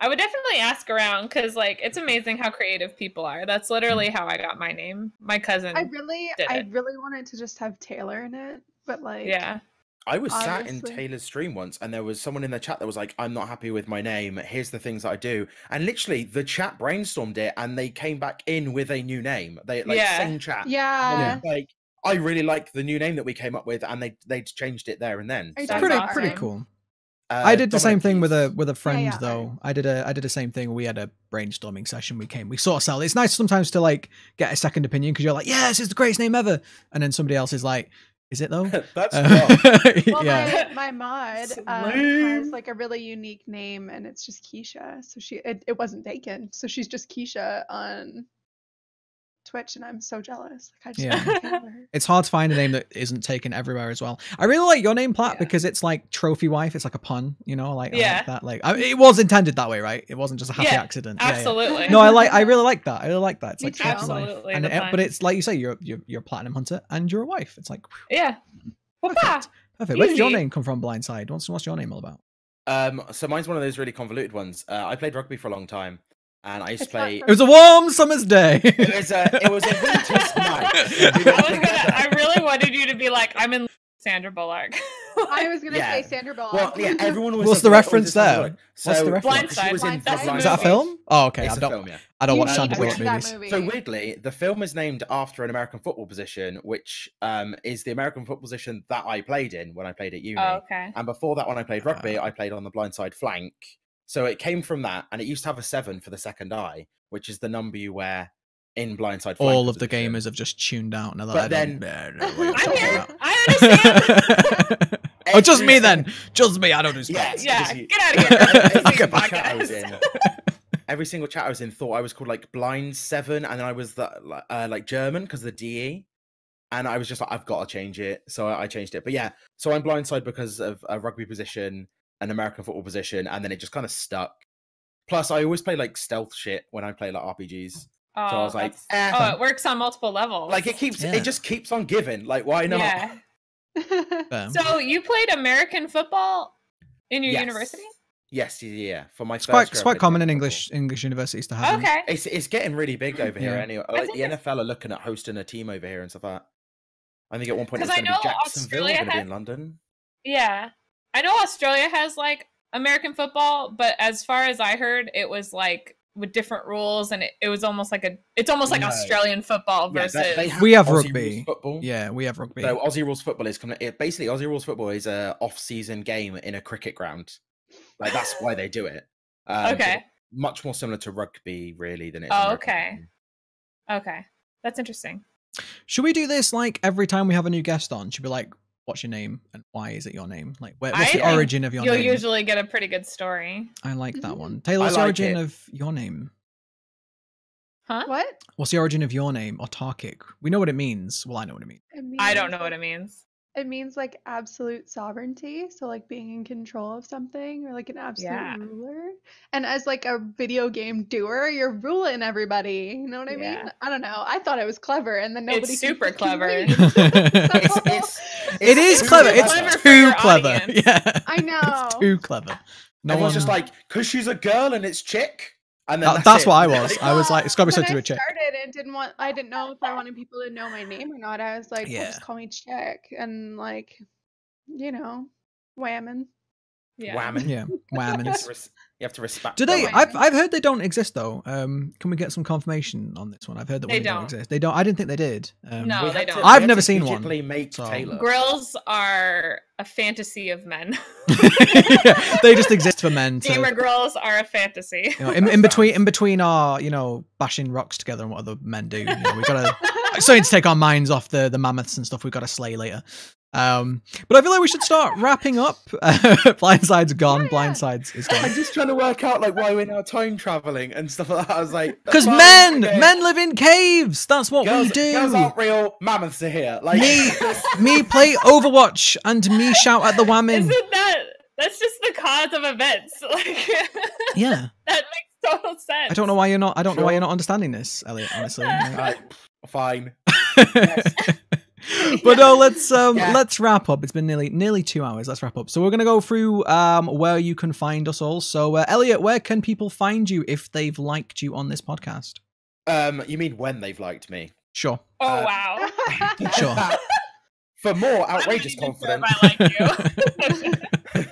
[SPEAKER 3] I would definitely ask around because, like, it's amazing how creative people are. That's literally how I got my name. My cousin.
[SPEAKER 4] I really wanted to just have Taylor in it, but like,
[SPEAKER 3] yeah.
[SPEAKER 2] I was sat in
[SPEAKER 4] obviously.
[SPEAKER 2] Taylor's stream once, and there was someone in the chat that was like, "I'm not happy with my name. Here's the things that I do." And literally, the chat brainstormed it, and they came back in with a new name. They like same chat.
[SPEAKER 4] Yeah.
[SPEAKER 2] Like, I really like the new name that we came up with, and they'd changed it there and then.
[SPEAKER 4] Are you
[SPEAKER 2] So,
[SPEAKER 4] talking
[SPEAKER 1] Pretty
[SPEAKER 4] about
[SPEAKER 1] pretty
[SPEAKER 4] Aaron?
[SPEAKER 1] cool. I did the same thing with a friend
[SPEAKER 4] yeah,
[SPEAKER 1] though. I did the same thing. We had a brainstorming session. We sort of sell. It's nice sometimes to like get a second opinion because you're like, yeah, this is the greatest name ever, and then somebody else is like, is it though?
[SPEAKER 2] That's wrong.
[SPEAKER 4] Well,
[SPEAKER 1] yeah.
[SPEAKER 4] my mod has like a really unique name, and it's just Keisha. So it wasn't taken. So she's just Keisha on Twitch, and I'm so jealous. Like, I just
[SPEAKER 1] Yeah.
[SPEAKER 4] want Taylor.
[SPEAKER 1] It's hard to find a name that isn't taken everywhere as well. I really like your name, Plat,
[SPEAKER 4] Yeah.
[SPEAKER 1] because it's like trophy wife. It's like a pun, you know. Like, I
[SPEAKER 3] Yeah.
[SPEAKER 1] like that. Like, it was intended that way, right? It wasn't just a happy accident. Yeah, yeah.
[SPEAKER 3] Absolutely.
[SPEAKER 1] No, I really like that. I really like that. It's
[SPEAKER 4] Me
[SPEAKER 1] like
[SPEAKER 4] too.
[SPEAKER 1] trophy wife.
[SPEAKER 3] Absolutely,
[SPEAKER 1] And
[SPEAKER 3] the
[SPEAKER 1] but
[SPEAKER 3] pun.
[SPEAKER 1] it's like you say, you're a platinum hunter and you're a wife. It's like
[SPEAKER 3] Yeah.
[SPEAKER 1] perfect.
[SPEAKER 3] Whoopah.
[SPEAKER 1] Perfect. Where did your
[SPEAKER 3] Easy.
[SPEAKER 1] name come from, Blindside? What's your name all about?
[SPEAKER 2] So mine's one of those really convoluted ones. I played rugby for a long time, and I used to
[SPEAKER 4] It's not
[SPEAKER 2] play.
[SPEAKER 1] It was a warm summer's day.
[SPEAKER 2] It was a winter's night.
[SPEAKER 3] I really wanted you to be like, I'm in Sandra Bullock.
[SPEAKER 4] I was gonna
[SPEAKER 2] Yeah.
[SPEAKER 4] say Sandra Bullock.
[SPEAKER 2] Well, yeah, everyone was.
[SPEAKER 1] What's the reference there?
[SPEAKER 2] What's
[SPEAKER 1] What's the reference?
[SPEAKER 2] She was in
[SPEAKER 3] Blindside. That's
[SPEAKER 2] Blindside.
[SPEAKER 1] Is that a film? Oh, okay.
[SPEAKER 2] It's
[SPEAKER 1] I
[SPEAKER 2] a
[SPEAKER 1] don't.
[SPEAKER 2] film, yeah.
[SPEAKER 1] I don't
[SPEAKER 4] You
[SPEAKER 1] watch
[SPEAKER 4] need
[SPEAKER 1] Sandra
[SPEAKER 4] to
[SPEAKER 1] Bullock
[SPEAKER 4] watch that
[SPEAKER 1] movies.
[SPEAKER 4] movie.
[SPEAKER 2] So weirdly, the film is named after an American football position, which is the American football position that I played in when I played at uni.
[SPEAKER 3] Oh, okay.
[SPEAKER 2] And before that, when I played rugby, I played on the blindside flank. So it came from that, and it used to have a 7 for the second eye, which is the number you wear in blindside flank.
[SPEAKER 1] All of the
[SPEAKER 2] position.
[SPEAKER 1] gamers have just tuned out. Now that
[SPEAKER 2] But
[SPEAKER 1] I
[SPEAKER 2] then-
[SPEAKER 1] don't know what you're
[SPEAKER 3] I'm
[SPEAKER 1] talking
[SPEAKER 3] here.
[SPEAKER 1] about.
[SPEAKER 3] I understand.
[SPEAKER 1] Oh, just me then. Just me. I don't do
[SPEAKER 2] Yeah,
[SPEAKER 1] sports.
[SPEAKER 3] Yeah,
[SPEAKER 2] because you-
[SPEAKER 3] get out of here.
[SPEAKER 2] Every
[SPEAKER 3] This is
[SPEAKER 2] single
[SPEAKER 3] a
[SPEAKER 2] chat I was
[SPEAKER 3] podcast.
[SPEAKER 2] in, every single chat I was in thought I was called like Blind 7, and then I was like German because of the DE, and I was just like, I've got to change it, so I changed it. But yeah, so I'm blindside because of a rugby position, an American football position, and then it just kind of stuck. Plus, I always play like stealth shit when I play like RPGs.
[SPEAKER 3] Oh,
[SPEAKER 2] I was like,
[SPEAKER 3] oh, it works on multiple levels.
[SPEAKER 2] Like it just keeps on giving. Like, why not?
[SPEAKER 3] Yeah.
[SPEAKER 1] Fair.
[SPEAKER 3] So you played American football in your
[SPEAKER 2] Yes.
[SPEAKER 3] university?
[SPEAKER 2] Yes, yeah. For my
[SPEAKER 1] It's
[SPEAKER 2] first
[SPEAKER 1] quite
[SPEAKER 2] year,
[SPEAKER 1] it's
[SPEAKER 2] I
[SPEAKER 1] quite
[SPEAKER 2] played
[SPEAKER 1] common in
[SPEAKER 2] American
[SPEAKER 1] English universities to have. them.
[SPEAKER 3] Okay.
[SPEAKER 2] It's getting really big over here
[SPEAKER 1] Yeah.
[SPEAKER 2] anyway.
[SPEAKER 3] I
[SPEAKER 2] Like
[SPEAKER 3] think
[SPEAKER 2] the NFL are looking at hosting a team over here and stuff like that. I think at one point it's
[SPEAKER 3] 'Cause I
[SPEAKER 2] going to be
[SPEAKER 3] know
[SPEAKER 2] Jacksonville,
[SPEAKER 3] Australia
[SPEAKER 2] going to be
[SPEAKER 3] had-
[SPEAKER 2] in London.
[SPEAKER 3] Yeah. I know Australia has like American football, but as far as I heard, it was like with different rules, and it was almost like it's almost like
[SPEAKER 2] No.
[SPEAKER 3] Australian football
[SPEAKER 2] Yeah,
[SPEAKER 3] versus
[SPEAKER 2] they have
[SPEAKER 1] We have
[SPEAKER 2] Aussie
[SPEAKER 1] rugby.
[SPEAKER 2] rules football.
[SPEAKER 1] Yeah, we have rugby.
[SPEAKER 2] So Aussie rules football is coming. Basically, Aussie rules football is a off-season game in a cricket ground. Like that's why they do it.
[SPEAKER 3] Okay.
[SPEAKER 2] Much more similar to rugby, really, than it is.
[SPEAKER 3] Oh,
[SPEAKER 2] American
[SPEAKER 3] okay.
[SPEAKER 2] football.
[SPEAKER 3] Okay. That's interesting.
[SPEAKER 1] Should we do this like every time we have a new guest on? Should we like, what's your name and why is it your name? Like, what's
[SPEAKER 3] I
[SPEAKER 1] the
[SPEAKER 3] think
[SPEAKER 1] origin of your
[SPEAKER 3] You'll
[SPEAKER 1] name?
[SPEAKER 3] usually get a pretty good story.
[SPEAKER 1] I like that
[SPEAKER 4] Mhm.
[SPEAKER 1] one. Taylor,
[SPEAKER 2] I
[SPEAKER 1] what's the
[SPEAKER 2] like
[SPEAKER 1] origin
[SPEAKER 2] it.
[SPEAKER 1] of your name?
[SPEAKER 3] Huh?
[SPEAKER 4] What?
[SPEAKER 1] What's the origin of your name? Autarkic. We know what it means. Well, I know what it means.
[SPEAKER 3] I don't know what it means.
[SPEAKER 4] It means like absolute sovereignty, so like being in control of something or like an absolute
[SPEAKER 3] Yeah.
[SPEAKER 4] ruler. And as like a video game doer, you're ruling everybody. You know what I mean?
[SPEAKER 3] Yeah.
[SPEAKER 4] I don't know. I thought it was clever, and then nobody.
[SPEAKER 3] It's
[SPEAKER 4] can
[SPEAKER 3] super
[SPEAKER 4] fucking
[SPEAKER 3] clever.
[SPEAKER 4] read.
[SPEAKER 1] It is
[SPEAKER 2] too
[SPEAKER 1] clever.
[SPEAKER 3] clever
[SPEAKER 1] It's
[SPEAKER 3] for
[SPEAKER 1] too
[SPEAKER 3] your
[SPEAKER 1] clever.
[SPEAKER 3] audience.
[SPEAKER 1] Yeah.
[SPEAKER 4] I know.
[SPEAKER 1] It's too clever. No
[SPEAKER 2] Everyone's
[SPEAKER 1] one.
[SPEAKER 2] just like, because she's a girl and it's chick. And then
[SPEAKER 1] That's
[SPEAKER 2] it.
[SPEAKER 1] what I was. I was like, it's got to be
[SPEAKER 4] When
[SPEAKER 1] said to
[SPEAKER 4] I
[SPEAKER 1] a chick.
[SPEAKER 4] started and I didn't know if I wanted people to know my name or not. I was like, well,
[SPEAKER 1] Yeah.
[SPEAKER 4] just call me Chick, and like, you know, whamming.
[SPEAKER 3] Yeah.
[SPEAKER 2] Whamming.
[SPEAKER 1] Yeah, whammons.
[SPEAKER 2] You have to respect.
[SPEAKER 1] Do they?
[SPEAKER 2] the
[SPEAKER 1] I've
[SPEAKER 2] language.
[SPEAKER 1] heard they don't exist though. Can we get some confirmation on this one? I've heard that
[SPEAKER 3] They
[SPEAKER 1] they don't
[SPEAKER 3] don't.
[SPEAKER 1] exist. They don't. I didn't think they did.
[SPEAKER 3] No.
[SPEAKER 2] We
[SPEAKER 3] they
[SPEAKER 2] had
[SPEAKER 3] don't.
[SPEAKER 2] to-
[SPEAKER 1] I've
[SPEAKER 2] we had
[SPEAKER 1] never
[SPEAKER 2] to
[SPEAKER 1] seen one,
[SPEAKER 2] digitally make
[SPEAKER 1] so-
[SPEAKER 2] Taylor.
[SPEAKER 3] Grills are a fantasy of men.
[SPEAKER 1] They just exist for men. To,
[SPEAKER 3] Gamer grills are a fantasy.
[SPEAKER 1] you know, in between our bashing rocks together and what other men do. You know, we've got to something to take our minds off the mammoths and stuff. We've got to slay later. But I feel like we should start wrapping up. Blindside's gone.
[SPEAKER 4] Yeah.
[SPEAKER 1] Blindside's is gone.
[SPEAKER 2] I'm just trying to work out like why we're now time traveling and stuff like that. I was like,
[SPEAKER 1] Because
[SPEAKER 2] fine,
[SPEAKER 1] men
[SPEAKER 2] okay.
[SPEAKER 1] live in caves. That's what
[SPEAKER 2] girls,
[SPEAKER 1] we do.
[SPEAKER 2] Girls aren't real. Mammoths are here. Like
[SPEAKER 1] Me play Overwatch and me shout at the whammon.
[SPEAKER 3] Isn't that's just the cause of events. Like
[SPEAKER 1] Yeah.
[SPEAKER 3] that makes total sense.
[SPEAKER 1] I don't know why you're not. I don't know why
[SPEAKER 2] Sure.
[SPEAKER 1] you're not understanding this, Elliot. Honestly.
[SPEAKER 2] Right, fine.
[SPEAKER 1] But no, let's wrap up. It's been nearly 2 hours. Let's wrap up. So we're gonna go through where you can find us all. So Elliot, where can people find you if they've liked you on this podcast?
[SPEAKER 2] You mean when they've liked me?
[SPEAKER 1] Sure.
[SPEAKER 3] Oh wow.
[SPEAKER 1] Sure.
[SPEAKER 2] For more outrageous confidence.
[SPEAKER 3] I like you.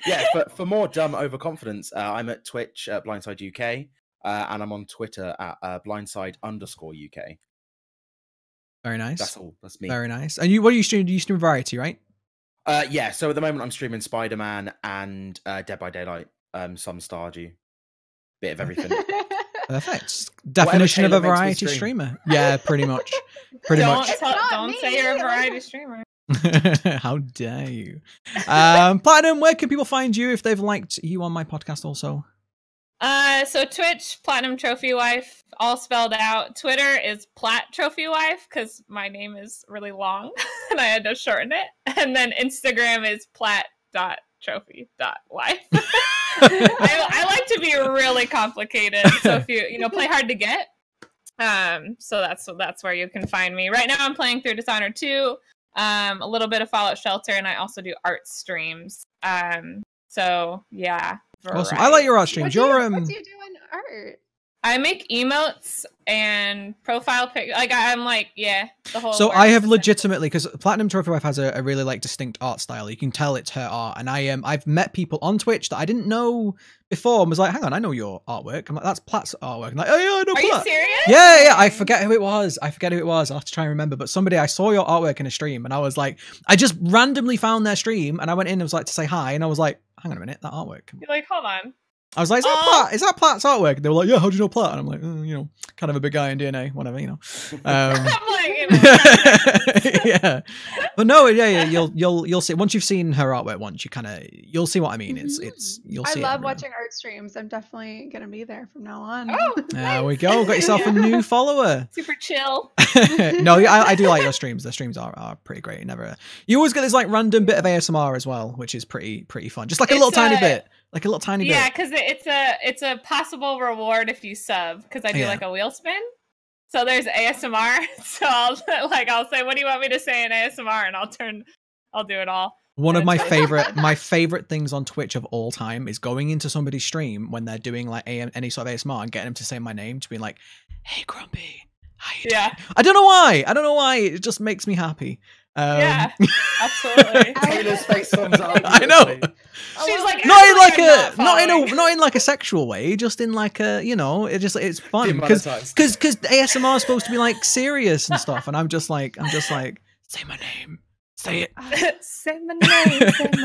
[SPEAKER 2] Yeah, for more dumb overconfidence, I'm at Twitch at Blindside UK, and I'm on Twitter at Blindside_UK.
[SPEAKER 1] Very nice.
[SPEAKER 2] That's all. That's me.
[SPEAKER 1] Very nice. And what do you stream? Do you stream variety, right?
[SPEAKER 2] Yeah. So at the moment, I'm streaming Spider-Man and Dead by Daylight. Some Stardew, bit of everything.
[SPEAKER 1] Perfect. Definition of a variety streamer. Yeah, pretty much. Pretty much.
[SPEAKER 3] Don't say you're a variety streamer.
[SPEAKER 1] How dare you? Platinum, where can people find you if they've liked you on my podcast also?
[SPEAKER 3] So Twitch, PlatinumTrophyWife, all spelled out. Twitter is PlatTrophyWife because my name is really long and I had to shorten it. And then Instagram is plat.trophy.wife. I like to be really complicated. So if you play hard to get. So that's where you can find me. Right now I'm playing through Dishonored 2. A little bit of Fallout Shelter, and I also do art streams. So yeah.
[SPEAKER 1] Awesome. I like your art streams.
[SPEAKER 4] What do you do in art?
[SPEAKER 3] I make emotes and profile pic. I'm the whole.
[SPEAKER 1] So I have legitimately, because PlatinumTrophyWife has a really distinct art style. You can tell it's her art, and I've met people on Twitch that I didn't know before and was like, hang on, I know your artwork. I'm like, that's Plat's artwork. I'm like, oh yeah, I know Plat.
[SPEAKER 3] Are you serious?
[SPEAKER 1] Yeah. I forget who it was. I'll have to try and remember. But I saw your artwork in a stream, and I was like, I just randomly found their stream, and I went in and was like to say hi, and I was like, hang on a minute, that artwork.
[SPEAKER 3] You're like, hold on.
[SPEAKER 1] I was like, is that Plat? Is that Plat's artwork? They were like, yeah, how do you know Plat? And I'm like, kind of a big guy in DNA, whatever,
[SPEAKER 3] I'm like,
[SPEAKER 1] yeah. But no, yeah, you'll see once you've seen her artwork once, you'll see what I mean. You'll see.
[SPEAKER 4] I love watching art streams. I'm definitely gonna be there from now on.
[SPEAKER 3] Oh,
[SPEAKER 1] there we go. Got yourself a new follower.
[SPEAKER 3] Super chill.
[SPEAKER 1] No, I do like your streams. The streams are pretty great. You always get this random bit of ASMR as well, which is pretty fun. Just like a little tiny bit. Like a little tiny bit.
[SPEAKER 3] Yeah, because it's a possible reward if you sub. Because I do a wheel spin, so there's ASMR. So I'll say, what do you want me to say in ASMR, and I'll do it all.
[SPEAKER 1] One of my favorite things on Twitch of all time is going into somebody's stream when they're doing any sort of ASMR and getting them to say my name, to be like, "Hey, Grumpy, how you doing?" I don't know why. It just makes me happy.
[SPEAKER 3] Yeah, absolutely.
[SPEAKER 2] Taylor's face thumbs up.
[SPEAKER 1] I know.
[SPEAKER 3] She's like,
[SPEAKER 1] not in a sexual way, just in it's fun because ASMR is supposed to be serious and stuff, and I'm just like, say my name, say it,
[SPEAKER 3] say my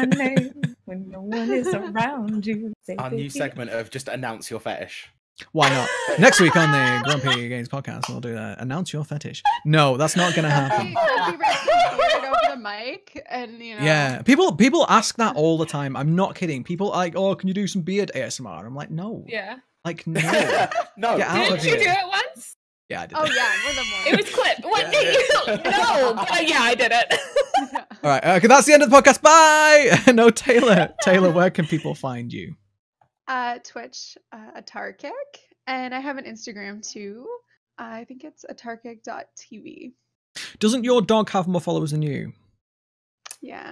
[SPEAKER 3] name when no one is around you.
[SPEAKER 2] Our new segment of just announce your fetish.
[SPEAKER 1] Why not? Next week on the Grumpy Games podcast, we'll do that. Announce your fetish. No, that's not going to happen.
[SPEAKER 4] Over the mic, and
[SPEAKER 1] Yeah, people ask that all the time. I'm not kidding. People are like, "Oh, can you do some beard ASMR?" I'm like, "No."
[SPEAKER 3] Yeah.
[SPEAKER 1] No.
[SPEAKER 2] No.
[SPEAKER 3] Didn't you do it once?
[SPEAKER 1] Yeah, I did.
[SPEAKER 4] Oh yeah, more than one.
[SPEAKER 3] It was clipped. What did you? No, but yeah, I did it.
[SPEAKER 1] All right. Okay, that's the end of the podcast. Bye. No, Taylor. Taylor, where can people find you?
[SPEAKER 4] Twitch, Atarkic, and I have an Instagram too. I think it's atarkic.tv.
[SPEAKER 1] Doesn't your dog have more followers than you?
[SPEAKER 4] Yeah.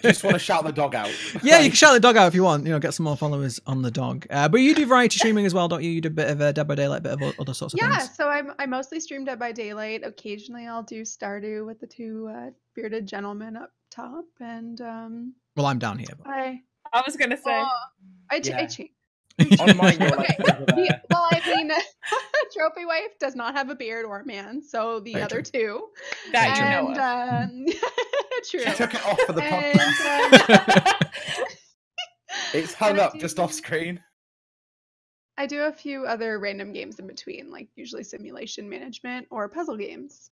[SPEAKER 2] Just want to shout the dog out.
[SPEAKER 1] Yeah, you can shout the dog out if you want. Get some more followers on the dog. But you do variety streaming as well, don't you? You do a bit of Dead by Daylight, a bit of other sorts of things.
[SPEAKER 4] Yeah, so I mostly stream Dead by Daylight. Occasionally, I'll do Stardew with the two bearded gentlemen up top, and
[SPEAKER 1] well, I'm down here. But...
[SPEAKER 3] I was gonna say.
[SPEAKER 4] I change.
[SPEAKER 2] On mine,
[SPEAKER 4] Trophy Wife does not have a beard or a man, so the other two.
[SPEAKER 3] That you know of.
[SPEAKER 4] True.
[SPEAKER 2] She took it off for the podcast. It's hung up just off screen.
[SPEAKER 4] I do a few other random games in between, like usually simulation management or puzzle games.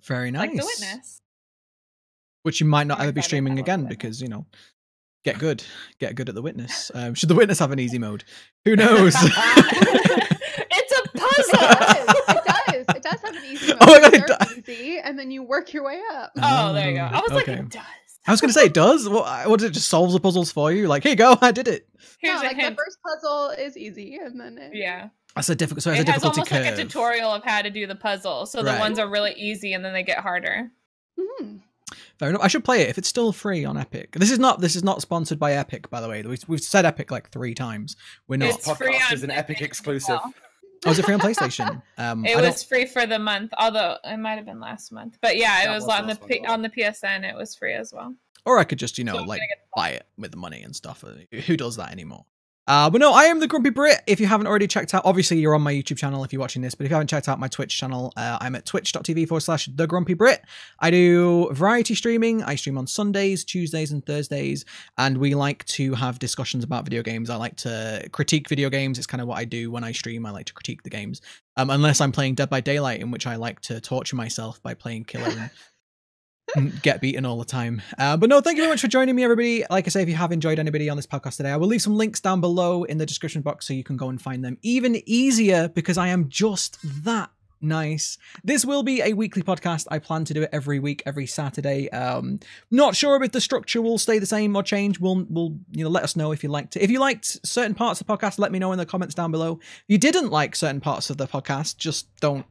[SPEAKER 1] Very nice.
[SPEAKER 3] Like The Witness.
[SPEAKER 1] Which you might not ever be streaming again because, get good at The Witness. Should The Witness have an easy mode? Who knows?
[SPEAKER 3] It's a puzzle.
[SPEAKER 4] It does have an easy mode.
[SPEAKER 1] Oh my God,
[SPEAKER 4] easy, and then you work your way up.
[SPEAKER 3] Oh, there you go. I was like, it does.
[SPEAKER 1] I was going to say, it does? What did it just solves the puzzles for you? Like, here you go, I did it.
[SPEAKER 3] Here's
[SPEAKER 4] the first puzzle is easy, and then
[SPEAKER 1] That's a difficult. So
[SPEAKER 3] it
[SPEAKER 1] has a
[SPEAKER 3] has
[SPEAKER 1] difficulty
[SPEAKER 3] almost
[SPEAKER 1] curve.
[SPEAKER 3] like a tutorial of how to do the puzzle. So the ones are really easy and then they get harder.
[SPEAKER 4] Mm-hmm.
[SPEAKER 1] Fair enough. I should play it if it's still free on Epic. This is not sponsored by Epic, by the way. We've said Epic like 3 times. We're not.
[SPEAKER 3] It's free
[SPEAKER 2] Podcast
[SPEAKER 3] on
[SPEAKER 2] is an Epic exclusive.
[SPEAKER 3] well.
[SPEAKER 1] Oh, is it free on PlayStation?
[SPEAKER 3] It was free for the month, although it might have been last month. But yeah, it was on the PSN. It was free as well.
[SPEAKER 1] Or I could just, like buy it with the money and stuff. Who does that anymore? But no, I am the Grumpy Brit. If you haven't already checked out, obviously you're on my YouTube channel if you're watching this, but if you haven't checked out my Twitch channel, I'm at twitch.tv/thegrumpybrit. I do variety streaming. I stream on Sundays, Tuesdays, and Thursdays, and we like to have discussions about video games. I like to critique video games. It's kind of what I do when I stream. I like to critique the games. Unless I'm playing Dead by Daylight, in which I like to torture myself by playing killer and get beaten all the time. But no, thank you very much for joining me, everybody. Like I say, if you have enjoyed anybody on this podcast today, I will leave some links down below in the description box so you can go and find them even easier because I am just that nice. This will be a weekly podcast. I plan to do it every week, every Saturday. Not sure if the structure will stay the same or change. We'll let us know if you liked it. If you liked certain parts of the podcast, let me know in the comments down below. If you didn't like certain parts of the podcast, just don't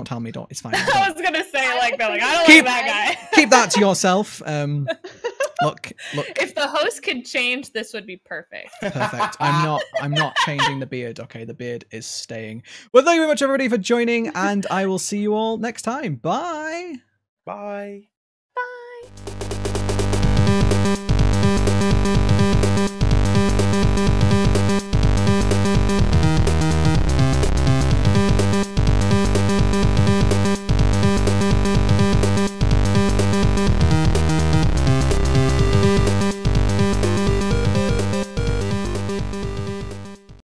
[SPEAKER 1] tell me. It's fine.
[SPEAKER 3] I was gonna say I don't like that guy.
[SPEAKER 1] Keep that to yourself. Look.
[SPEAKER 3] If the host could change, this would be perfect.
[SPEAKER 1] Perfect. I'm not changing the beard. Okay, the beard is staying. Well, thank you very much, everybody, for joining, and I will see you all next time. Bye.
[SPEAKER 2] Bye.